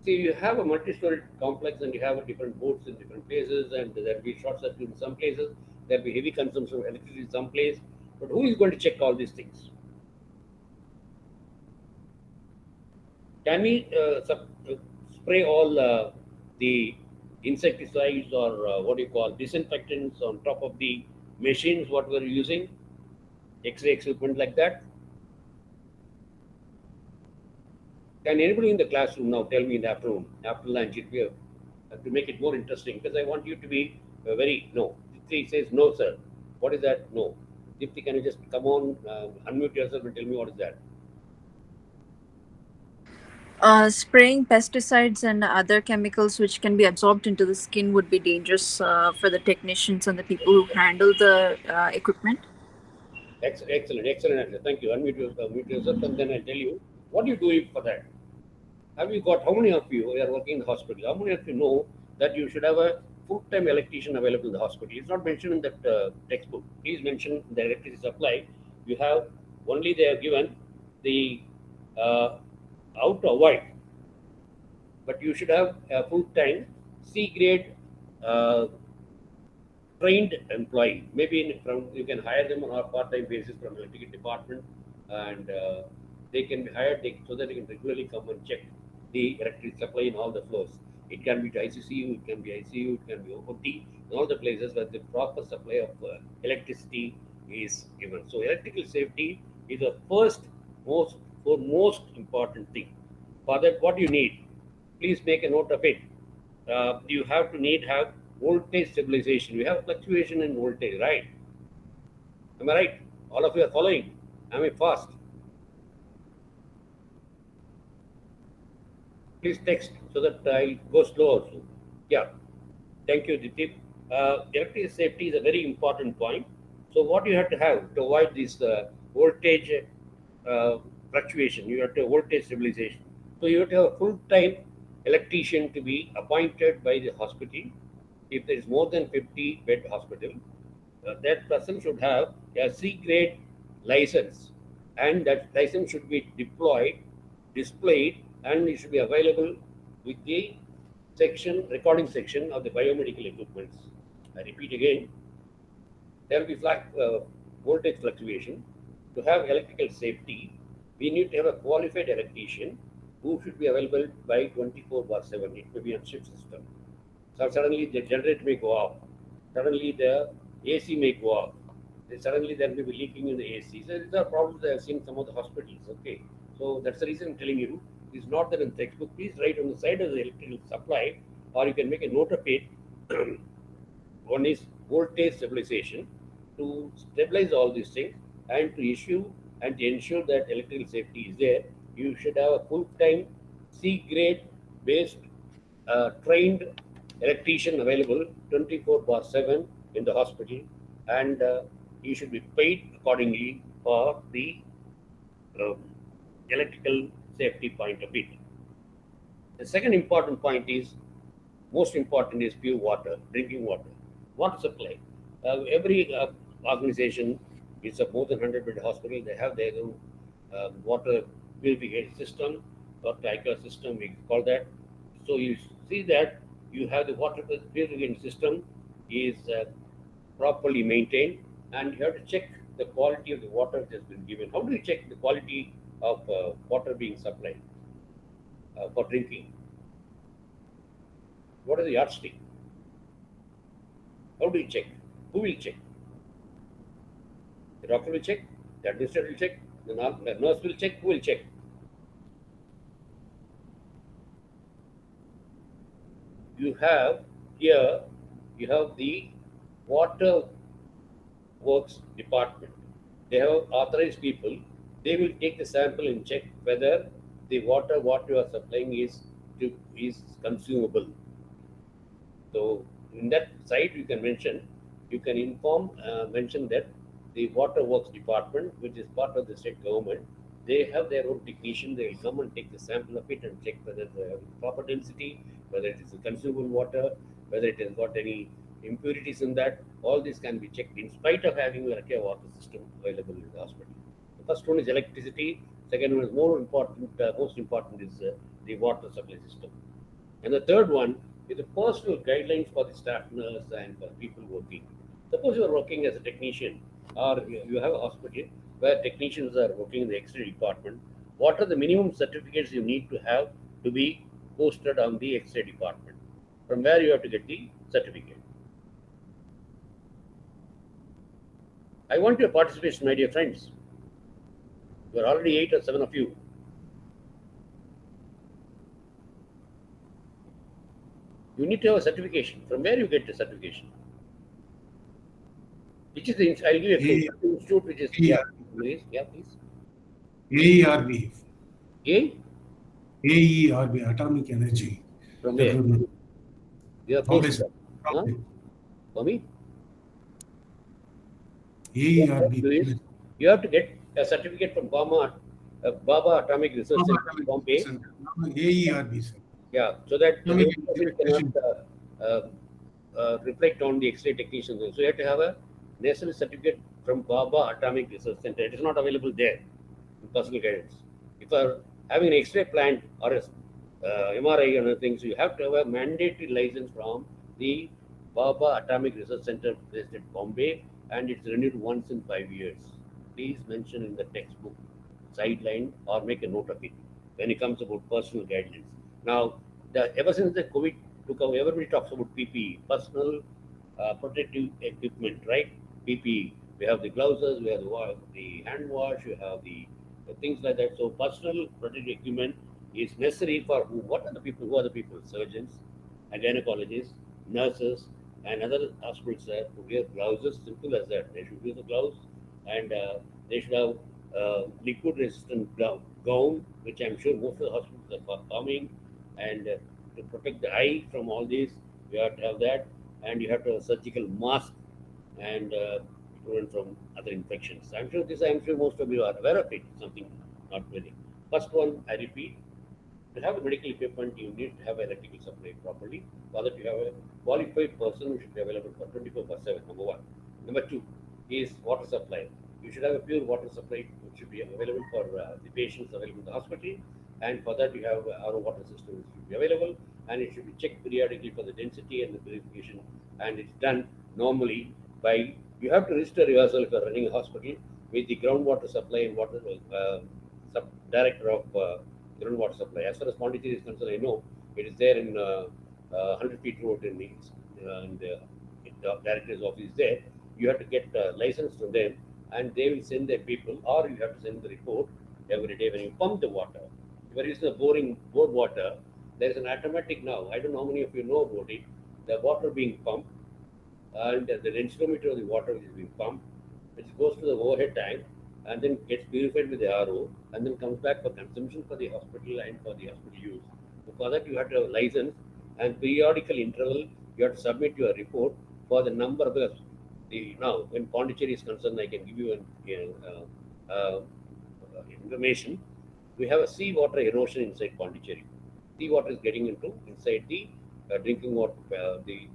E: See, you have a multi-story complex and you have different boards in different places, and there will be short circuit in some places, there will be heavy consumption of electricity in some place. But who is going to check all these things? Can we spray all the insecticides or what do you call disinfectants on top of the machines what we're using, X-ray equipment like that? Can anybody in the classroom now tell me in the afternoon, after lunch, to make it more interesting? Because I want you to be very no. Dipti says no, sir. What is that? No. Dipti, can you just come on, unmute yourself and tell me what is that?
F: Spraying pesticides and other chemicals which can be absorbed into the skin would be dangerous for the technicians and the people who handle the equipment.
E: Excellent answer. Thank you. Unmute yourself, and then I'll tell you what you do for that. Have you got, how many of you are working in the hospital? How many of you know that you should have a full-time electrician available in the hospital? It's not mentioned in that textbook. Please mention the electricity supply. You have only they have given the how to avoid, but you should have a full-time C-grade trained employee. Maybe from you can hire them on a part-time basis from electrical department, and they can be hired so that they can regularly come and check the electric supply in all the floors. It can be to ICCU, it can be ICU, it can be OT, in all the places where the proper supply of electricity is given. So electrical safety is the first most important thing. For that, what you need, please make a note of it. You have to have voltage stabilization. We have fluctuation in voltage, right? Am I right? All of you are following. Am I fast? Please text so that I'll go slow also. Yeah. Thank you, Ditip. Electrical safety is a very important point. So what you have to have to avoid this voltage fluctuation, you have to voltage stabilization. So you have to have a full-time electrician to be appointed by the hospital. If there is more than 50-bed hospital, that person should have a C-grade license, and that license should be displayed, and it should be available with the recording section of the biomedical equipments. I repeat again, there will be voltage fluctuation. To have electrical safety, we need to have a qualified electrician who should be available by 24/7. It may be on shift system. So suddenly the generator may go off. Suddenly the AC may go off. Suddenly there may be leaking in the AC. So these are problems I have seen in some of the hospitals. Okay. So that's the reason I'm telling you. It's not there in the textbook. Please write on the side of the electrical supply, or you can make a note of it. One is voltage stabilization, to stabilize all these things and to issue and to ensure that electrical safety is there. You should have a full-time C-grade based trained electrician available 24/7 in the hospital, and he should be paid accordingly for the um, electrical safety point of it. The second important point is, most important, is pure water, drinking water. Water supply. Every organization is a more than 100-bed hospital. They have their own water purification system or TICA system, we call that. So you see that you have the water purification system is properly maintained, and you have to check the quality of the water that has been given. How do you check the quality of water being supplied for drinking? What is the yardstick? How do you check? Who will check? The doctor will check, the administrator will check, the nurse will check. Who will check? You have here, you have the water works department. They have authorized people. They will take the sample and check whether the water what you are supplying is consumable. So in that site you can mention that the water works department, which is part of the state government, they have their own technician. They will come and take the sample of it and check whether they have proper density, whether it is a consumable water, whether it has got any impurities in that. All this can be checked in spite of having a water system available in the hospital. The first one is electricity. Second one is most important is the water supply system. And the third one is the personal guidelines for the staff nurse and for people working. Suppose you are working as a technician or you have a hospital where technicians are working in the X-ray department. What are the minimum certificates you need to have to be posted on the X-ray department? From where you have to get the certificate? I want your participation, my dear friends. There are already 8 or 7 of you. You need to have a certification. From where you get the certification? Which is the I'll give you a clue. Institute which is please.
D: AERB.
E: A?
D: AERB, Atomic Energy.
E: From where? You are
D: Foundation.
E: huh? For me?
D: AERB.
E: You have to get a certificate from Baba Atomic Research Center, Bombay.
D: AERB, sir.
E: Yeah, so that the cannot reflect on the X-ray technicians. So you have to have a national certificate from Baba Atomic Research Center. It is not available there in personal guidance. If you are having an X-ray plant or a MRI and other things, you have to have a mandatory license from the Baba Atomic Research Center based at Bombay, and it's renewed once in 5 years. Please mention in the textbook sideline or make a note of it when it comes about personal guidelines. Now, ever since the COVID took over, everybody talks about PPE, personal protective equipment, right? PPE. We have the gloves, we have the hand wash, we have the things like that. So, personal protective equipment is necessary for who? What are the people? Who are the people? Surgeons, and gynecologists, nurses, and other hospitals who wear gloves. Simple as that. They should wear the gloves, and they should have liquid resistant gown, which I'm sure most of the hospitals are performing. And to protect the eye from all this, you have to have that, and you have to have a surgical mask and prevent from other infections. I'm sure most of you are aware of it. Something not very. First one, I repeat, to have a medical equipment, you need to have electrical supply properly. For that, you have a qualified person who should be available for 24/7. Number one. Number two is water supply. You should have a pure water supply which should be available for the patients available in the hospital. And for that, you have our water system which should be available, and it should be checked periodically for the density and the purification. And it's done normally by you have to register yourself if you're running a hospital with the groundwater supply and water director of groundwater supply. As far as Pondicherry is concerned, I know it is there in 100 feet road in the director's office there. You have to get a license from them, and they will send their people, or you have to send the report every day when you pump the water. If you are using a board water, there is an automatic now. I don't know how many of you know about it. The water being pumped, and the densitometer of the water is being pumped, which goes to the overhead tank, and then gets purified with the RO, and then comes back for consumption for the hospital and for the hospital use. So for that, you have to have a license, and periodical interval, you have to submit your report for the number of now, when Pondicherry is concerned, I can give you information. We have a seawater erosion inside Pondicherry. Seawater is getting inside the drinking water, the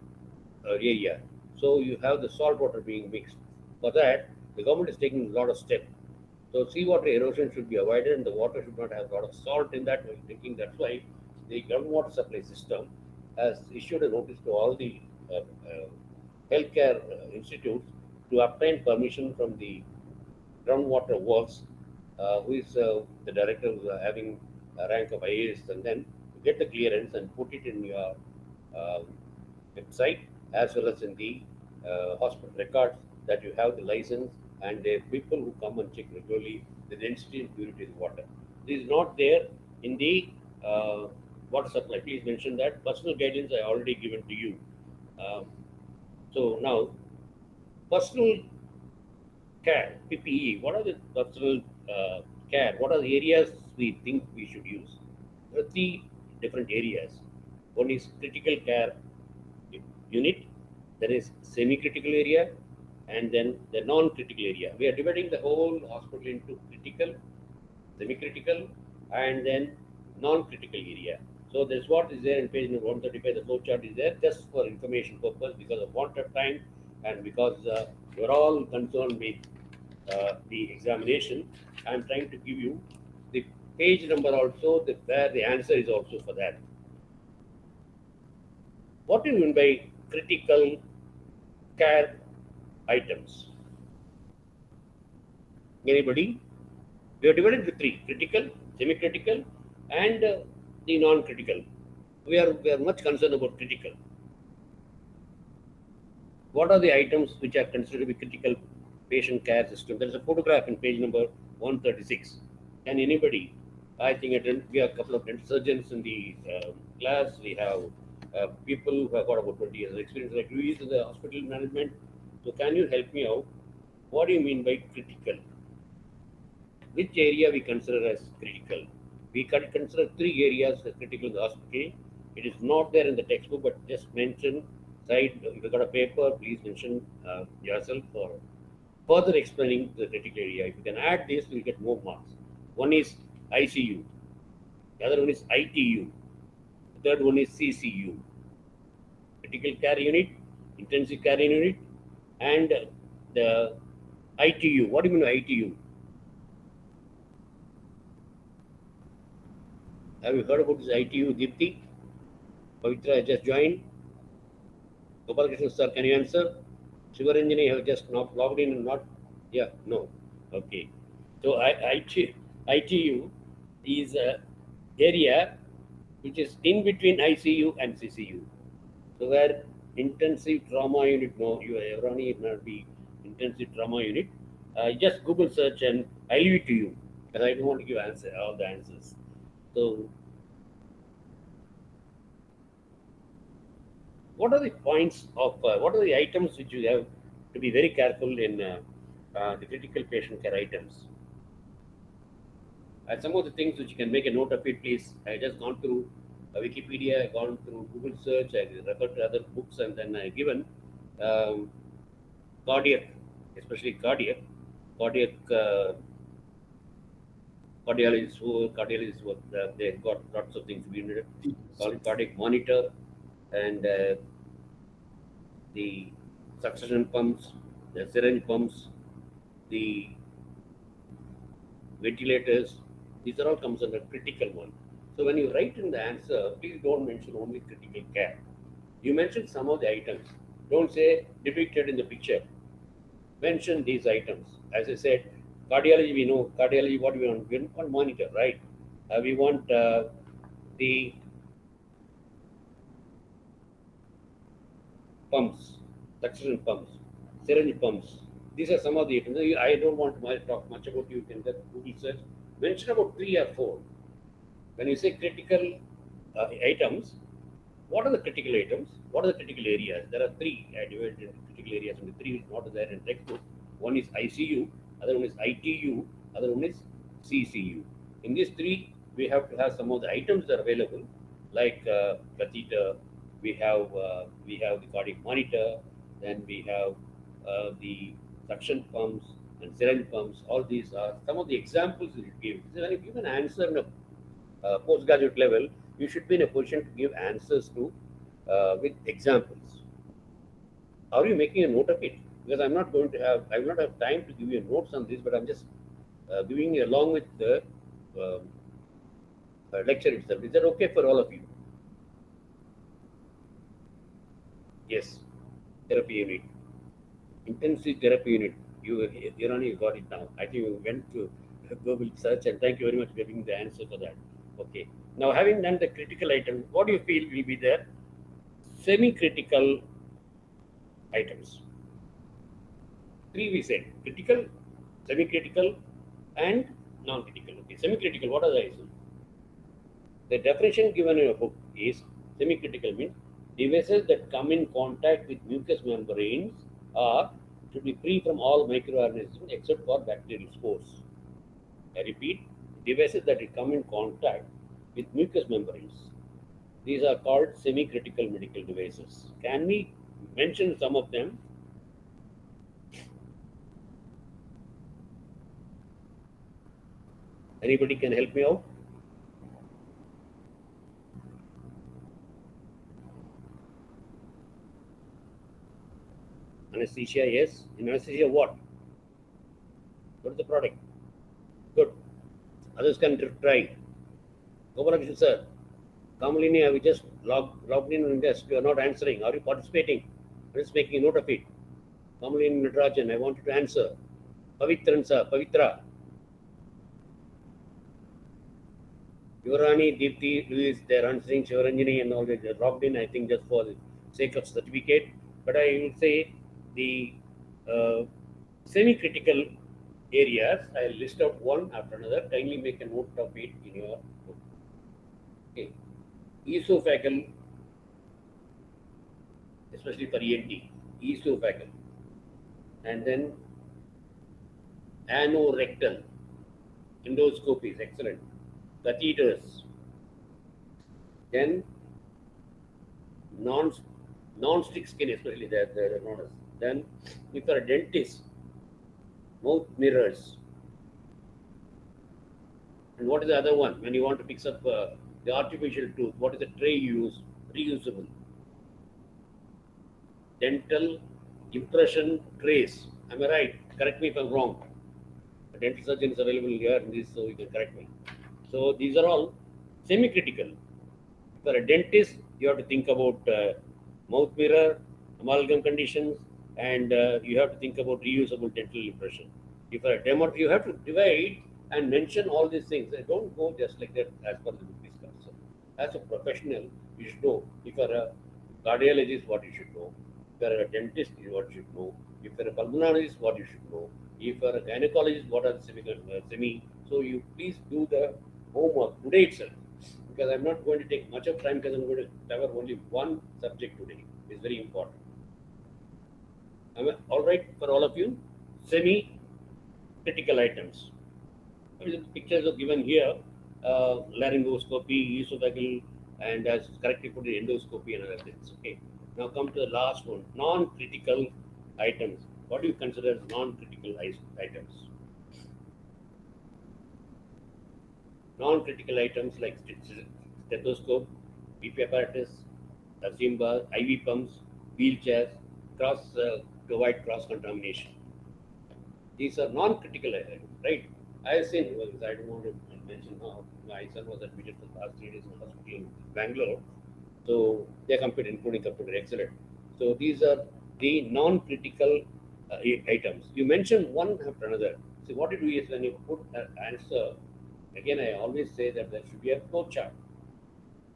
E: area. So you have the salt water being mixed. For that, the government is taking a lot of steps. So seawater erosion should be avoided, and the water should not have a lot of salt in that while drinking. That's why the groundwater supply system has issued a notice to all the healthcare institutes to obtain permission from the groundwater works, who is the director having a rank of IAS, and then get the clearance and put it in your website as well as in the hospital records that you have the license, and the people who come and check regularly the density and purity of the water. This is not there in the water supply. Please mention that. Personal guidelines I already given to you. So now, personal care, PPE. What are the personal care? What are the areas we think we should use. There are three different areas. One is critical care unit, there is semi-critical area, and then the non-critical area. We are dividing the whole hospital into critical, semi-critical, and then non-critical area. So that's what is there in page number 135. The flow chart is there just for information purpose because of want of time and because you're all concerned with the examination. I'm trying to give you the page number also, where the answer is also for that. What do you mean by critical care items? Anybody? We are divided into three: critical, semi-critical, and the non-critical. We are much concerned about critical. What are the items which are considered to be critical patient care system? There is a photograph in page number 136. Can anybody? I think we have a couple of surgeons in the class. We have people who have got about 20 years of experience, like Louise in the hospital management. So can you help me out? What do you mean by critical? Which area we consider as critical? We can consider three areas as critical in the hospital. It is not there in the textbook, but just mention side. If you got a paper, please mention yourself for further explaining the critical area. If you can add this, we'll get more marks. One is ICU, the other one is ITU, the third one is CCU. Critical care unit, intensive care unit, and the ITU. What do you mean by ITU? Have you heard about this ITU, Deepti? Pavitra just joined. Gopalakrishnan sir, can you answer? Shivaranjani, you have just not logged in and not? Yeah, no. Okay. So ITU is a area which is in between ICU and CCU. So where intensive trauma unit, no, everyone it not be intensive trauma unit. Just Google search and I'll leave it to you because I don't want to give all the answers. So what are the points of, what are the items which you have to be very careful in the critical patient care items? Some of the things which you can make a note of it, please. I just gone through Wikipedia, I gone through Google search, I referred to other books, and then I given cardiac, especially cardiac cardiologists who they've got lots of things we needed. Called cardiac monitor and the suction pumps, the syringe pumps, the ventilators. These are all comes under critical one. So when you write in the answer, please don't mention only critical care. You mention some of the items. Don't say depicted in the picture. Mention these items. As I said, cardiology, we know cardiology, what we want? We want monitor, right? We want the pumps, suction pumps, syringe pumps. These are some of the items. I don't want to talk much about you can just Google search. Mention about 3 or 4. When you say critical items, what are the critical items? What are the critical areas? There are 3 divided into critical areas, and the 3 is not there in textbook. One is ICU, other one is ITU, other one is CCU. In these 3, we have to have some of the items that are available, like catheter. We have the cardiac monitor, then we have the suction pumps and syringe pumps. All these are some of the examples that you give. So when you give an answer in a postgraduate level, you should be in a position to give answers to with examples. Are you making a note of it? Because I will not have time to give you notes on this, but I'm just giving you along with the lecture itself. Is that okay for all of you? Yes. Therapy unit. Intensive therapy unit. You only got it now. I think you went to Google search, and thank you very much for giving the answer for that. Okay. Now, having done the critical items, what do you feel will be there? Semi-critical items. 3 we said: critical, semi-critical, and non-critical. Okay. Semi-critical. What are the items? The definition given in your book is semi-critical means devices that come in contact with mucous membranes are should be free from all microorganisms except for bacterial spores. I repeat, devices that will come in contact with mucous membranes. These are called semi-critical medical devices. Can we mention some of them? Anybody can help me out? Anesthesia, yes. In anesthesia, what? What is the product? Good. Others can try. Gopalakrishnan sir, Kamalini, have you just logged in on desk? You are not answering. Are you participating? I'm just making a note of it. Kamalini Natarajan, I want you to answer. Pavitran sir, Pavitra. Yuvarani, Deepthi, Louis, they're answering. Shivaranjani and all that. They're logged in, I think, just for the sake of certificate. But I will say the semi-critical areas, I'll list out one after another. Kindly make a note of it in your book. Okay. Esophageal, especially for ENT, esophageal. And then anorectal, endoscopies, excellent. Catheters. Then non-stick skin, especially they're known as. Then if you're a dentist, mouth mirrors. And what is the other one? When you want to fix up the artificial tooth, what is the tray you use? Reusable. Dental impression trays. Am I right? Correct me if I'm wrong. A dental surgeon is available here in this, so you can correct me. So these are all semi-critical. For a dentist, you have to think about mouth mirror, amalgam conditions, and you have to think about reusable dental impression. If a demo, you have to divide and mention all these things. Don't go just like that as per the book discussed. So, as a professional, you should know. If you're a cardiologist, what you should know. If you're a dentist, what you should know. If you're a pulmonologist, what you should know. If you're a gynecologist, what are the semi? So you please do the homework today itself, because I'm not going to take much of time because I'm going to cover only one subject today. It's very important. Am I all right for all of you? Semi-critical items. The pictures are given here: laryngoscopy, esophageal, and as correctly put, endoscopy and other things. Okay. Now come to the last one: non-critical items. What do you consider as non-critical items? Non-critical items like stethoscope, BP apparatus, Simba, IV pumps, wheelchairs, to avoid cross-contamination. These are non-critical items, right? I have seen, I don't want to mention now, my son was admitted for the last 3 days in the hospital in Bangalore. So their computer, including computer, excellent. So these are the non-critical items. You mentioned one after another. So what you do is when you put an answer, again, I always say that there should be a flow chart.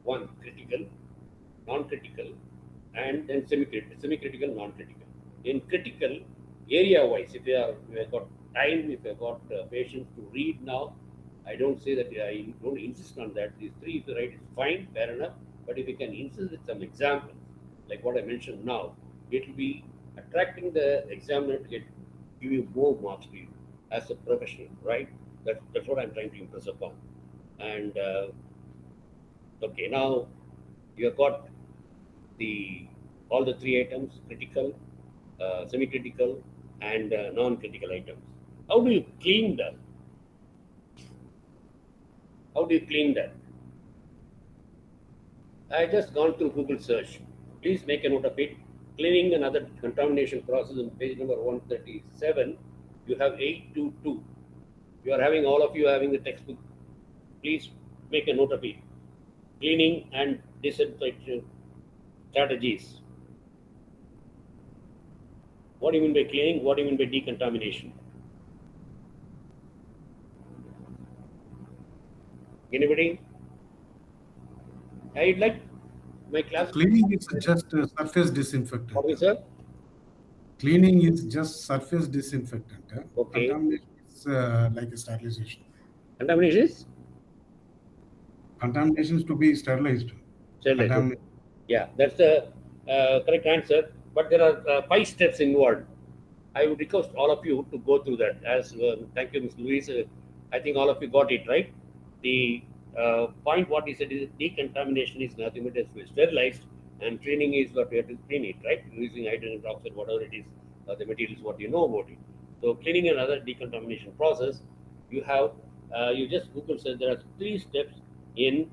E: One, critical, non-critical, and then semi-critical, non-critical. In critical, area-wise, if you have got time, if you have got patience to read now, I don't say that I don't insist on that. These three, if you write, it's fine, fair enough. But if you can insist with some examples, like what I mentioned now, it will be attracting the examiner to give you more marks to you as a professional, right? That's what I'm trying to impress upon. And okay, now you have got all the three items: critical, semi-critical, and non-critical items. How do you clean them? How do you clean them? I just gone through Google search. Please make a note of it. Cleaning and other contamination process on page number 137. You have 822. You are having, all of you having the textbook. Please make a note of it. Cleaning and disinfection strategies. What do you mean by cleaning? What do you mean by decontamination? Anybody? I'd like my class.
D: Cleaning is just surface disinfectant.
E: What is sir?
D: Cleaning is just surface disinfectant.
E: Okay.
D: Contamination is like a sterilization.
E: Contamination is?
D: Contamination is to be sterilized.
E: Sterilized. Yeah, that's the correct answer. But there are 5 steps involved. I would request all of you to go through that. As thank you, Ms. Louise. I think all of you got it right. The point what he said is decontamination is nothing but it's sterilized, and cleaning is what we have to clean it, right? Using hydrogen peroxide, whatever it is, the materials what you know about it. So cleaning another decontamination process, you have you just Google says there are 3 steps in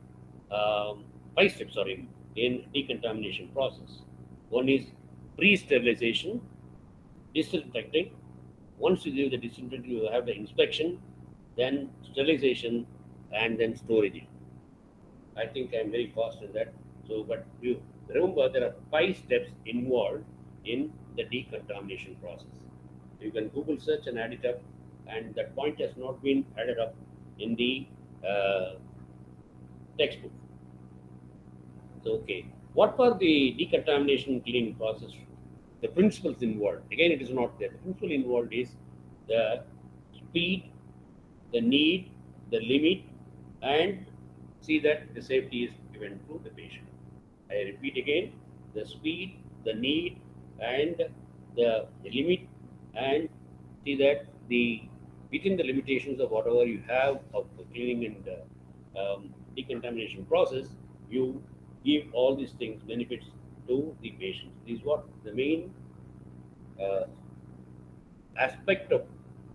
E: 5 steps, sorry, in decontamination process. One is pre-sterilization, disinfecting. Once you do the disinfecting, you have the inspection, then sterilization, and then storage. I think I'm very fast in that. So, but you remember there are 5 steps involved in the decontamination process. You can Google search and add it up, and that point has not been added up in the textbook. So, okay, what are the decontamination cleaning process? The principles involved. Again, it is not there. The principle involved is the speed, the need, the limit, and see that the safety is given to the patient. I repeat again, the speed, the need, and the limit, and see that the within the limitations of whatever you have of the cleaning and decontamination process, you give all these things benefits to the patient. This is what the main uh, aspect of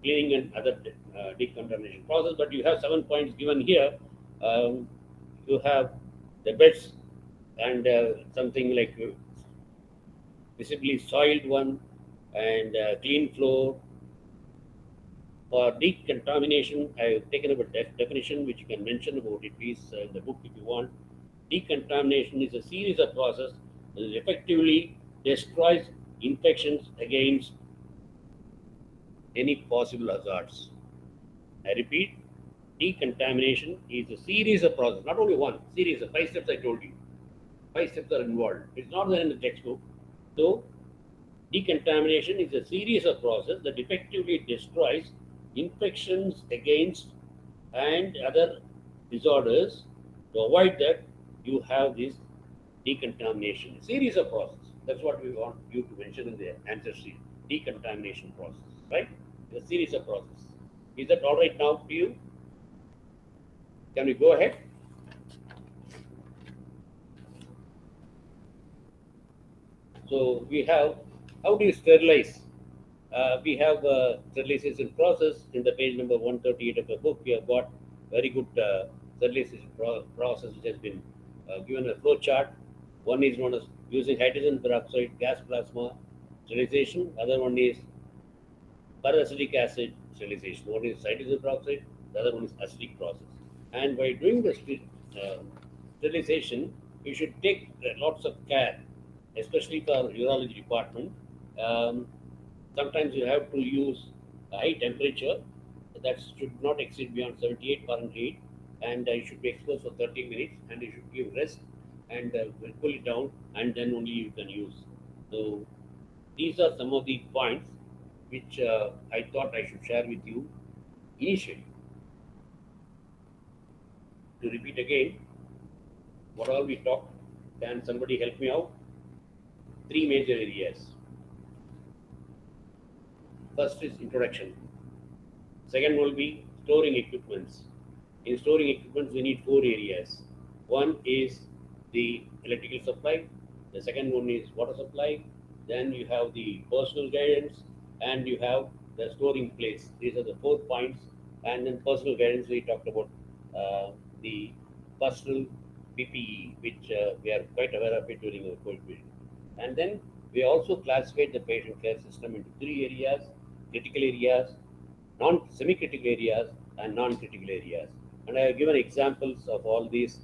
E: cleaning and other decontamination process. But you have 7 points given here. You have the beds and something like visibly soiled one, and clean floor. For decontamination, I have taken up a definition which you can mention about it, please, in the book if you want. Decontamination is a series of processes that effectively destroys infections against any possible hazards. I repeat, decontamination is a series of processes, not only one, series of 5 steps I told you. 5 steps are involved. It's not there in the textbook. So, decontamination is a series of processes that effectively destroys infections against and other disorders. To avoid that, you have this decontamination, series of processes. That's what we want you to mention in the answer sheet. Decontamination process, right? A series of processes. Is that all right now to you? Can we go ahead? So we have, how do you sterilize? We have a sterilization process in the page number 138 of the book. We have got very good sterilization process which has been given a flow chart. One is known as using hydrogen peroxide gas plasma sterilization. Other one is peracetic acid sterilization. One is hydrogen peroxide, the other one is acidic process. And by doing the sterilization, you should take lots of care, especially for urology department. Sometimes you have to use a high temperature that should not exceed beyond 78 Fahrenheit, and you should be exposed for 30 minutes, and you should give rest and cool it down, and then only you can use. So these are some of the points which I thought I should share with you initially. To repeat again, what all we talked, can somebody help me out? 3 major areas. First is introduction. Second will be storing equipments. In storing equipments, we need 4 areas. One is the electrical supply. The second one is water supply. Then you have the personal guidance, and you have the storing place. These are the 4 points. And then personal guidance, we talked about the personal PPE, which we are quite aware of it during the COVID period. And then we also classified the patient care system into 3 areas: critical areas, semi-critical areas, and non-critical areas. And I have given examples of all these,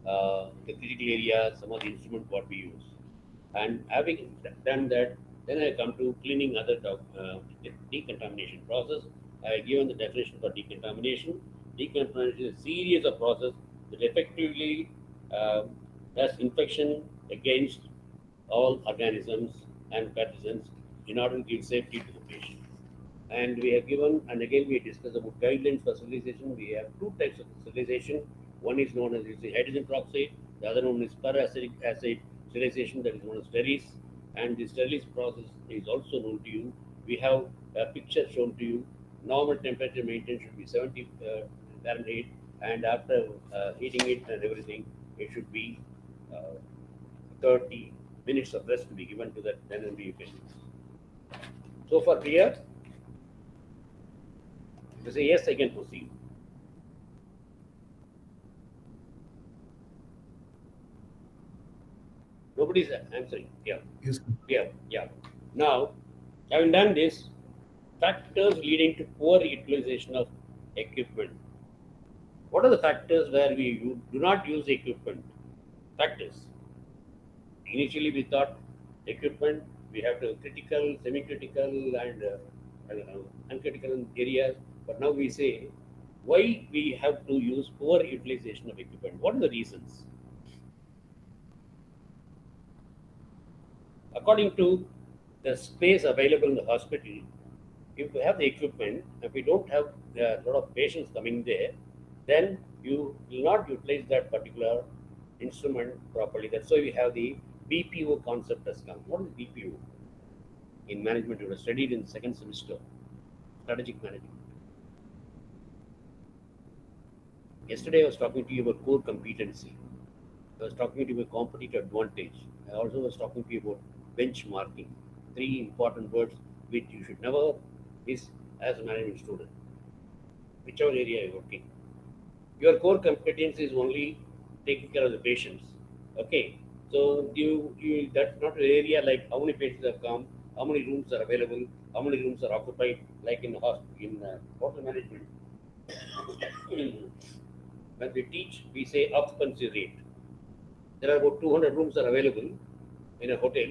E: the critical areas, some of the instruments what we use. And having done that, then I come to cleaning other decontamination process. I have given the definition for decontamination. Decontamination is a series of processes that effectively does infection against all organisms and pathogens in order to give safety to the patient. And we have given, and again we discussed about guidelines for sterilization. We have 2 types of sterilization. One is known as the hydrogen peroxide, the other one is peracetic acid sterilization, that is known as steris. And the sterilization process is also known to you. We have a picture shown to you normal temperature maintained should be 70 Fahrenheit, and after heating it and everything, it should be uh, 30 minutes of rest to be given to that, then only you can use. So far clear? If you say yes, I can proceed. Nobody's answering. Yeah.
D: Yes.
E: Yeah. Now, having done this, factors leading to poor utilization of equipment. What are the factors where we do not use equipment? Factors. Initially, we thought equipment we have to critical, semi-critical, and I don't know, uncritical areas. But now we say why we have to use poor utilization of equipment. What are the reasons? According to the space available in the hospital, if we have the equipment, if we don't have a lot of patients coming there, then you will not utilize that particular instrument properly. That's why we have the BPO concept has come. What is BPO? In management, you have studied in second semester, strategic management. Yesterday, I was talking to you about core competency. I was talking to you about competitive advantage. I also was talking to you about benchmarking. Three important words which you should never miss as a management student, whichever area you're working. Your core competency is only taking care of the patients. Okay, so you that's not an area like how many patients have come, how many rooms are available, how many rooms are occupied, like in hospital management. When we teach, we say occupancy rate. There are about 200 rooms are available in a hotel.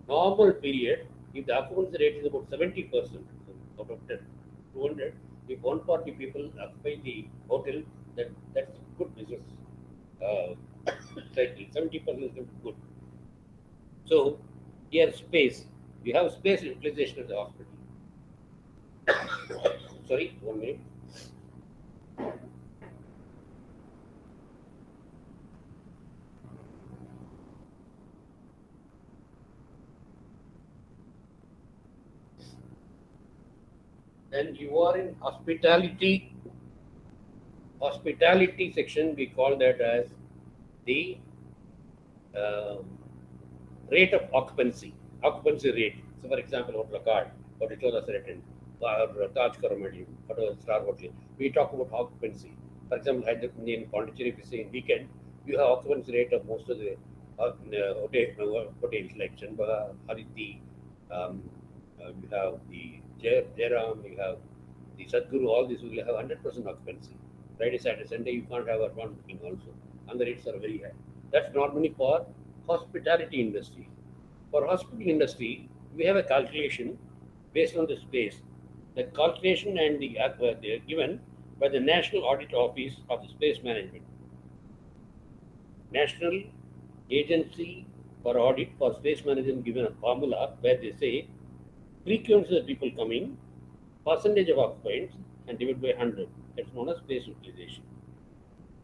E: Normal period, if the occupancy rate is about 70% out of 10, 200, if 140 people occupy the hotel, that's good business. Uh, cycle. 70% is good. So here space, we have space utilization at the hospital. Sorry, 1 minute. Then you are in hospitality section. We call that as the uh, rate of occupancy rate. So, for example, Hotel Card, or Chola Sheraton, or Taj Coromandel, or Star Hotel, we talk about occupancy. For example, in Pondicherry, if you say in weekend, you have occupancy rate of most of the hotels like Chanba, Hariti, you have the Jairam, you have the Sadguru, all these will have 100% occupancy. Friday, Saturday, Sunday, you can't have advance booking also. And the rates are very high. That's normally for hospitality industry. For hospital industry, we have a calculation based on the space. The calculation and they are given by the National Audit Office of the Space Management. National Agency for Audit for Space Management given a formula where they say frequency of people coming, percentage of occupants, and divided by 100. That's known as space utilization.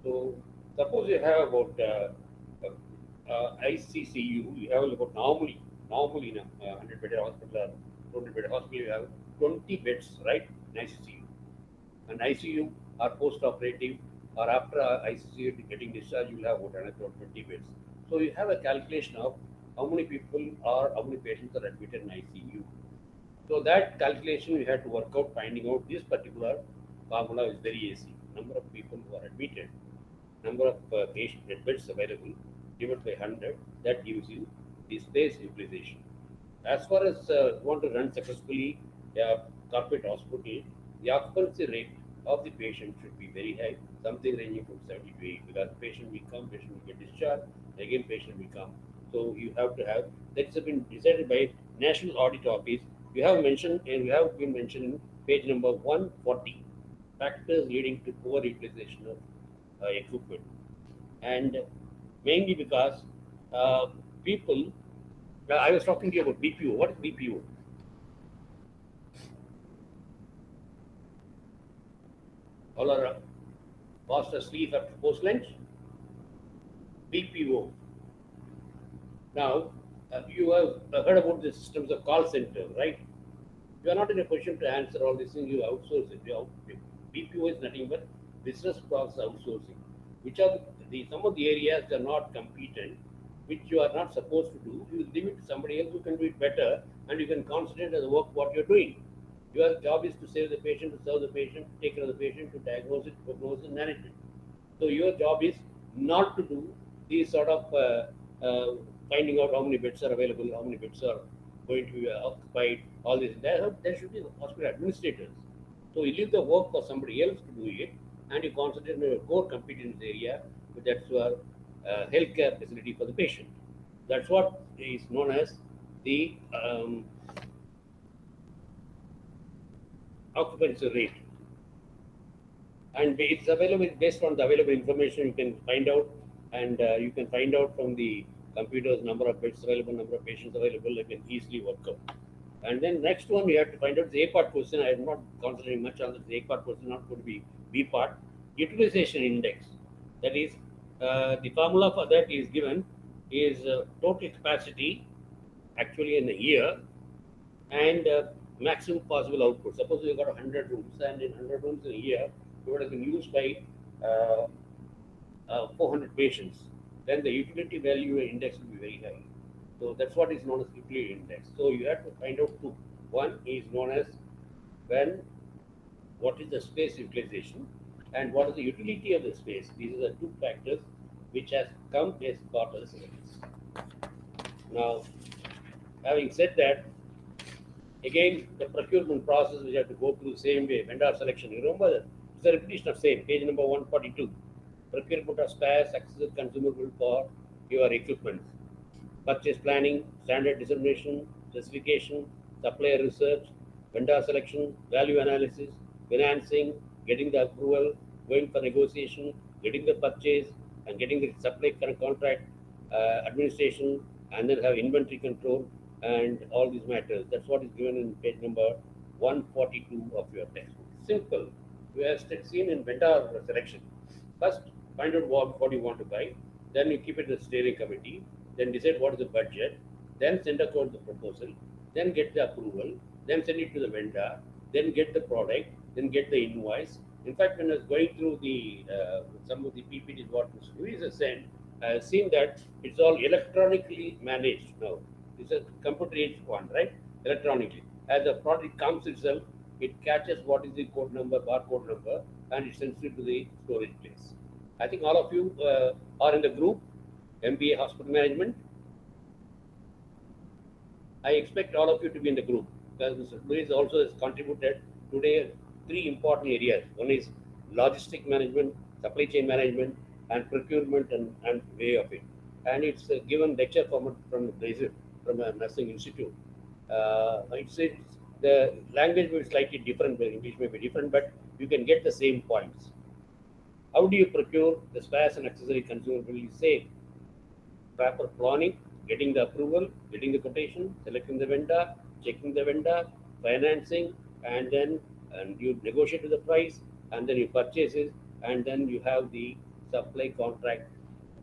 E: So suppose you have about ICCU, you have about normally in a 100-bed hospital or 200-bed hospital, you have 20 beds, right, in ICCU. And ICU are post-operative or after ICCU getting discharged, you will have about another 20 beds. So you have a calculation of how many people or how many patients are admitted in ICU. So that calculation we had to work out, finding out this particular formula is very easy. Number of people who are admitted, number of patient beds available, divided by 100, that gives you the space utilization. As far as you want to run successfully a corporate hospital, the occupancy rate of the patient should be very high, something ranging from 70 to 80, because patient will come, patient will get discharged, again patient will come. So you have to have, that's been decided by National Audit Office. We have mentioned, and we have been mentioned in page number 140, factors leading to poor utilization of equipment. And mainly because people, I was talking to you about BPO. What is BPO? All are fast asleep after post lunch. BPO. Now, you have heard about the systems of call center, right? You are not in a position to answer all these things. You outsource it. BPO is nothing but business process outsourcing, which are some of the areas that are not competent, which you are not supposed to do. You leave it to somebody else who can do it better, and you can concentrate on the work what you're doing. Your job is to save the patient, to serve the patient, take care of the patient, to diagnose it, prognosis, and manage it. So your job is not to do these sort of finding out how many beds are available, how many beds are going to be occupied, all this. There should be hospital administrators. So you leave the work for somebody else to do it, and you concentrate on your core competence area, but that's your healthcare facility for the patient. That's what is known as the occupancy rate, and it's available based on the available information you can find out, and you can find out from the computers number of beds available, number of patients available. You can easily work out. And then next one we have to find out the A part question. I am not concentrating much on the A part question, not going to be B part. Utilization index, that is the formula for that is given is total capacity actually in a year, and maximum possible output. Suppose you got 100 rooms, and in 100 rooms in a year, it would have been used by 400 patients. Then the utility value index will be very high. So that's what is known as utility index. So you have to find out two. One is known as what is the space utilization, and what is the utility of the space. These are the two factors which has come as part of the syllabus. Now, having said that, again, the procurement process we have to go through the same way. Vendor selection. You remember, it's a repetition of same. Page number 142. Procurement of spares, accessories, consumable for your equipment. Purchase planning, standard determination, specification, supplier research, vendor selection, value analysis, financing, getting the approval, going for negotiation, getting the purchase, and getting the supply contract administration, and then have inventory control, and all these matters. That's what is given in page number 142 of your textbook. Simple. We have seen in vendor selection. First, find out what you want to buy. Then you keep it in the steering committee. Then decide what is the budget. Then send across the proposal. Then get the approval. Then send it to the vendor. Then get the product. Then get the invoice. In fact, when I was going through the some of the PPTs, what Mr. Luis has sent, I have seen that it's all electronically managed now. It's a computer-based one, right? Electronically. As the product comes itself, it catches what is the code number, barcode number, and it sends it to the storage place. I think all of you are in the group, MBA Hospital Management. I expect all of you to be in the group, because Mr. Luis also has contributed today three important areas. One is logistic management, supply chain management, and procurement and way of it. And it's a given lecture from a nursing institute. It's the language will be slightly different, the English may be different, but you can get the same points. How do you procure the spares and accessory consumable? Say proper planning, getting the approval, getting the quotation, selecting the vendor, checking the vendor, financing, and then you negotiate the price, and then you purchase it, and then you have the supply contract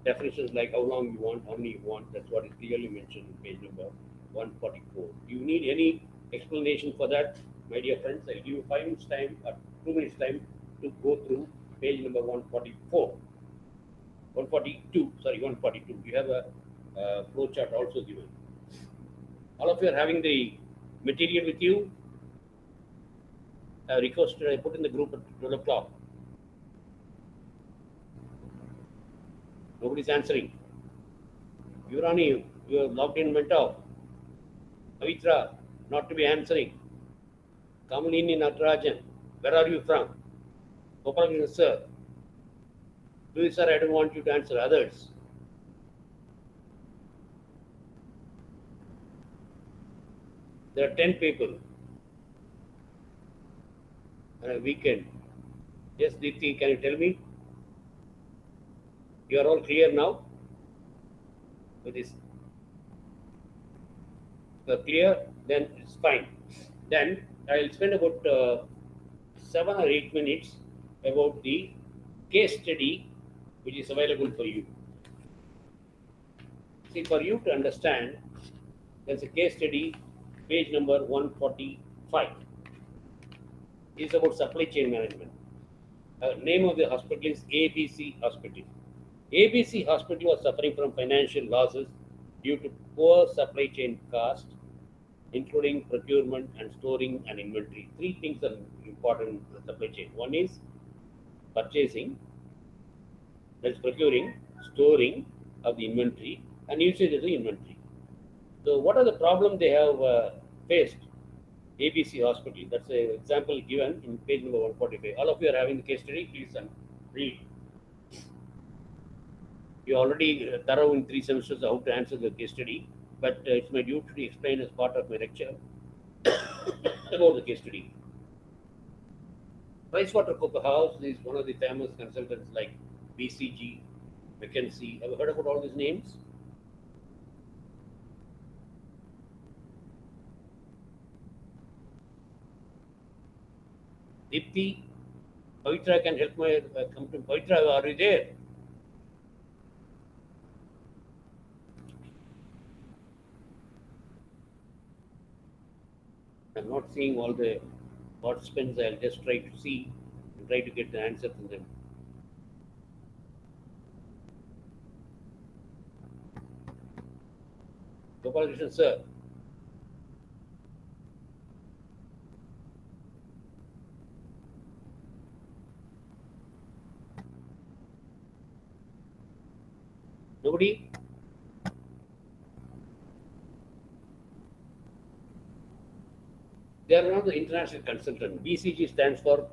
E: definitions like how long you want, how many you want. That's what is clearly mentioned in page number 144. Do you need any explanation for that, my dear friends? I'll give you 5 minutes time or 2 minutes time to go through page number 144. 142, sorry, 142. You have a flow chart also given. All of you are having the material with you. I requested, I put in the group at 12 o'clock. Nobody's answering. Urani, you are logged in, went off. Avitra, not to be answering. Kamalini Natarajan, where are you from? Gopalakrishnan sir. Louis sir, I don't want you to answer others. There are 10 people on a weekend. Yes, Diti, can you tell me? You are all clear now with this? If you are clear, then it's fine. Then I'll spend about 7 or 8 minutes about the case study which is available for you. See, for you to understand, there's a case study, page number 140, 5 is about supply chain management. Name of the hospital is ABC Hospital. ABC Hospital was suffering from financial losses due to poor supply chain cost, including procurement and storing and inventory. Three things are important in the supply chain. One is purchasing, that's procuring, storing of the inventory, and usage of the inventory. So, what are the problems they have faced? ABC Hospital. That's an example given in page number 145. All of you are having the case study. Please read. You already thorough in 3 semesters how to answer the case study, but it's my duty to explain as part of my lecture about the case study. PricewaterhouseCoopers is one of the famous consultants like BCG, McKinsey. Have you heard about all these names? Dipti, Pavitra can help my come to Pavitra. Are you there? I'm not seeing all the participants. I'll just try to see and try to get the answer from them. Gopalakrishnan, sir. Nobody? They are one of the international consultants. BCG stands for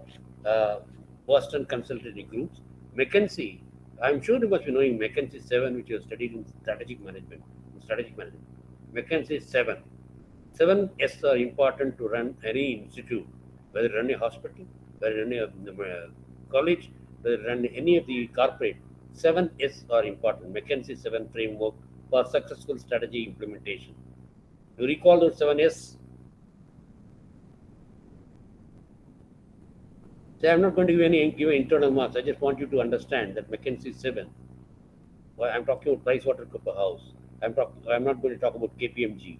E: Boston Consulting Groups. McKinsey, I'm sure you must be knowing McKinsey 7, which you have studied in strategic management. McKinsey 7. 7 S are important to run any institute, whether run a hospital, whether run a college, whether run any of the corporate. 7 S are important. McKinsey 7 framework for successful strategy implementation. You recall those 7 S? So I'm not going to give internal marks. I just want you to understand that McKinsey 7. Well, I'm talking about PricewaterhouseCoopers. I'm not going to talk about KPMG.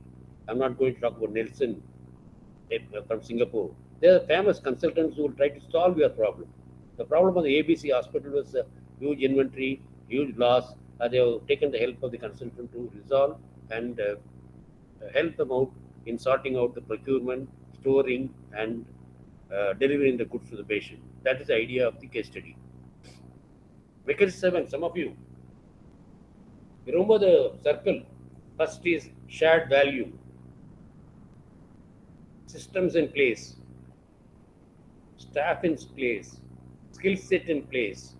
E: I'm not going to talk about Nelson from Singapore. They are famous consultants who will try to solve your problem. The problem of the ABC Hospital was a huge inventory, huge loss. They have taken the help of the consultant to resolve and help them out in sorting out the procurement, storing, and delivering the goods to the patient. That is the idea of the case study. McKinsey 7, some of you remember the circle. First is shared value, systems in place, staff in place, skill set in place,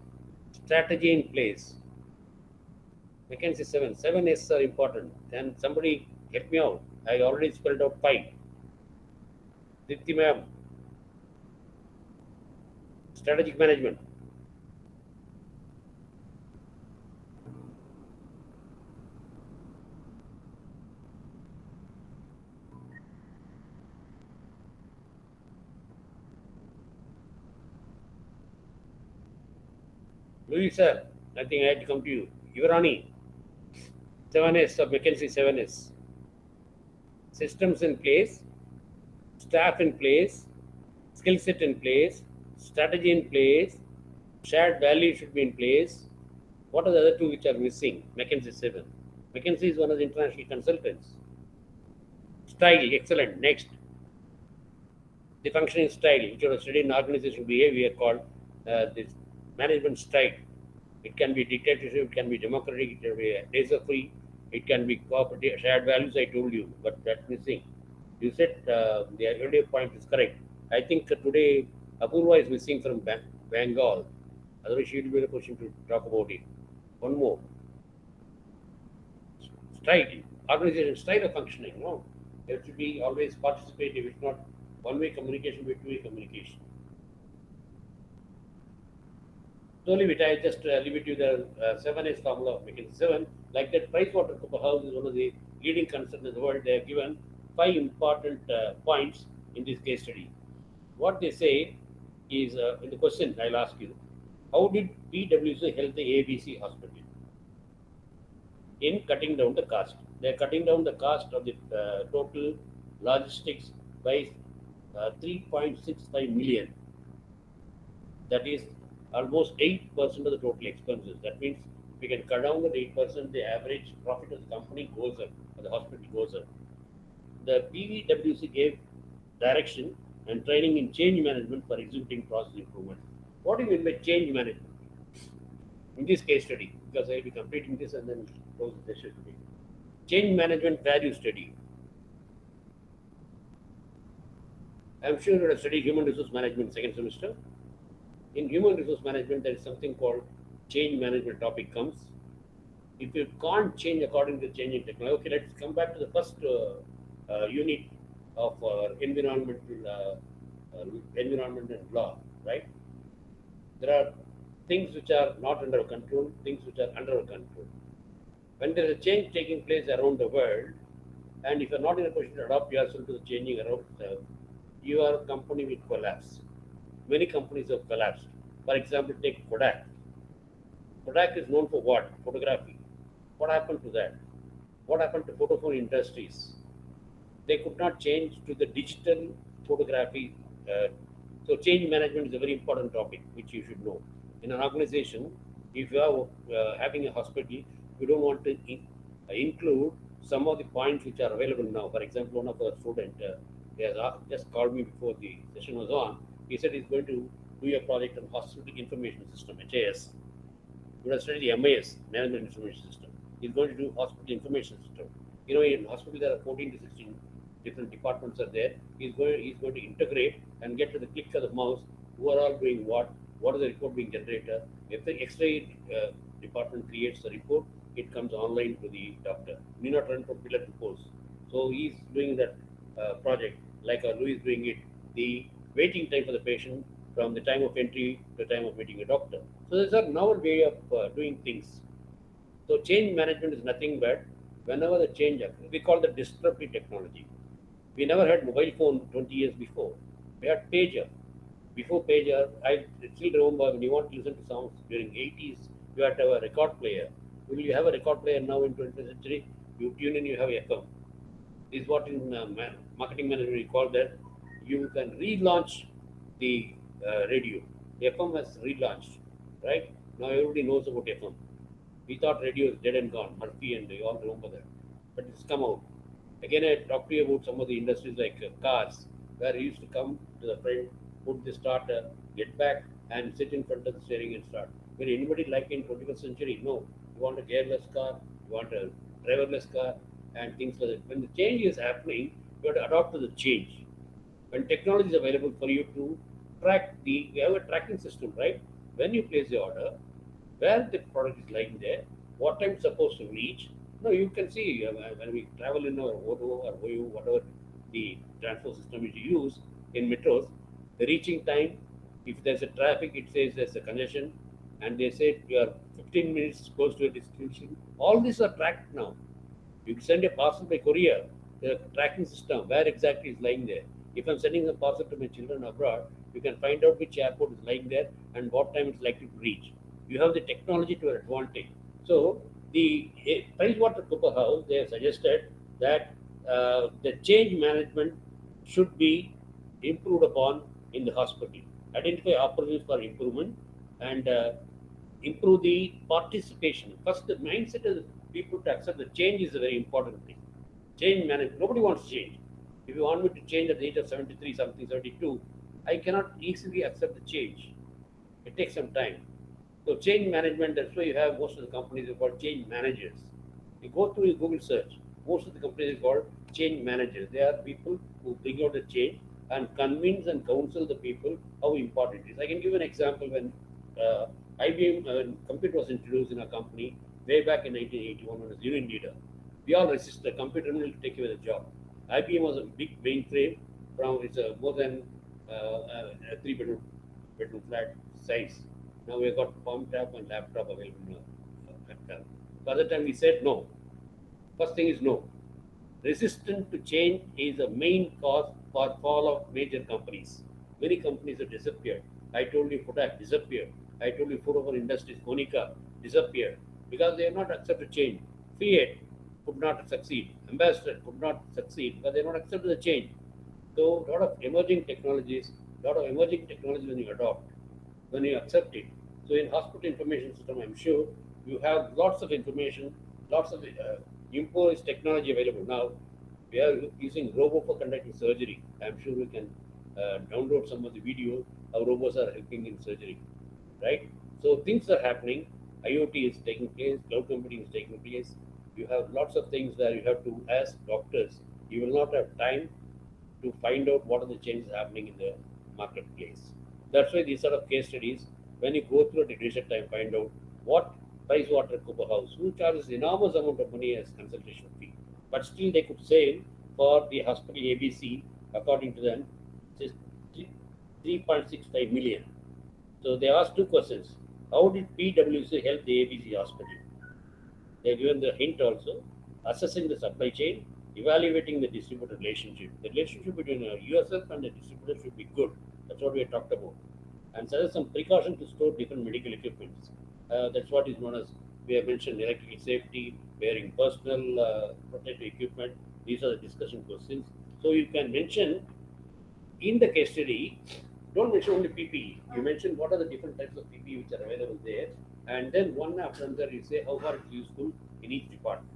E: strategy in place. McKinsey 7. 7 S are important. Can somebody help me out? I already spelled out 5. Dipti ma'am. Strategic management. Louis sir, I think I had to come to you. Yuvrani, 7S of McKinsey 7S. Systems in place, staff in place, skill set in place, strategy in place, shared value should be in place. What are the other two which are missing? McKinsey 7. McKinsey is one of the international consultants. Style, excellent. Next, the functioning style, which you have studied in organizational behavior called this management style. It can be dictatorship, it can be democratic, it can be laissez-faire, it can be cooperative, shared values. I told you, but that's missing. You said the earlier point is correct. I think today Apurva is missing from Bengal. Otherwise, she will be in a position to talk about it. One more. Style, organization style of functioning. No, there should be always participative. It's not one-way communication, but two-way communication. So leave it. I just leave it to the 7S formula of McKinsey 7. Like that, PricewaterhouseCoopers is one of the leading concerns in the world. They have given 5 important points in this case study. What they say is, in the question I'll ask you, how did PwC help the ABC hospital in cutting down the cost? They're cutting down the cost of the total logistics by 3.65 million. That is almost 8% of the total expenses. That means we can cut down that 8%, the average profit of the company goes up, or the hospital goes up. The PVWC gave direction and training in change management for executing process improvement. What do you mean by change management? In this case study, because I will be completing this and then close the session today. Change management value study. I'm sure you have studied human resource management second semester. In human resource management, there is something called change management topic comes. If you can't change according to changing technology, okay, let's come back to the first unit of environment and law, right? There are things which are not under our control, things which are under our control. When there is a change taking place around the world, and if you are not in a position to adapt yourself to the changing around itself, your company will collapse. Many companies have collapsed. For example, take Kodak. Kodak is known for what? Photography. What happened to that? What happened to photophone industries? They could not change to the digital photography. So change management is a very important topic which you should know. In an organization, if you are having a hospital, you don't want to include some of the points which are available now. For example, one of our students he has just called me before the session was on. He said he's going to do a project on hospital information system, HIS. He would have studied the MIS, Management Information System. He's going to do hospital information system. You know, in hospital there are 14 to 16 different departments are there. He's going to integrate and get to the click of the mouse who are all doing what is the report being generated. If the X-ray department creates the report, it comes online to the doctor. Need not run from pillar to post. So he's doing that project like Louis is doing it. The waiting time for the patient from the time of entry to the time of meeting a doctor. So there's a novel way of doing things. So change management is nothing but whenever the change occurs, we call the disruptive technology. We never had mobile phone 20 years before. We had pager. Before pager, I still remember when you want to listen to songs during 80s, you had to have a record player. Will you have a record player now in 20th century? You tune in, you have FM. This is what in marketing management we call that. You can relaunch the radio. The FM has relaunched, right? Now everybody knows about FM. We thought radio is dead and gone, Murphy, and you all remember that. But it's come out. Again, I talked to you about some of the industries like cars, where you used to come to the front, put the starter, get back, and sit in front of the steering and start. Will anybody like in 21st century? No. You want a gearless car, you want a driverless car, and things like that. When the change is happening, you have to adapt to the change. When technology is available for you to track we have a tracking system, right? When you place the order, where the product is lying there, what time it's supposed to reach. No, you can see when we travel in our Auto or Voyo, whatever the transport system is used in metros, the reaching time, if there's a traffic, it says there's a congestion, and they say you are 15 minutes close to a destination. All these are tracked now. You send a parcel by courier, the tracking system, where exactly is lying there. If I'm sending a parcel to my children abroad, you can find out which airport is lying there and what time it's likely to reach. You have the technology to your advantage. So the PricewaterhouseCoopers House, they have suggested that the change management should be improved upon in the hospital. Identify opportunities for improvement and improve the participation. First, the mindset of the people to accept the change is a very important thing. Change management. Nobody wants change. If you want me to change at the age of 73, something, 72, I cannot easily accept the change. It takes some time. So change management, that's why you have most of the companies are called change managers. You go through your Google search, most of the companies are called change managers. They are people who bring out the change and convince and counsel the people how important it is. I can give you an example when IBM computer was introduced in our company way back in 1981 when I was union leader. We all resisted. The computer will take away the job. IBM was a big mainframe from it's more than a three-bedroom flat size. Now we've got palm top and laptop available. By the time we said no. First thing is no. Resistance to change is the main cause for fall of major companies. Many companies have disappeared. I told you Kodak disappeared. I told you food over industries, Konica disappeared because they have not accepted change. Fiat could not succeed. Ambassador could not succeed because they not accepted the change. So, a lot of emerging technologies, when you adopt, when you accept it. So, in hospital information system, I'm sure you have lots of information, lots of imposed technology available now. We are using robo for conducting surgery. I'm sure we can download some of the video how robots are helping in surgery, right? So things are happening. IoT is taking place, cloud computing is taking place. You have lots of things where you have to ask doctors. You will not have time to find out what are the changes happening in the marketplace. That's why these sort of case studies, when you go through a research time, find out what Pricewaterhouse House, who charges enormous amount of money as consultation fee, but still they could say for the hospital ABC, according to them, it is 3.65 million. So they asked two questions. How did PwC help the ABC hospital? They're given the hint also, assessing the supply chain, evaluating the distributor relationship. The relationship between yourself and the distributor should be good. That's what we have talked about. And so there's some precaution to store different medical equipments. That's what is known as, we have mentioned electrical safety, wearing personal protective equipment. These are the discussion questions. So you can mention in the case study, don't mention only PPE. You mention what are the different types of PPE which are available there, and then one after another you say how far it's useful in each department.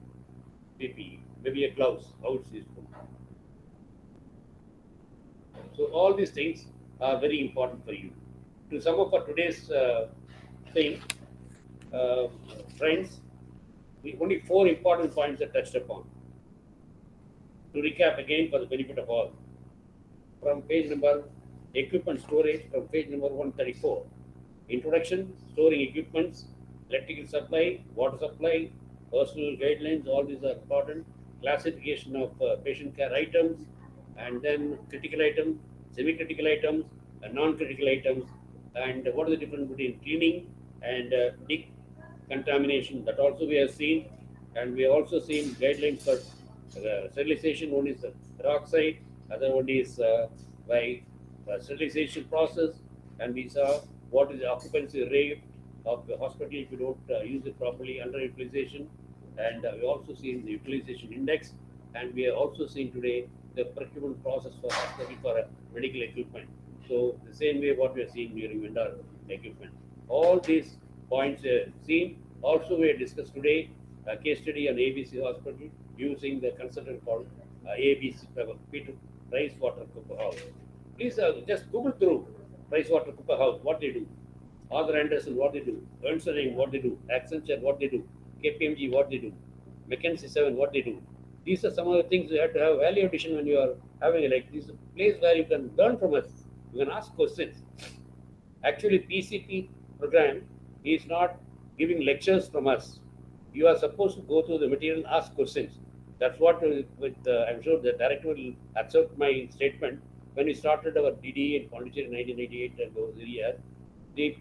E: PPE, maybe a gloves, how it's useful. So all these things are very important for you. To sum up for today's thing, uh, friends, the only four important points are touched upon. To recap again for the benefit of all, from page number equipment storage from page number 134. Introduction, storing equipments, electrical supply, water supply, personal guidelines, all these are important. Classification of patient care items, and then critical items, semi-critical items, and non-critical items, and what is the difference between cleaning and decontamination. That also we have seen, and we have also seen guidelines for sterilization. One is the peroxide, other one is by sterilization process, and we saw what is the occupancy rate of the hospital if you don't use it properly, underutilization, and we also seen the utilization index, and we have also seen today the procurement process for hospital for medical equipment. So the same way what we are seeing during vendor equipment. All these points are seen. Also we have discussed today a case study on ABC Hospital using the consultant called ABC Peter Pricewaterhouse. Please just Google through Pricewaterhouse, what they do. Arthur Anderson, what they do. Ernst & Young, what they do. Accenture, what they do. KPMG, what they do. McKinsey 7, what they do. These are some of the things you have to have value addition when you are having a, like, this is a place where you can learn from us. You can ask questions. Actually, PCP program is not giving lectures from us. You are supposed to go through the material, ask questions. That's what I'm sure the director will accept my statement. When we started our DD in Pondicherry in 1988 and over the year, the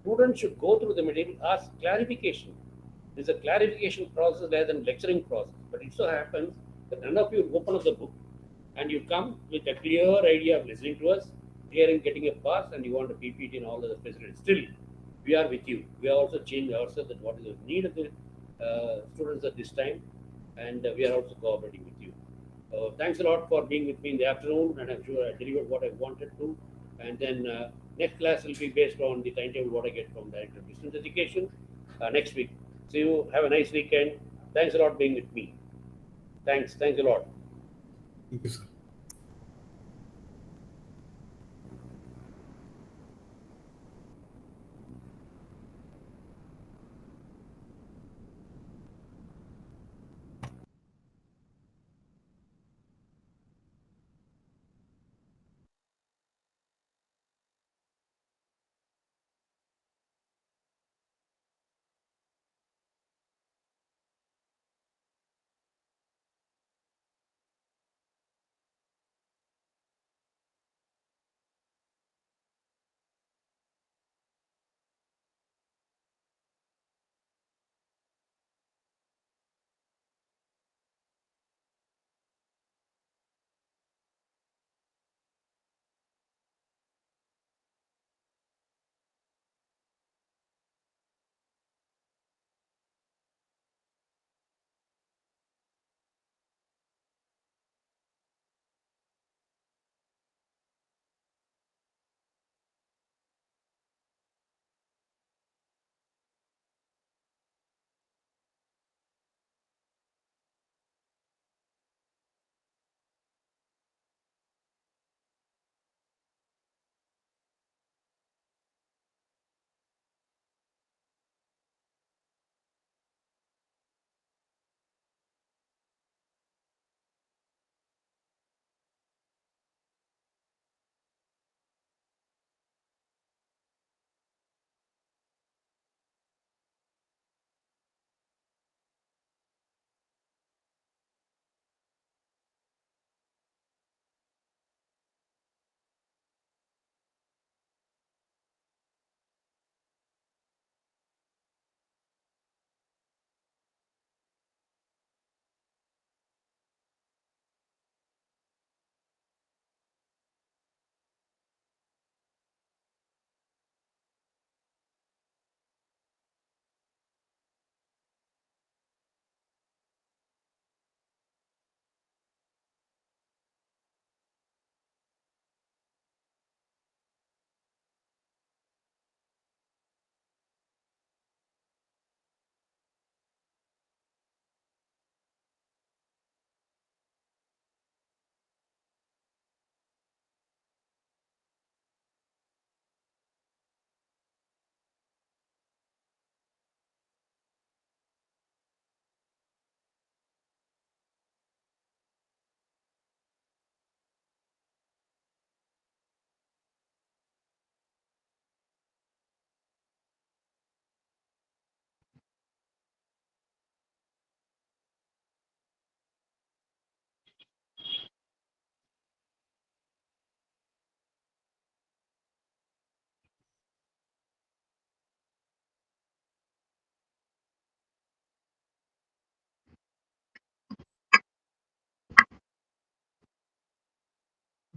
E: students should go through the material, ask clarification. It's a clarification process rather than lecturing process. But it so happens that none of you open up the book and you come with a clear idea of listening to us, clear in getting a pass, and you want a PPT and all the facilities. Still, we are with you. We are also changed ourselves that what is the need of the students at this time, and we are also cooperating with you. Thanks a lot for being with me in the afternoon, and I'm sure I delivered what I wanted to. And then next class will be based on the timetable what I get from Director of Distance Education next week. See you. Have a nice weekend. Thanks a lot being with me. Thanks. Thanks a lot.
D: Thank you, sir.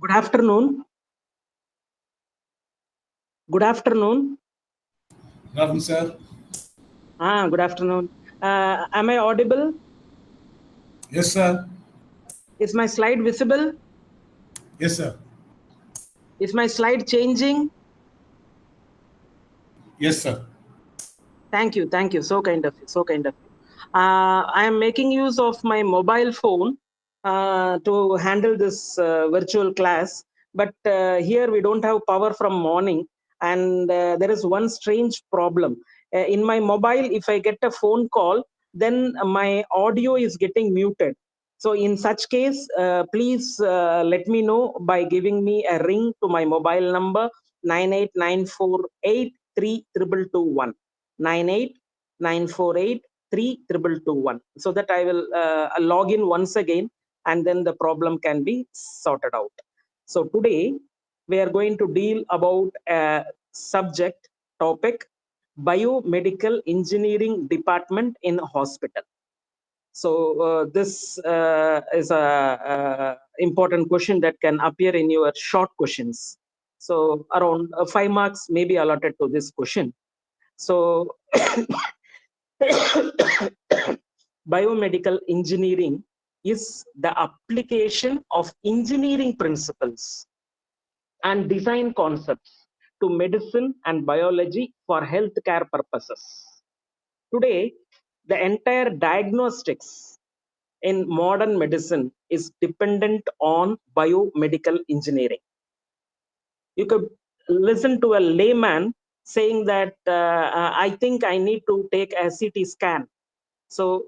G: Good afternoon. Good afternoon.
D: Good afternoon, sir.
G: Good afternoon. Am I audible?
D: Yes, sir.
G: Is my slide visible?
D: Yes, sir.
G: Is my slide changing?
D: Yes, sir.
G: Thank you. Thank you. So kind of you. So kind of you. I am making use of my mobile phone to handle this virtual class. But here we don't have power from morning. And there is one strange problem. In my mobile, if I get a phone call, then my audio is getting muted. So in such case, please let me know by giving me a ring to my mobile number 9894832221. 9894832221, so that I will log in once again, and then the problem can be sorted out. So today we are going to deal about a subject topic, biomedical engineering department in hospital. So this is a important question that can appear in your short questions. So around 5 marks may be allotted to this question. So biomedical engineering is the application of engineering principles and design concepts to medicine and biology for healthcare purposes. Today, the entire diagnostics in modern medicine is dependent on biomedical engineering. You could listen to a layman saying that I think I need to take a CT scan. So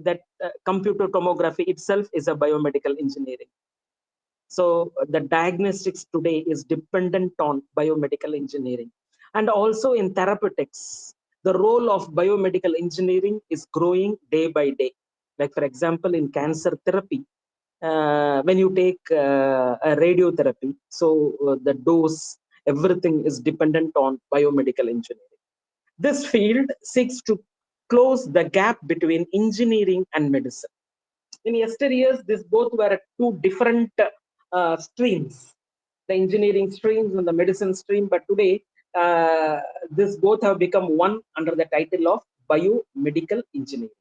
G: that computer tomography itself is a biomedical engineering. So the diagnostics today is dependent on biomedical engineering. And also in therapeutics, the role of biomedical engineering is growing day by day. Like for example, in cancer therapy, when you take a radiotherapy, so the dose, everything is dependent on biomedical engineering. This field seeks to close the gap between engineering and medicine. In yesteryears, these both were two different streams, the engineering streams and the medicine stream. But today, this both have become one under the title of biomedical engineering.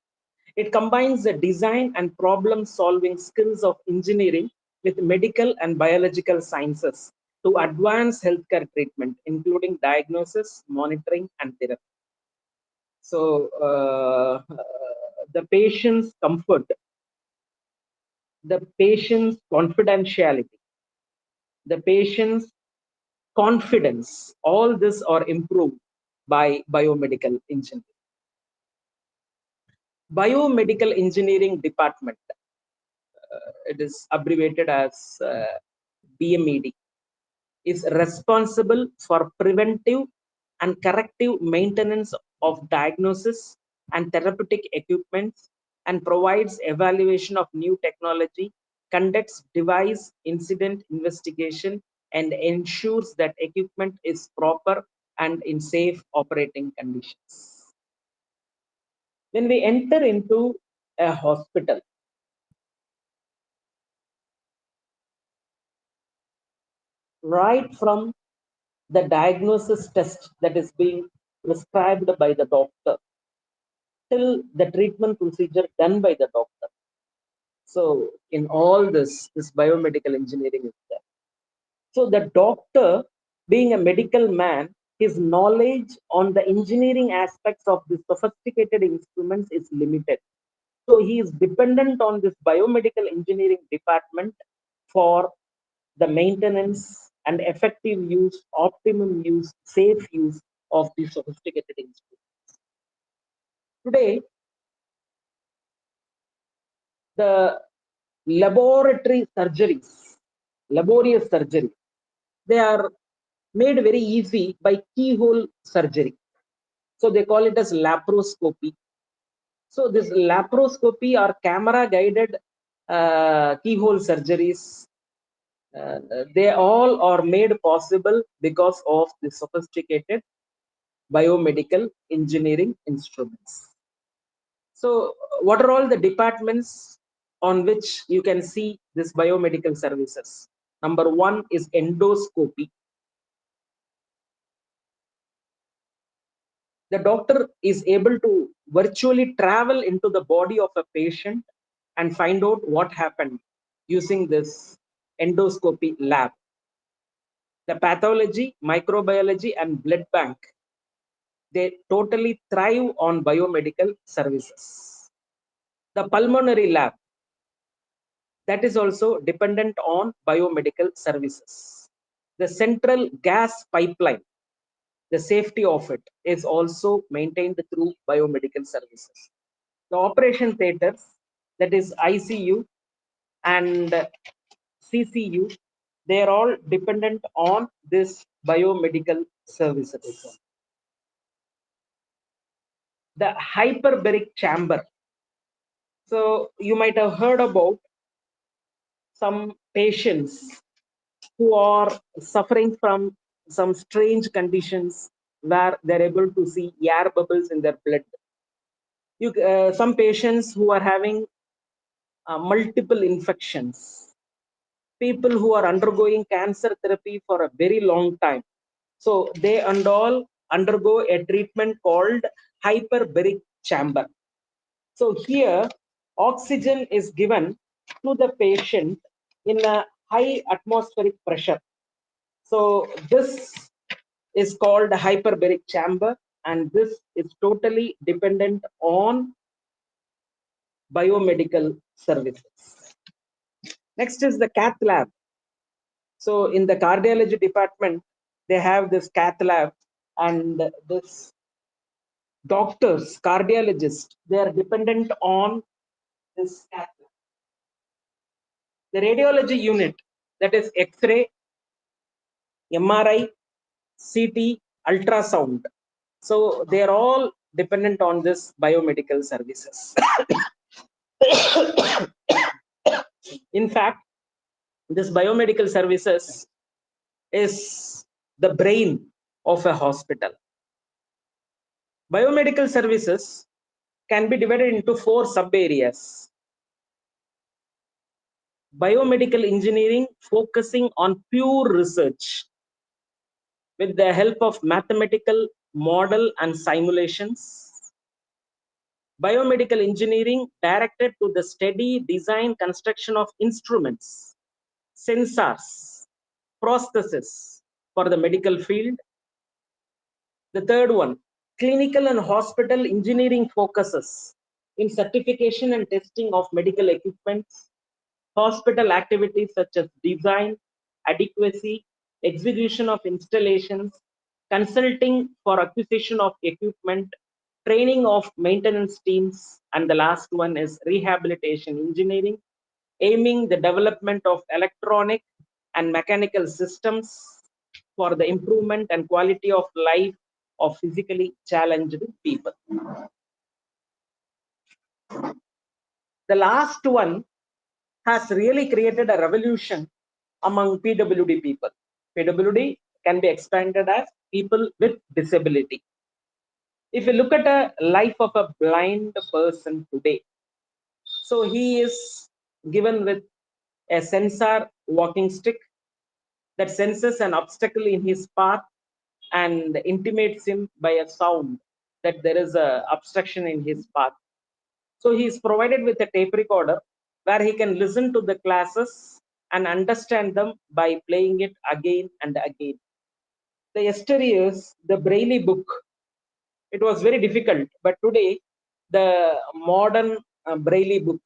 G: It combines the design and problem solving skills of engineering with medical and biological sciences to advance healthcare treatment, including diagnosis, monitoring, and therapy. So, the patient's comfort, the patient's confidentiality, the patient's confidence, all this are improved by biomedical engineering. Biomedical engineering department, it is abbreviated as BMED, is responsible for preventive and corrective maintenance of diagnosis and therapeutic equipments, and provides evaluation of new technology, conducts device incident investigation, and ensures that equipment is proper and in safe operating conditions. When we enter into a hospital, right from the diagnosis test that is being prescribed by the doctor till the treatment procedure done by the doctor. So in all this biomedical engineering is there. So the doctor, being a medical man, his knowledge on the engineering aspects of the sophisticated instruments is limited. So he is dependent on this biomedical engineering department for the maintenance and effective use, optimum use, safe use of these sophisticated instruments. Today, the laboratory surgeries, laborious surgery, they are made very easy by keyhole surgery. So they call it as laparoscopy. So this laparoscopy or camera guided keyhole surgeries, they all are made possible because of the sophisticated biomedical engineering instruments. So what are all the departments on which you can see this biomedical services? Number one is endoscopy. The doctor is able to virtually travel into the body of a patient and find out what happened using this endoscopy lab. The pathology, microbiology, and blood bank, they totally thrive on biomedical services. The pulmonary lab, that is also dependent on biomedical services. The central gas pipeline, the safety of it is also maintained through biomedical services. The operation theaters, that is ICU and CCU, they are all dependent on this biomedical services. The hyperbaric chamber. So you might have heard about some patients who are suffering from some strange conditions where they're able to see air bubbles in their blood. Some patients who are having multiple infections, people who are undergoing cancer therapy for a very long time. So they and all undergo a treatment called hyperbaric chamber. So here, oxygen is given to the patient in a high atmospheric pressure. So this is called hyperbaric chamber, and this is totally dependent on biomedical services. Next is the cath lab. So in the cardiology department, they have this cath lab, and this doctors, cardiologists, they are dependent on this cath lab. The radiology unit, that is X-ray, MRI, CT, ultrasound. So they are all dependent on this biomedical services. In fact, this biomedical services is the brain of a hospital. Biomedical services can be divided into 4 sub areas. Biomedical engineering focusing on pure research with the help of mathematical model and simulations. Biomedical engineering directed to the steady design construction of instruments, sensors, prostheses for the medical field. The third one, clinical and hospital engineering focuses in certification and testing of medical equipments, hospital activities such as design, adequacy, execution of installations, consulting for acquisition of equipment, training of maintenance teams, and the last one is rehabilitation engineering, aiming the development of electronic and mechanical systems for the improvement and quality of life of physically challenged people. The last one has really created a revolution among PWD people. PWD can be expanded as people with disability. If you look at a life of a blind person today, so he is given with a sensor walking stick that senses an obstacle in his path and intimates him by a sound that there is a obstruction in his path. So he is provided with a tape recorder where he can listen to the classes and understand them by playing it again and again. The yesteryears, the Braille book, it was very difficult, but today the modern Braille book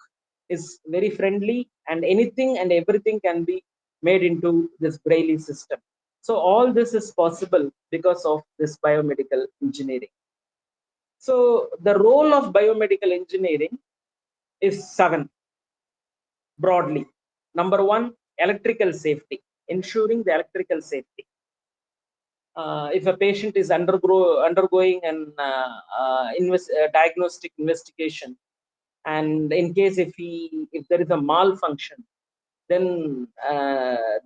G: is very friendly, and anything and everything can be made into this Braille system. So all this is possible because of this biomedical engineering. So the role of biomedical engineering is 7 broadly. Number 1, electrical safety, ensuring the electrical safety. If a patient is undergoing an diagnostic investigation, and in case if there is a malfunction, then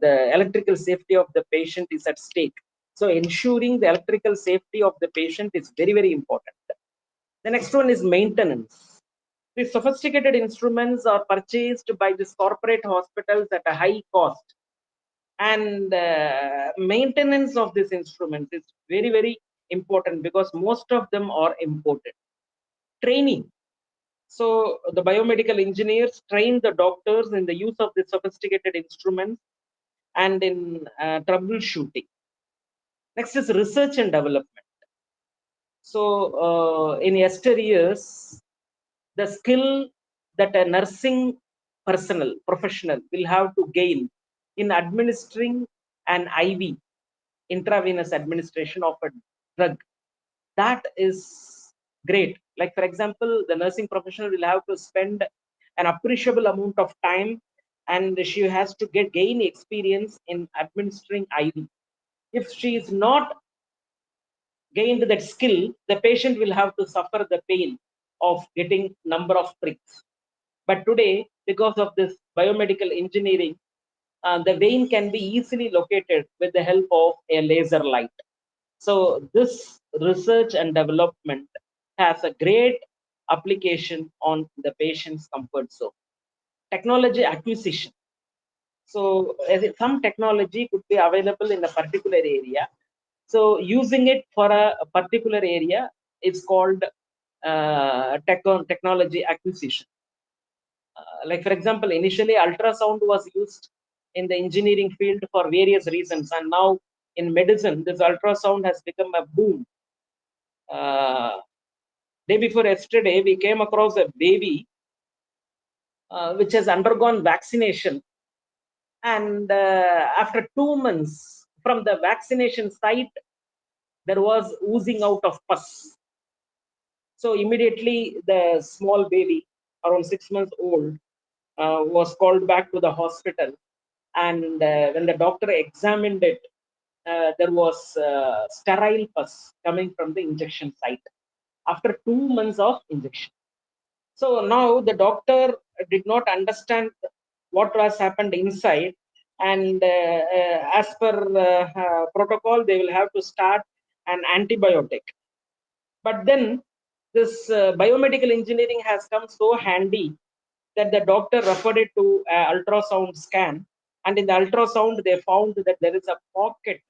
G: the electrical safety of the patient is at stake. So ensuring the electrical safety of the patient is very, very important. The next one is maintenance. These sophisticated instruments are purchased by these corporate hospitals at a high cost. And maintenance of these instruments is very, very important because most of them are imported. Training. So the biomedical engineers train the doctors in the use of the sophisticated instruments and in troubleshooting. Next is research and development. So in yesteryears, the skill that a nursing professional will have to gain in administering an IV, intravenous administration of a drug, that is great. Like for example, the nursing professional will have to spend an appreciable amount of time, and she has to gain experience in administering IV. If she is not gained that skill, the patient will have to suffer the pain of getting number of pricks. But today, because of this biomedical engineering, the vein can be easily located with the help of a laser light. So this research and development has a great application on the patient's comfort zone. Technology acquisition. So some technology could be available in a particular area. So using it for a particular area is called technology acquisition. Like for example, initially ultrasound was used in the engineering field for various reasons, and now in medicine, this ultrasound has become a boom. Day before yesterday, we came across a baby which has undergone vaccination, and after 2 months from the vaccination site, there was oozing out of pus. So immediately the small baby, around 6 months old, was called back to the hospital, and when the doctor examined it, there was sterile pus coming from the injection site after 2 months of injection. So now the doctor did not understand what has happened inside, and as per protocol, they will have to start an antibiotic. But then this biomedical engineering has come so handy that the doctor referred it to an ultrasound scan, and in the ultrasound they found that there is a pocket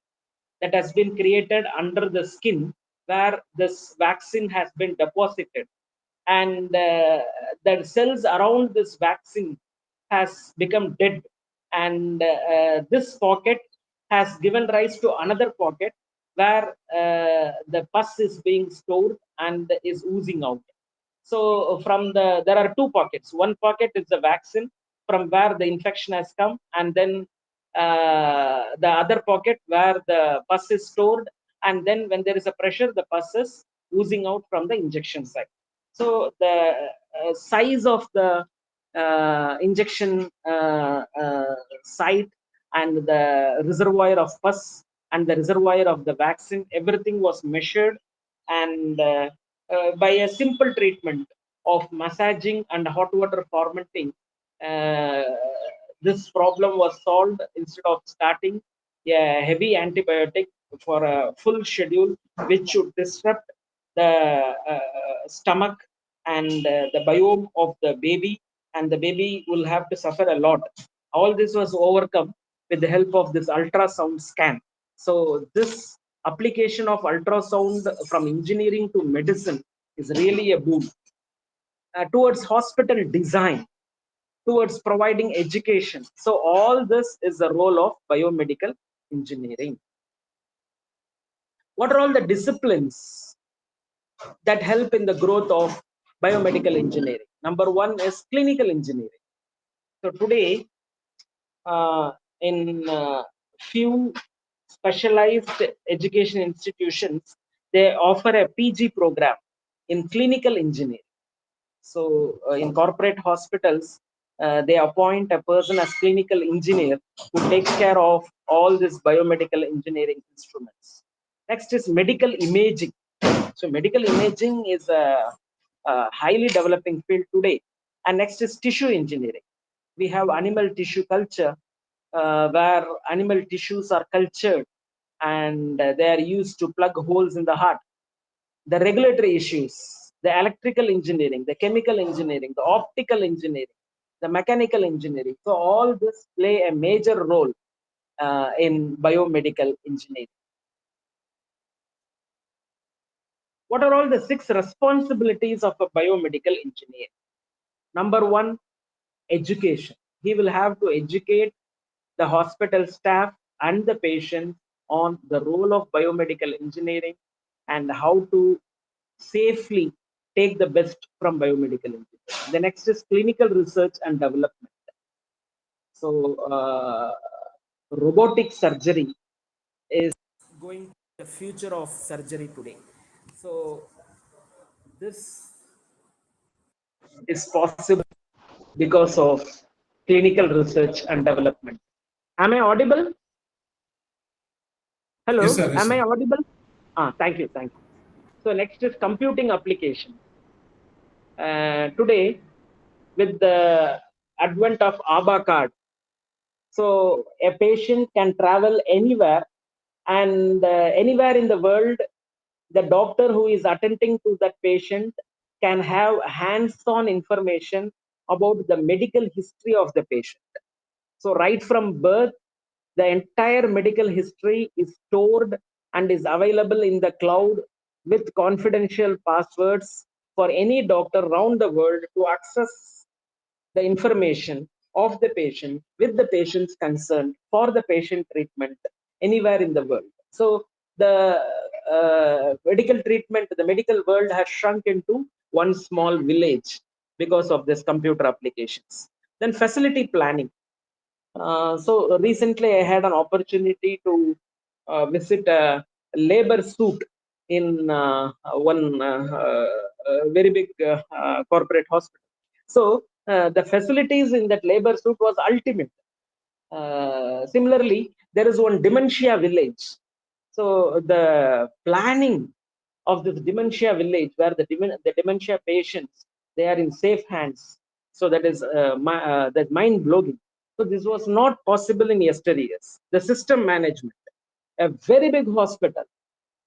G: that has been created under the skin where this vaccine has been deposited, and the cells around this vaccine has become dead, and this pocket has given rise to another pocket where the pus is being stored and is oozing out. So from there are two pockets. One pocket is the vaccine from where the infection has come, and then the other pocket where the pus is stored, and then when there is a pressure, the pus is oozing out from the injection site. So the size of the injection site and the reservoir of pus and the reservoir of the vaccine, everything was measured, and by a simple treatment of massaging and hot water formatting, uh, this problem was solved instead of starting a heavy antibiotic for a full schedule, which should disrupt the stomach and the biome of the baby, and the baby will have to suffer a lot. All this was overcome with the help of this ultrasound scan. So this application of ultrasound from engineering to medicine is really a boom. Towards hospital design, towards providing education. So all this is the role of biomedical engineering. What are all the disciplines that help in the growth of biomedical engineering? Number one is clinical engineering. So today, in few specialized education institutions, they offer a PG program in clinical engineering. So in corporate hospitals, they appoint a person as clinical engineer who takes care of all these biomedical engineering instruments. Next is medical imaging. So medical imaging is a highly developing field today. And next is tissue engineering. We have animal tissue culture, where animal tissues are cultured, and they are used to plug holes in the heart. The regulatory issues, the electrical engineering, the chemical engineering, the optical engineering, the mechanical engineering. So all this play a major role in biomedical engineering. What are all the 6 responsibilities of a biomedical engineer? Number 1, education. He will have to educate the hospital staff and the patient on the role of biomedical engineering and how to safely take the best from biomedical engineering. The next is clinical research and development. So, robotic surgery is going to be the future of surgery today. So, this is possible because of clinical research and development. Am I audible?
D: Yes,
G: Hello,
D: sir. Yes,
G: am I
D: sir.
G: audible? Thank you, thank you. So next is computing application. Today, with the advent of ABA card, so a patient can travel anywhere, and anywhere in the world, the doctor who is attending to that patient can have hands-on information about the medical history of the patient. So right from birth, the entire medical history is stored and is available in the cloud with confidential passwords for any doctor around the world to access the information of the patient with the patient's consent for the patient treatment anywhere in the world. So the medical treatment, the medical world has shrunk into one small village because of this computer applications. Then facility planning. So recently I had an opportunity to visit a labor suit in one very big corporate hospital. So the facilities in that labor suit was ultimate. Similarly, there is one dementia village. So the planning of this dementia village, where the dementia patients, they are in safe hands. So that is that mind blowing. So this was not possible in yesteryears. The system management, a very big hospital,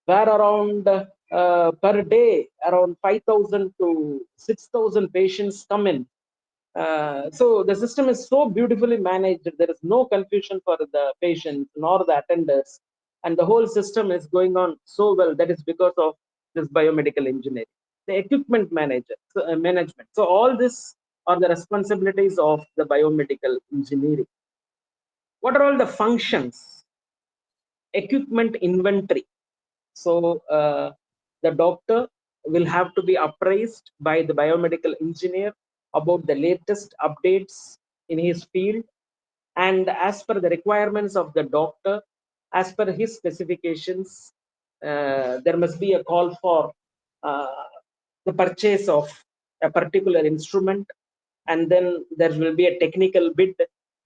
G: where around per day around 5,000 to 6,000 patients come in. So the system is so beautifully managed. There is no confusion for the patients nor the attenders, and the whole system is going on so well. That is because of this biomedical engineering. The equipment management. So all this are the responsibilities of the biomedical engineering. What are all the functions? Equipment inventory. So the doctor will have to be appraised by the biomedical engineer about the latest updates in his field, and as per the requirements of the doctor, as per his specifications, there must be a call for uh, the purchase of a particular instrument, and then there will be a technical bid,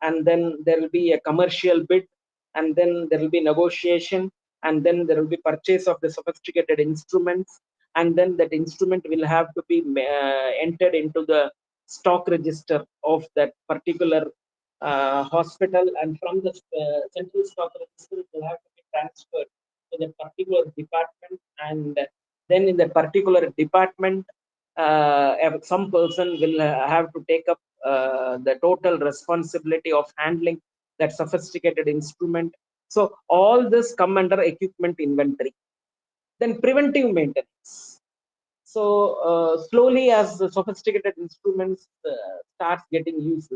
G: and then there will be a commercial bid, and then there will be negotiation, and then there will be purchase of the sophisticated instruments, and then that instrument will have to be entered into the stock register of that particular hospital, and from the central stock register it will have to be transferred to that particular department, and then in that particular department some person will have to take up the total responsibility of handling that sophisticated instrument. So all this come under equipment inventory. Then preventive maintenance. So slowly, as the sophisticated instruments starts getting used,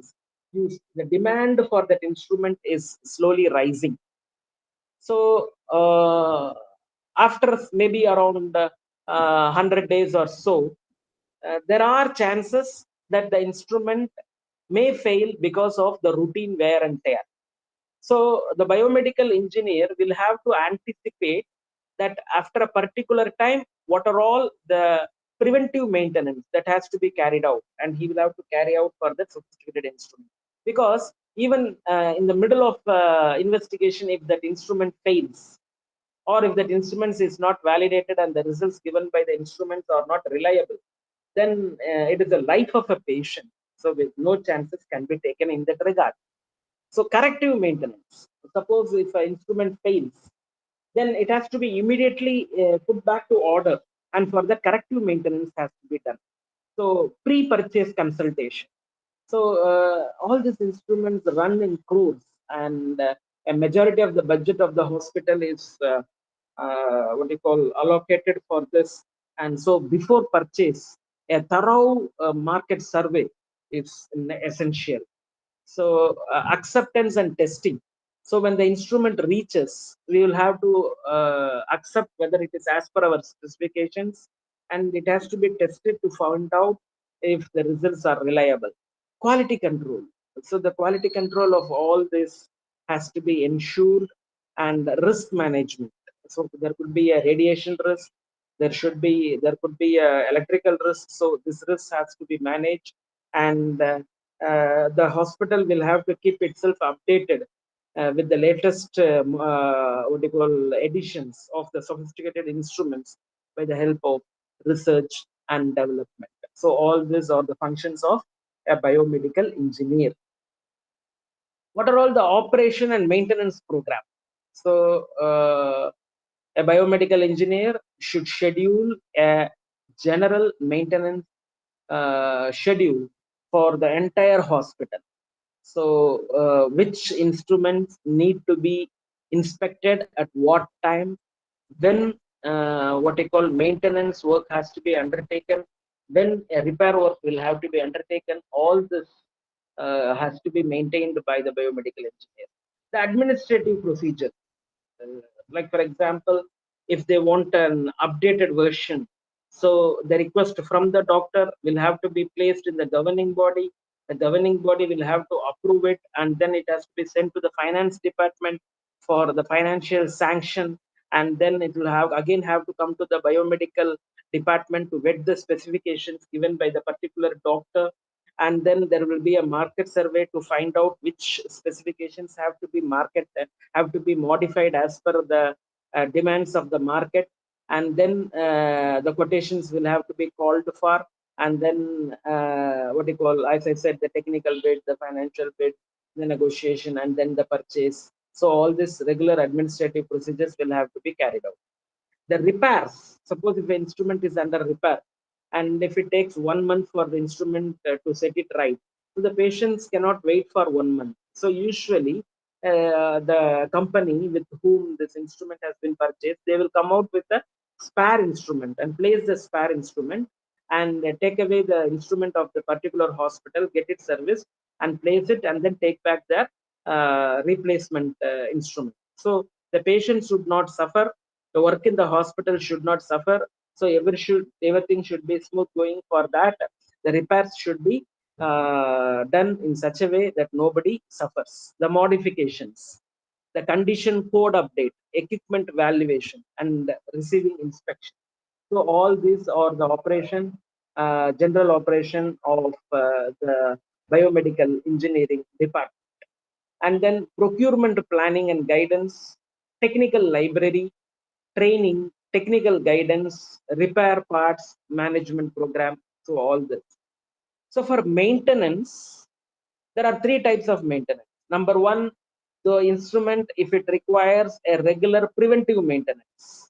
G: the demand for that instrument is slowly rising. So after maybe around 100 days or so, there are chances that the instrument may fail because of the routine wear and tear. So the biomedical engineer will have to anticipate that after a particular time, what are all the preventive maintenance that has to be carried out, and he will have to carry out for the sophisticated instrument. Because even in the middle of investigation, if that instrument fails, or if that instruments is not validated and the results given by the instruments are not reliable, then it is the life of a patient. So with no chances can be taken in that regard. So corrective maintenance. Suppose if an instrument fails, then it has to be immediately put back to order, and for that corrective maintenance has to be done. So pre-purchase consultation. So all these instruments run in crores, and a majority of the budget of the hospital is what you call allocated for this. And so before purchase, a thorough market survey is essential. So acceptance and testing. So when the instrument reaches, we will have to accept whether it is as per our specifications, and it has to be tested to find out if the results are reliable. Quality control. So the quality control of all this has to be ensured, and risk management. So there could be a radiation risk. There could be a electrical risk. So this risk has to be managed, and the hospital will have to keep itself updated with the latest what do you call editions of the sophisticated instruments by the help of research and development. So all these are the functions of a biomedical engineer. What are all the operation and maintenance program? So a biomedical engineer should schedule a general maintenance schedule for the entire hospital. So which instruments need to be inspected at what time, when what I call maintenance work has to be undertaken, when a repair work will have to be undertaken. All this has to be maintained by the biomedical engineer. The administrative procedure, like for example, if they want an updated version, so the request from the doctor will have to be placed in the governing body. The governing body will have to approve it, and then it has to be sent to the finance department for the financial sanction, and then it will have to come to the biomedical department to vet the specifications given by the particular doctor. And then there will be a market survey to find out which specifications have to be modified as per the demands of the market. And then the quotations will have to be called for, and then what do you call, as I said, the technical bid, the financial bid, the negotiation, and then the purchase. So all these regular administrative procedures will have to be carried out. The repairs, suppose if an instrument is under repair, and if it takes 1 month for the instrument to set it right, so the patients cannot wait for 1 month. So usually the company with whom this instrument has been purchased, they will come out with a spare instrument and place the spare instrument, and take away the instrument of the particular hospital, get it serviced, and place it, and then take back their replacement instrument. So the patient should not suffer, the work in the hospital should not suffer. So everything should be smooth going. For that, the repairs should be done in such a way that nobody suffers. The modifications, the condition code update, equipment valuation, and receiving inspection. So all these are the general operation of the biomedical engineering department. And then procurement planning and guidance, technical library, training, technical guidance, repair parts, management program. So all this. So for maintenance, there are three types of maintenance. Number one, the instrument, if it requires a regular preventive maintenance.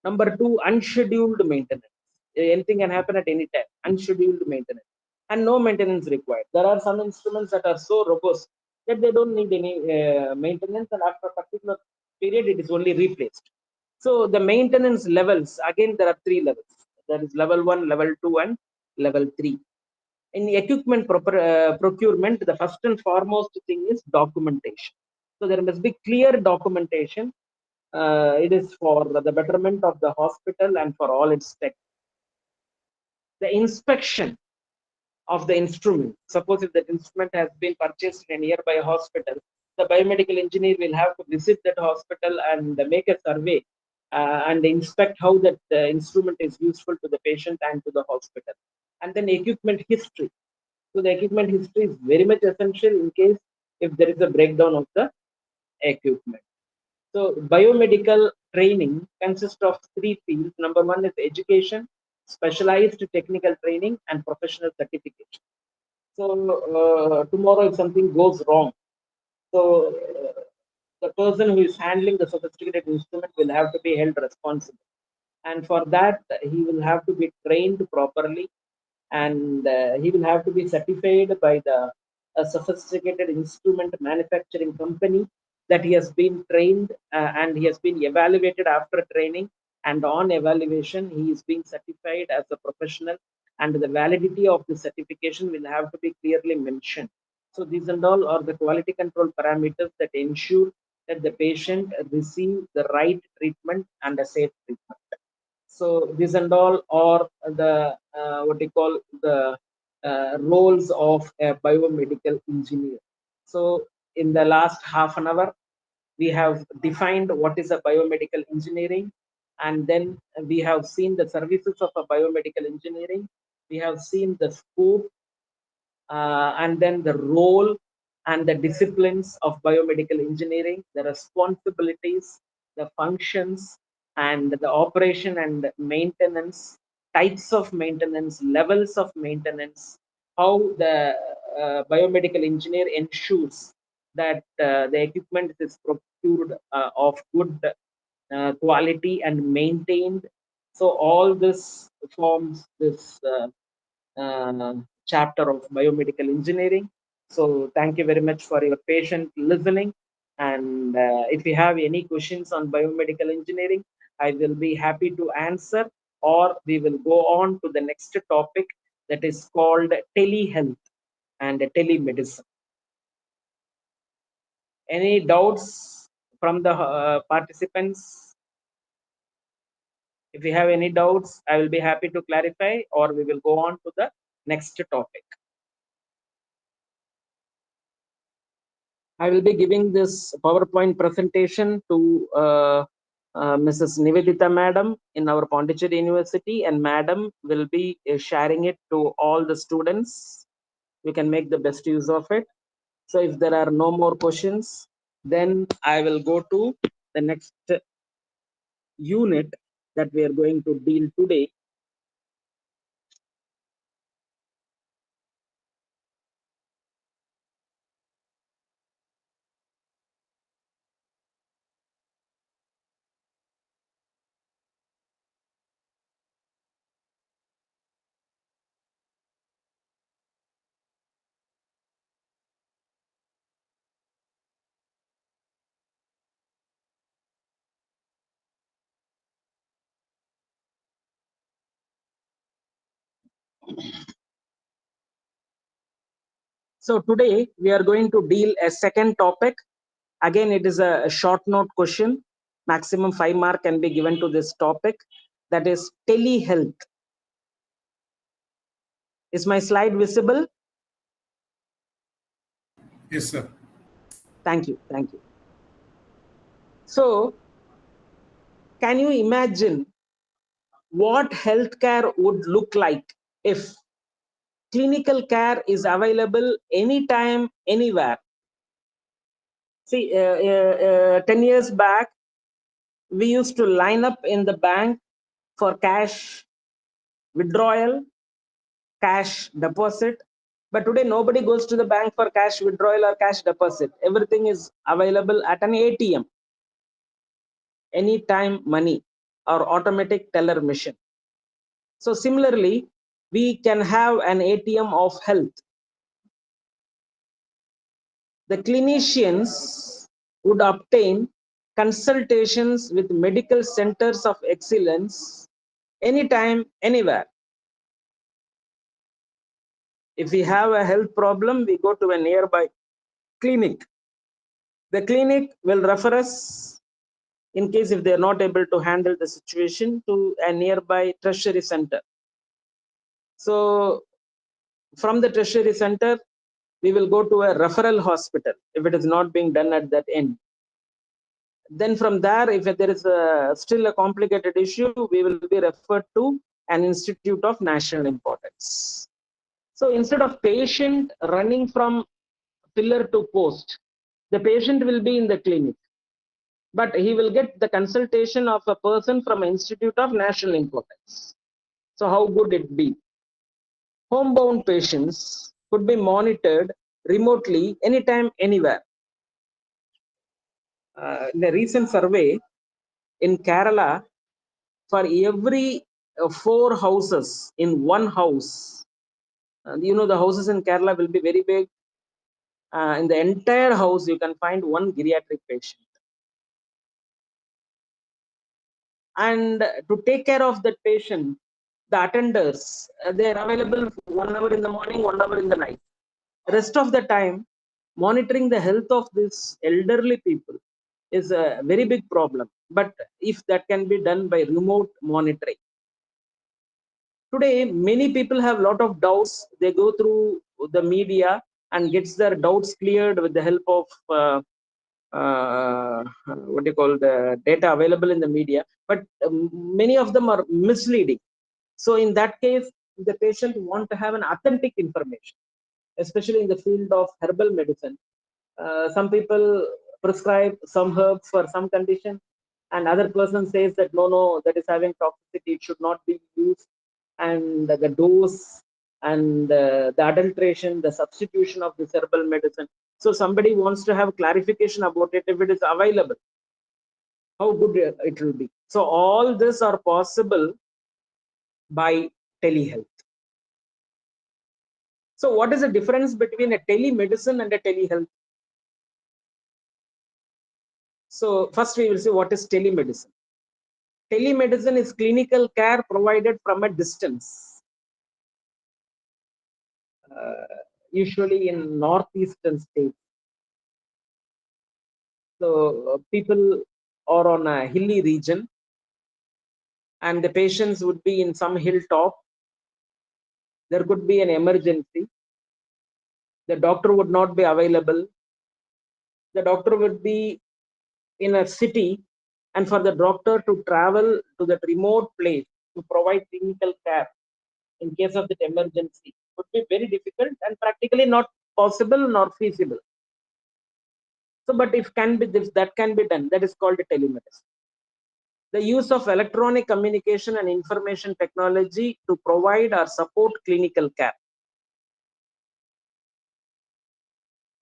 G: Number two, unscheduled maintenance. Anything can happen at any time. Unscheduled maintenance. And no maintenance required. There are some instruments that are so robust that they don't need any maintenance, and after a particular period, it is only replaced. So the maintenance levels, again, there are three levels. There is level 1, level 2, and level 3. In equipment procurement, the first and foremost thing is documentation. So there must be clear documentation. It is for the betterment of the hospital and for all its tech. The inspection of the instrument. Suppose if that instrument has been purchased in a nearby hospital, the biomedical engineer will have to visit that hospital and make a survey and inspect how that instrument is useful to the patient and to the hospital. And then equipment history. So the equipment history is very much essential in case if there is a breakdown of the equipment. So biomedical training consists of three fields. Number one is education, specialized technical training, and professional certification. So tomorrow if something goes wrong, so the person who is handling the sophisticated instrument will have to be held responsible. And for that, he will have to be trained properly, and he will have to be certified by the sophisticated instrument manufacturing company. And then he will have to be certified by the sophisticated instrument manufacturing company, and then he will have to be certified by the sophisticated instrument that he has been trained and he has been evaluated after training, and on evaluation he is being certified as a professional, and the validity of the certification will have to be clearly mentioned. So these and all are the quality control parameters that ensure that the patient receive the right treatment and a safe treatment. So these and all are the what you call the roles of a biomedical engineer. So in the last half an hour we have defined what is a biomedical engineering, and then we have seen the services of a biomedical engineering, we have seen the scope, and then the role and the disciplines of biomedical engineering, the responsibilities, the functions, and the operation and maintenance, types of maintenance, levels of maintenance, how the biomedical engineer ensures that the equipment is procured of good quality and maintained. So all this forms this chapter of biomedical engineering. So thank you very much for your patient listening. And if you have any questions on biomedical engineering, I will be happy to answer, or we will go on to the next topic, that is called telehealth and telemedicine. Any doubts from the participants? If you have any doubts, I will be happy to clarify, or we will go on to the next topic. I will be giving this PowerPoint presentation to Mrs. Nivedita Madam in our Pondicherry University, and Madam will be sharing it to all the students. We can make the best use of it. So if there are no more questions, then I will go to the next unit that we are going to deal today. So today we are going to deal a second topic. Again, it is a short note question. Maximum 5 mark can be given to this topic, that is telehealth. Is my slide visible?
D: Yes, sir.
G: Thank you. Thank you. So can you imagine what healthcare would look like if clinical care is available anytime, anywhere? See, 10 years back, we used to line up in the bank for cash withdrawal, cash deposit. But today, nobody goes to the bank for cash withdrawal or cash deposit. Everything is available at an ATM, anytime money, or automatic teller machine. So similarly, we can have an ATM of health. The clinicians would obtain consultations with medical centers of excellence anytime, anywhere. If we have a health problem, we go to a nearby clinic. The clinic will refer us, in case if they are not able to handle the situation, to a nearby tertiary center. So from the tertiary center, we will go to a referral hospital if it is not being done at that end. Then from there, if there is still a complicated issue, we will be referred to an institute of national importance. So instead of patient running from pillar to post, the patient will be in the clinic, but he will get the consultation of a person from an institute of national importance. So how would it be? Homebound patients could be monitored remotely anytime, anywhere. In a recent survey in Kerala, for every 4 houses in one house, the houses in Kerala will be very big. in the entire house, you can find one geriatric patient. And to take care of that patient, the attenders, they are available 1 hour in the morning, 1 hour in the night. Rest of the time, monitoring the health of these elderly people is a very big problem. But if that can be done by remote monitoring. Today, many people have a lot of doubts. They go through the media and gets their doubts cleared with the help of what do you call the data available in the media. But many of them are misleading. So in that case, the patient want to have an authentic information, especially in the field of herbal medicine. Some people prescribe some herbs for some condition, and other person says that no, that is having toxicity, it should not be used, and the dose and the adulteration, the substitution of this herbal medicine. So somebody wants to have clarification about it if it is available, how good it will be. So all this are possible by telehealth. So what is the difference between a telemedicine and a telehealth? So first we will see what is telemedicine. Telemedicine is clinical care provided from a distance, usually in northeastern states. So people are on a hilly region and the patients would be in some hilltop. There could be an emergency. The doctor would not be available. The doctor would be in a city, and for the doctor to travel to that remote place to provide clinical care in case of that emergency would be very difficult and practically not possible nor feasible. So, but if that can be done, that is called telemedicine. The use of electronic communication and information technology to provide or support clinical care.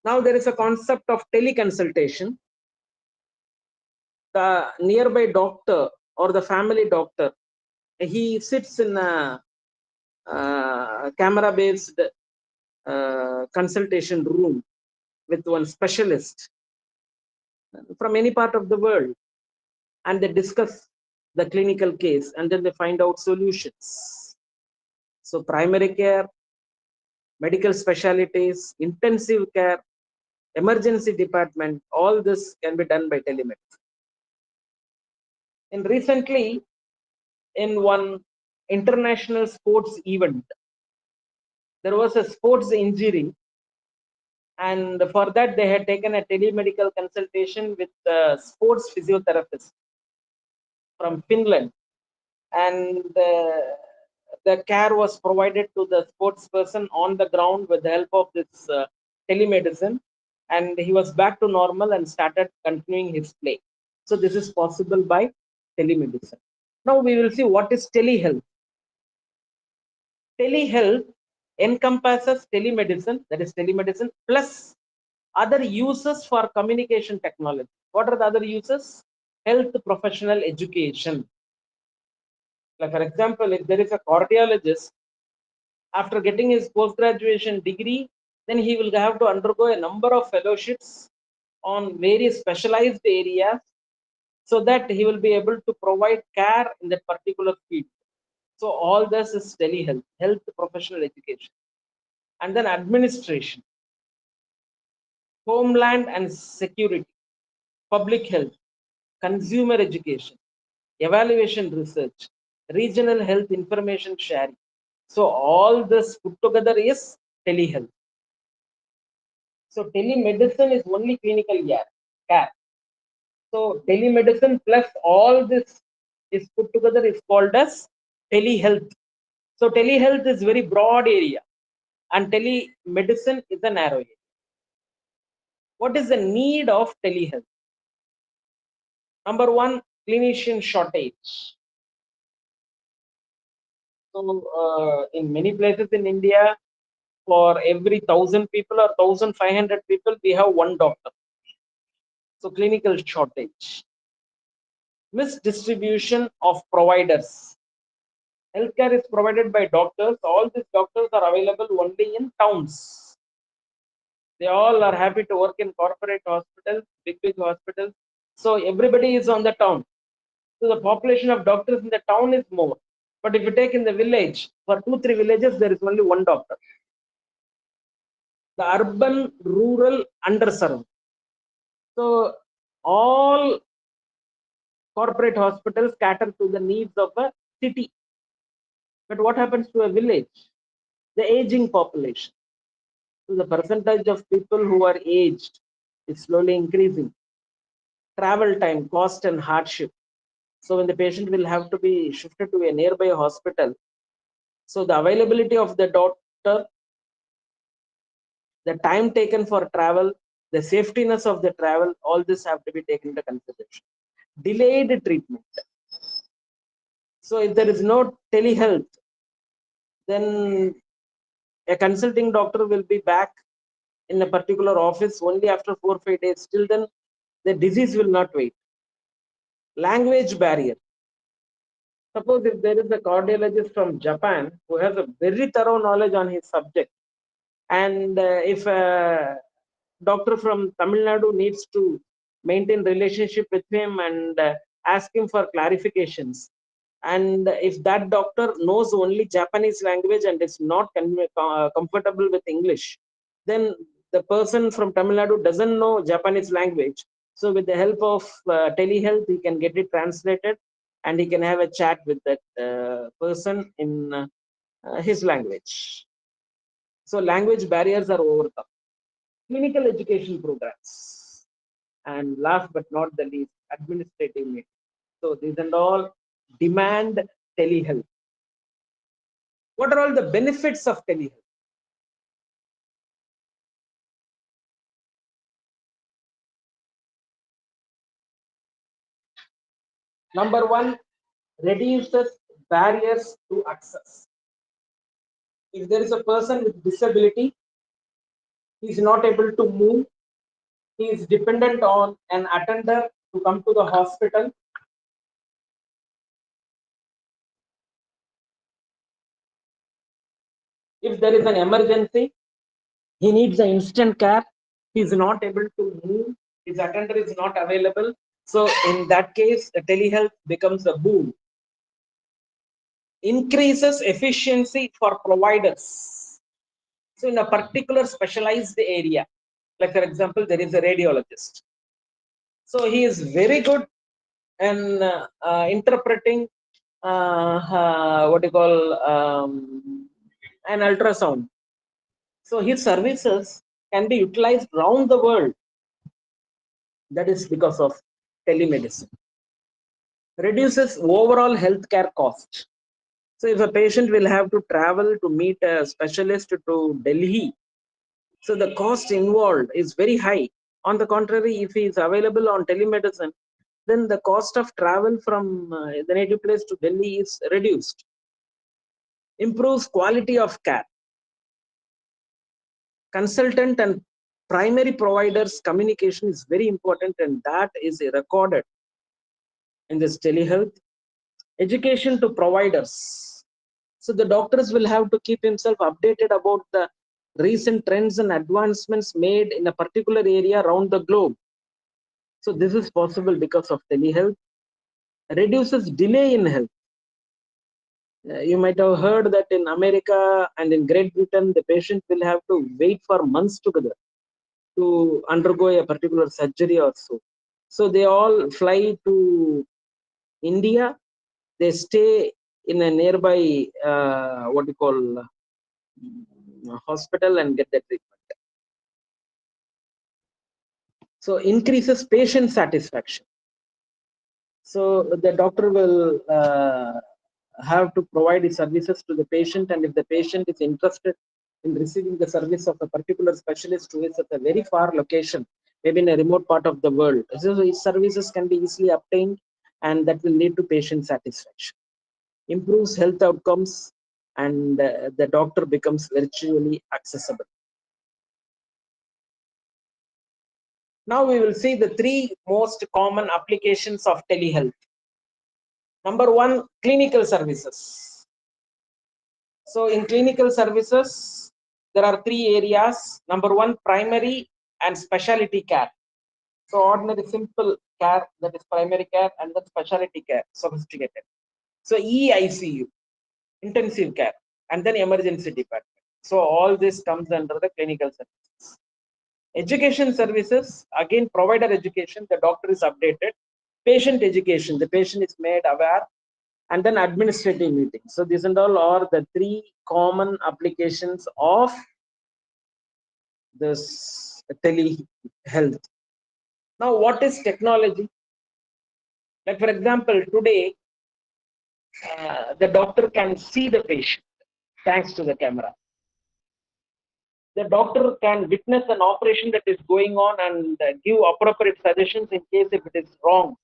G: Now there is a concept of teleconsultation. The nearby doctor or the family doctor, he sits in a camera-based consultation room with one specialist from any part of the world, and they discuss the clinical case and then they find out solutions. So primary care, medical specialties, intensive care, emergency department, all this can be done by telemedicine. And recently, in one international sports event, there was a sports injury, and for that they had taken a telemedical consultation with a sports physiotherapist from Finland, and the care was provided to the sports person on the ground with the help of this telemedicine, and he was back to normal and started continuing his play. So this is possible by telemedicine. Now we will see what is telehealth. Telehealth encompasses telemedicine, that is telemedicine, plus other uses for communication technology. What are the other uses? Health professional education. Like for example, if there is a cardiologist, after getting his post-graduation degree, then he will have to undergo a number of fellowships on various specialized areas so that he will be able to provide care in that particular field. So all this is telehealth, health professional education. And then administration, homeland and security, public health, consumer education, evaluation research, regional health information sharing. So all this put together is telehealth. So telemedicine is only clinical care. So telemedicine plus all this is put together is called as telehealth. So telehealth is very broad area and telemedicine is a narrow area. What is the need of telehealth? Number one, clinician shortage. So in many places in India, for every 1,000 people or 1,500 people, we have one doctor. So clinical shortage. Misdistribution of providers. Healthcare is provided by doctors. All these doctors are available only in towns. They all are happy to work in corporate hospitals, big hospitals. So everybody is on the town. So the population of doctors in the town is more. But if you take in the village, for 2-3 villages, there is only one doctor. The urban, rural, underserved. So all corporate hospitals cater to the needs of a city. But what happens to a village? The aging population. So the percentage of people who are aged is slowly increasing. Travel time, cost and hardship. So when the patient will have to be shifted to a nearby hospital, so the availability of the doctor, the time taken for travel, the safetiness of the travel, all this have to be taken into consideration. Delayed treatment. So if there is no telehealth, then a consulting doctor will be back in a particular office only after 4-5 days. Till then, the disease will not wait. Language barrier. Suppose if there is a cardiologist from Japan who has a very thorough knowledge on his subject, and if a doctor from Tamil Nadu needs to maintain relationship with him and ask him for clarifications, and if that doctor knows only Japanese language and is not comfortable with English, then the person from Tamil Nadu doesn't know Japanese language. So with the help of telehealth, he can get it translated and he can have a chat with that person in his language. So language barriers are overcome. Clinical education programs. And last but not the least, administrative meetings. So these and all demand telehealth. What are all the benefits of telehealth? Number one, reduces barriers to access. If there is a person with disability, he is not able to move, he is dependent on an attender to come to the hospital. If there is an emergency, he needs an instant care, he is not able to move, his attender is not available. So in that case, the telehealth becomes a boon. Increases efficiency for providers. So in a particular specialized area, like for example, there is a radiologist. So he is very good in interpreting what you call an ultrasound. So his services can be utilized around the world. That is because of telemedicine. Reduces overall healthcare cost. So if a patient will have to travel to meet a specialist to Delhi, so the cost involved is very high. On the contrary, if he is available on telemedicine, then the cost of travel from the native place to Delhi is reduced. Improves quality of care. Consultant and primary providers communication is very important, and that is recorded in this telehealth. Education to providers. So the doctors will have to keep himself updated about the recent trends and advancements made in a particular area around the globe. So this is possible because of telehealth. Reduces delay in health. You might have heard that in America and in Great Britain, the patient will have to wait for months together to undergo a particular surgery or so. So they all fly to India. They stay in a nearby what you call hospital and get the treatment. So increases patient satisfaction. So the doctor will have to provide his services to the patient, and if the patient is interested in receiving the service of a particular specialist who is at a very far location, maybe in a remote part of the world, so his services can be easily obtained, and that will lead to patient satisfaction. Improves health outcomes, and the doctor becomes virtually accessible. Now we will see the three most common applications of telehealth. Number one, clinical services. So in clinical services, there are three areas. Number one, primary and specialty care. So ordinary simple care, that is primary care, and then specialty care, sophisticated. So EICU, intensive care, and then emergency department. So all this comes under the clinical services. Education services, again provider education, the doctor is updated. Patient education, the patient is made aware, and then administrative meetings. So these and all are the three common applications of this telehealth. Now, what is technology? Like for example, today the doctor can see the patient thanks to the camera. The doctor can witness an operation that is going on and give appropriate suggestions in case if it is wrong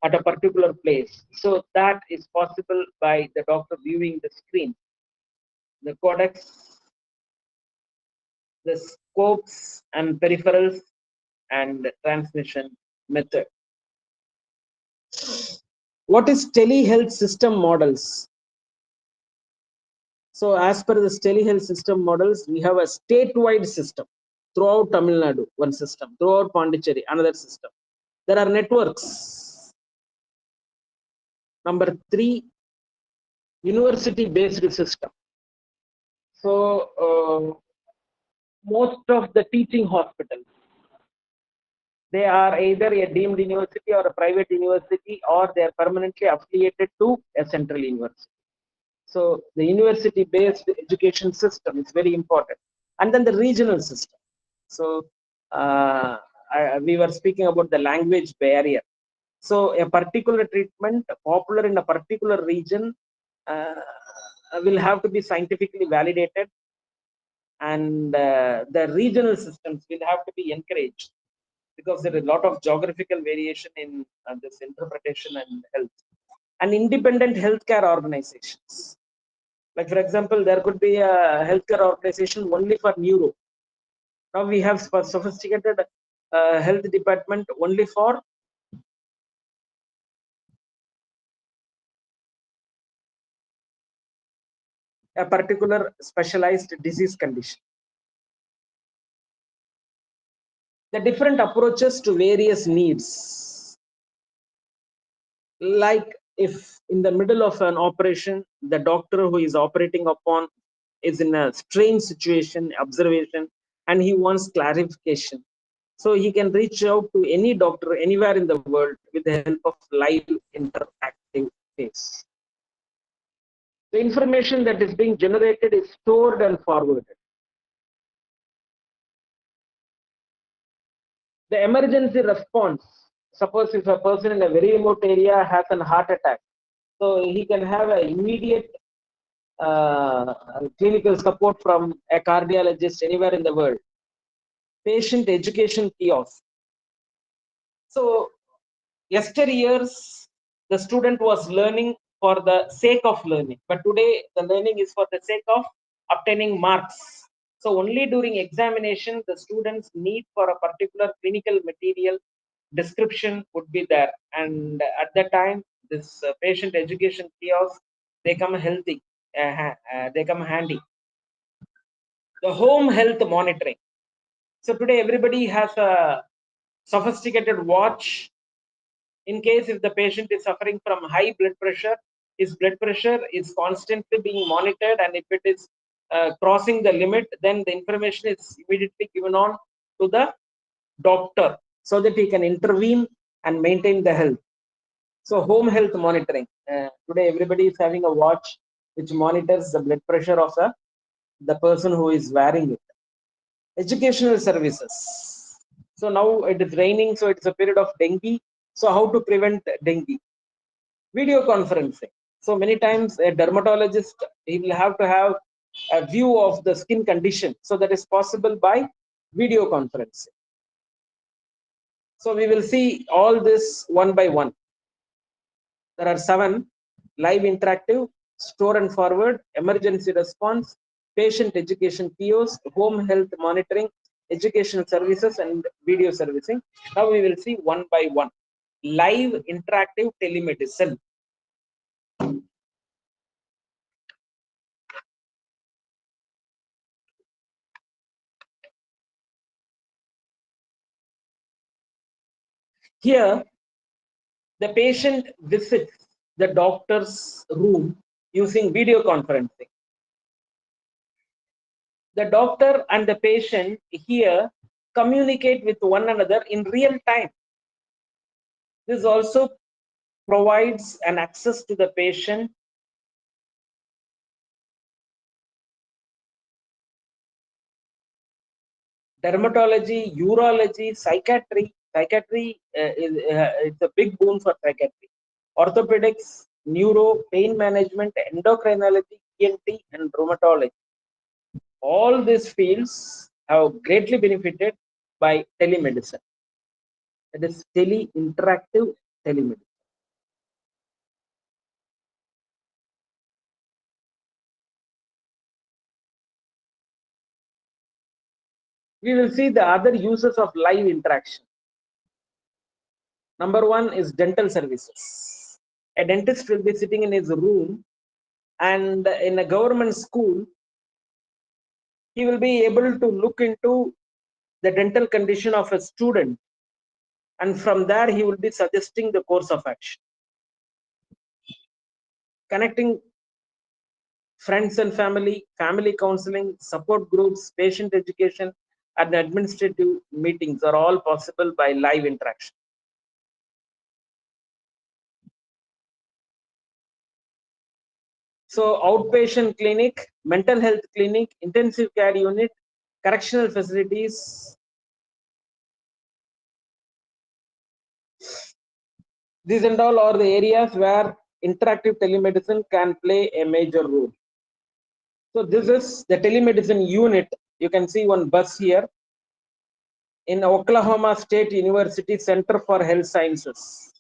G: at a particular place. So that is possible by the doctor viewing the screen, the codecs, the scopes and peripherals, and transmission method. What is telehealth system models? So as per the telehealth system models, we have a statewide system throughout Tamil Nadu, one system, throughout Pondicherry, another system. There are networks. Number three, university-based system. So most of the teaching hospitals, they are either a deemed university or a private university, or they are permanently affiliated to a central university. So the university-based education system is very important. And then the regional system. So we were speaking about the language barrier. So a particular treatment popular in a particular region will have to be scientifically validated, and the regional systems will have to be encouraged, because there is a lot of geographical variation in this interpretation and health. And independent healthcare organizations. Like for example, there could be a healthcare organization only for neuro. Now we have sophisticated health department only for a particular specialized disease condition. The different approaches to various needs. Like if in the middle of an operation, the doctor who is operating upon is in a strange situation, observation, and he wants clarification. So he can reach out to any doctor anywhere in the world with the help of live interactive face. The information that is being generated is stored and forwarded. The emergency response. Suppose if a person in a very remote area has a heart attack, so he can have an immediate clinical support from a cardiologist anywhere in the world. Patient education kiosk. So yesteryears, the student was learning for the sake of learning, but today the learning is for the sake of obtaining marks. So only during examination, the students' need for a particular clinical material description would be there, and at that time, this patient education kiosk, they come healthy, they come handy. The home health monitoring. So today everybody has a sophisticated watch. In case if the patient is suffering from high blood pressure, his blood pressure is constantly being monitored, and if it is crossing the limit, then the information is immediately given on to the doctor so that he can intervene and maintain the health. So home health monitoring. Today everybody is having a watch which monitors the blood pressure of the person who is wearing it. Educational services. So now it is raining, so it's a period of dengue. So how to prevent dengue? Video conferencing. So many times a dermatologist, he will have to have a view of the skin condition. So that is possible by video conferencing. So we will see all this one by one. There are 7: live interactive, store and forward, emergency response, patient education kiosk, home health monitoring, educational services, and video servicing. Now we will see one by one. Live interactive telemedicine. Here, the patient visits the doctor's room using video conferencing. The doctor and the patient here communicate with one another in real time. This also provides an access to the patient dermatology, urology, psychiatry. Psychiatry is a big boon for psychiatry. Orthopedics, neuro, pain management, endocrinology, ENT, and rheumatology. All these fields have greatly benefited by telemedicine. That is interactive telemedicine. We will see the other uses of live interaction. Number one is dental services. A dentist will be sitting in his room, and in a government school, he will be able to look into the dental condition of a student, and from there he will be suggesting the course of action. Connecting friends and family, family counseling, support groups, patient education, and administrative meetings are all possible by live interaction. So outpatient clinic, mental health clinic, intensive care unit, correctional facilities. These and all are the areas where interactive telemedicine can play a major role. So this is the telemedicine unit. You can see one bus here in Oklahoma State University Center for Health Sciences.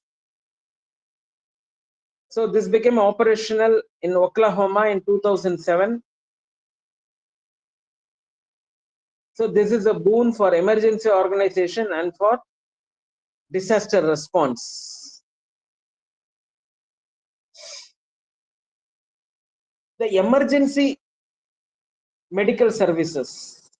G: So this became operational in Oklahoma in 2007. So this is a boon for emergency organization and for disaster response. The emergency medical services.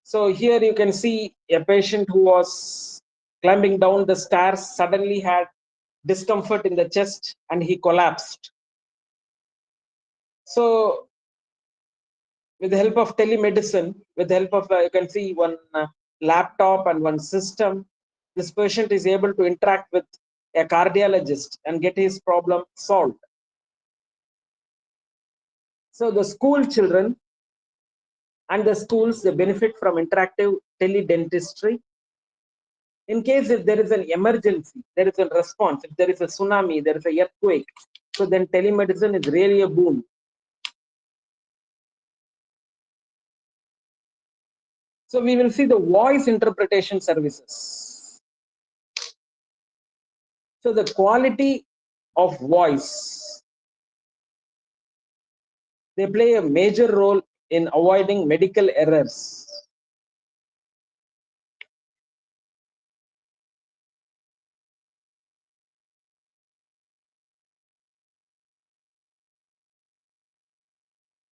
G: So here you can see a patient who was climbing down the stairs, suddenly had discomfort in the chest and he collapsed. So with the help of telemedicine, with the help of, you can see one laptop and one system, this patient is able to interact with a cardiologist and get his problem solved. So the school children and the schools, they benefit from interactive teledentistry. In case if there is an emergency, there is a response, if there is a tsunami, there is an earthquake, so then telemedicine is really a boon. So we will see the voice interpretation services. So the quality of voice, they play a major role in avoiding medical errors.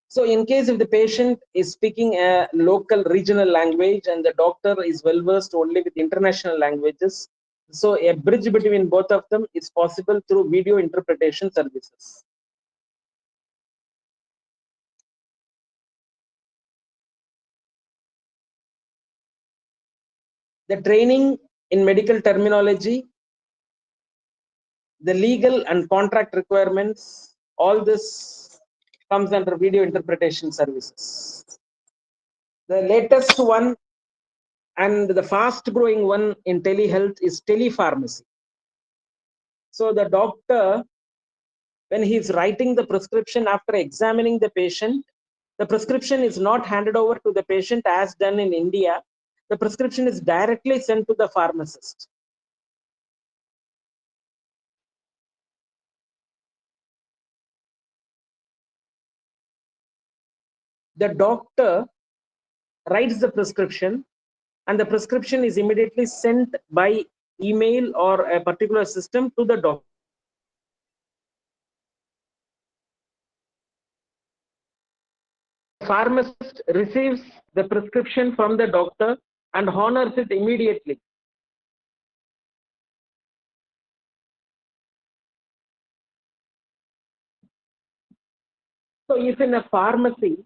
G: So in case if the patient is speaking a local regional language and the doctor is well versed only with international languages, so a bridge between both of them is possible through video interpretation services. The training in medical terminology, the legal and contract requirements, all this comes under video interpretation services. The latest one and the fast growing one in telehealth is telepharmacy. So the doctor, when he is writing the prescription after examining the patient, the prescription is not handed over to the patient as done in India. The prescription is directly sent to the pharmacist. The doctor writes the prescription and the prescription is immediately sent by email or a particular system to the doctor. pharmacist receives the prescription from the doctor and honors it immediately. So if in a pharmacy,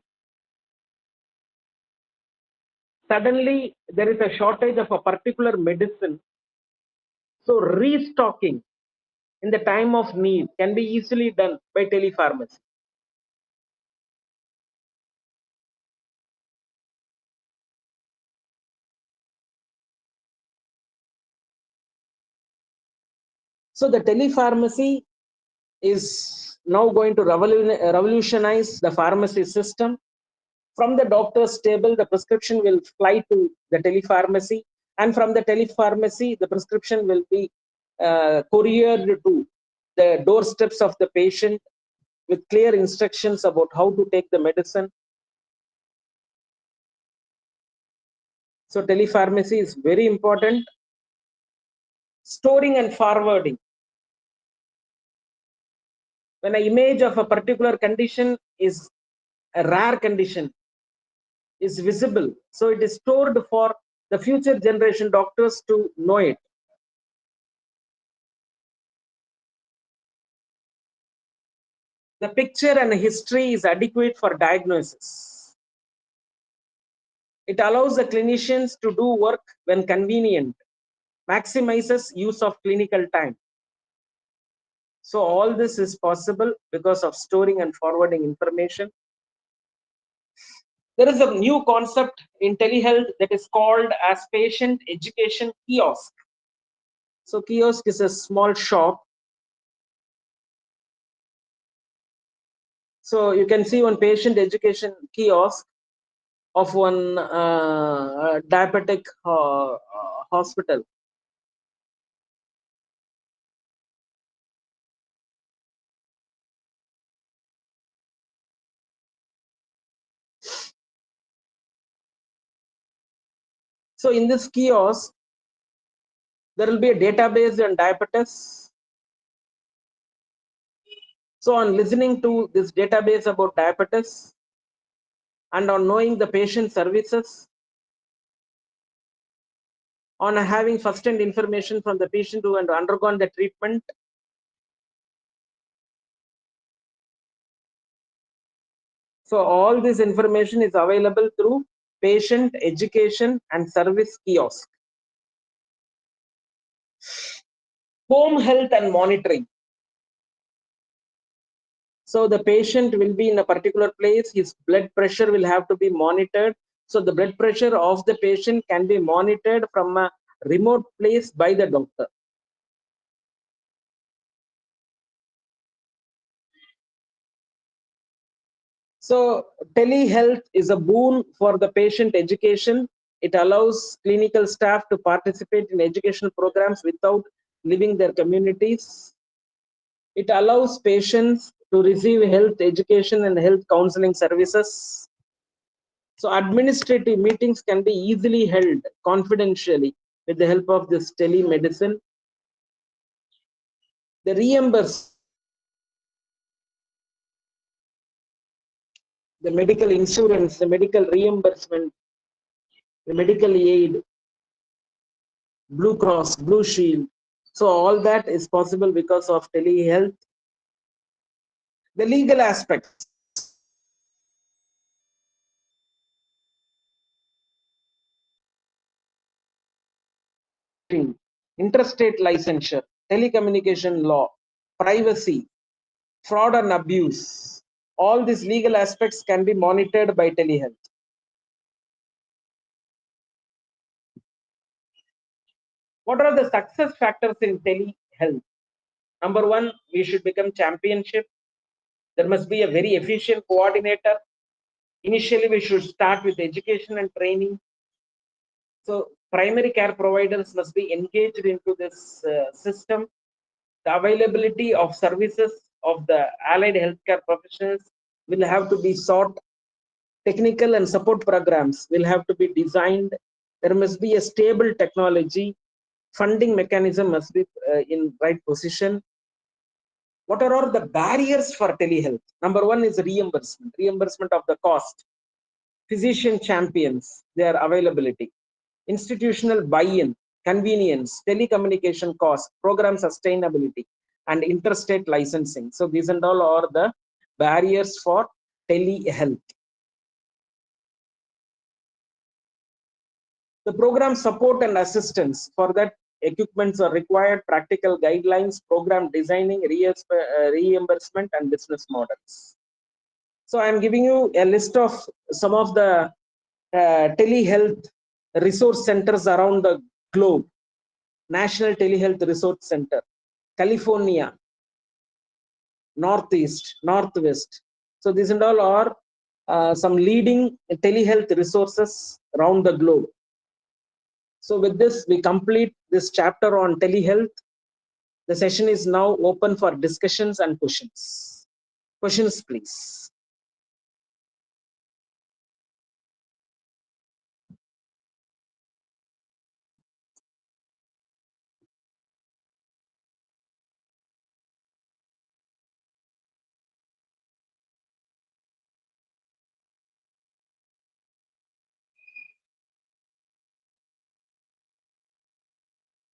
G: suddenly there is a shortage of a particular medicine, so restocking in the time of need can be easily done by telepharmacy. So the telepharmacy is now going to revolutionize the pharmacy system. From the doctor's table, the prescription will fly to the telepharmacy, and from the telepharmacy, the prescription will be couriered to the doorsteps of the patient with clear instructions about how to take the medicine. So telepharmacy is very important. Storing and forwarding. When an image of a particular condition is a rare condition, is visible, so it is stored for the future generation doctors to know it. The picture and history is adequate for diagnosis. It allows the clinicians to do work when convenient, maximizes use of clinical time. So all this is possible because of storing and forwarding information. There is a new concept in telehealth that is called as patient education kiosk. So kiosk is a small shop. So you can see one patient education kiosk of one diabetic hospital. So in this kiosk, there will be a database on diabetes. So on listening to this database about diabetes and on knowing the patient services, on having first-hand information from the patient who had undergone the treatment, so all this information is available through patient education and service kiosk. Home health and monitoring. So the patient will be in a particular place, his blood pressure will have to be monitored. So the blood pressure of the patient can be monitored from a remote place by the doctor. So telehealth is a boon for the patient education. It allows clinical staff to participate in educational programs without leaving their communities. It allows patients to receive health education and health counseling services. So administrative meetings can be easily held confidentially with the help of this telemedicine. The reimbursement, the medical insurance, the medical reimbursement, the medical aid, Blue Cross, Blue Shield. So all that is possible because of telehealth. The legal aspects. Interstate licensure, telecommunication law, privacy, fraud and abuse. All these legal aspects can be monitored by telehealth. What are the success factors in telehealth? Number one, we should become championship. There must be a very efficient coordinator. Initially, we should start with education and training. So primary care providers must be engaged into this system. The availability of services of the allied healthcare professionals will have to be sought. Technical and support programs will have to be designed. There must be a stable technology. Funding mechanism must be in right position. What are all the barriers for telehealth? Number one is reimbursement of the cost. physician champions, their availability, institutional buy-in, convenience, telecommunication cost, program sustainability, and interstate licensing. So these and all are the barriers for telehealth. The program support and assistance, for that equipments are required, practical guidelines, program designing, reimbursement, and business models. So I'm giving you a list of some of the telehealth resource centers around the globe. National Telehealth Resource Center, California, Northeast, Northwest. So these and all are some leading telehealth resources around the globe. So with this, we complete this chapter on telehealth. The session is now open for discussions and questions. Questions, please.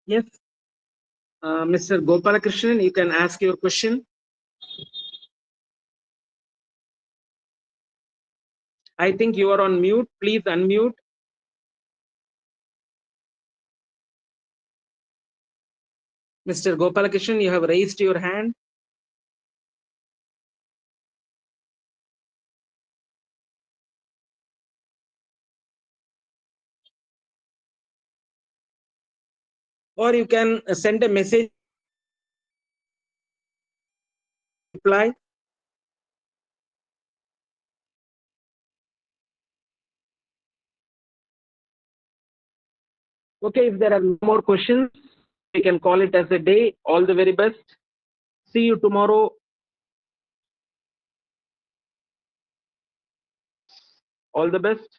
G: Yes, Mr. Gopalakrishnan, you can ask your question. I think you are on mute. Please unmute. Mr. Gopalakrishnan, you have raised your hand. Or you can send a message, reply. Okay, if there are no more questions, we can call it as a day. All the very best. See you tomorrow. All the best.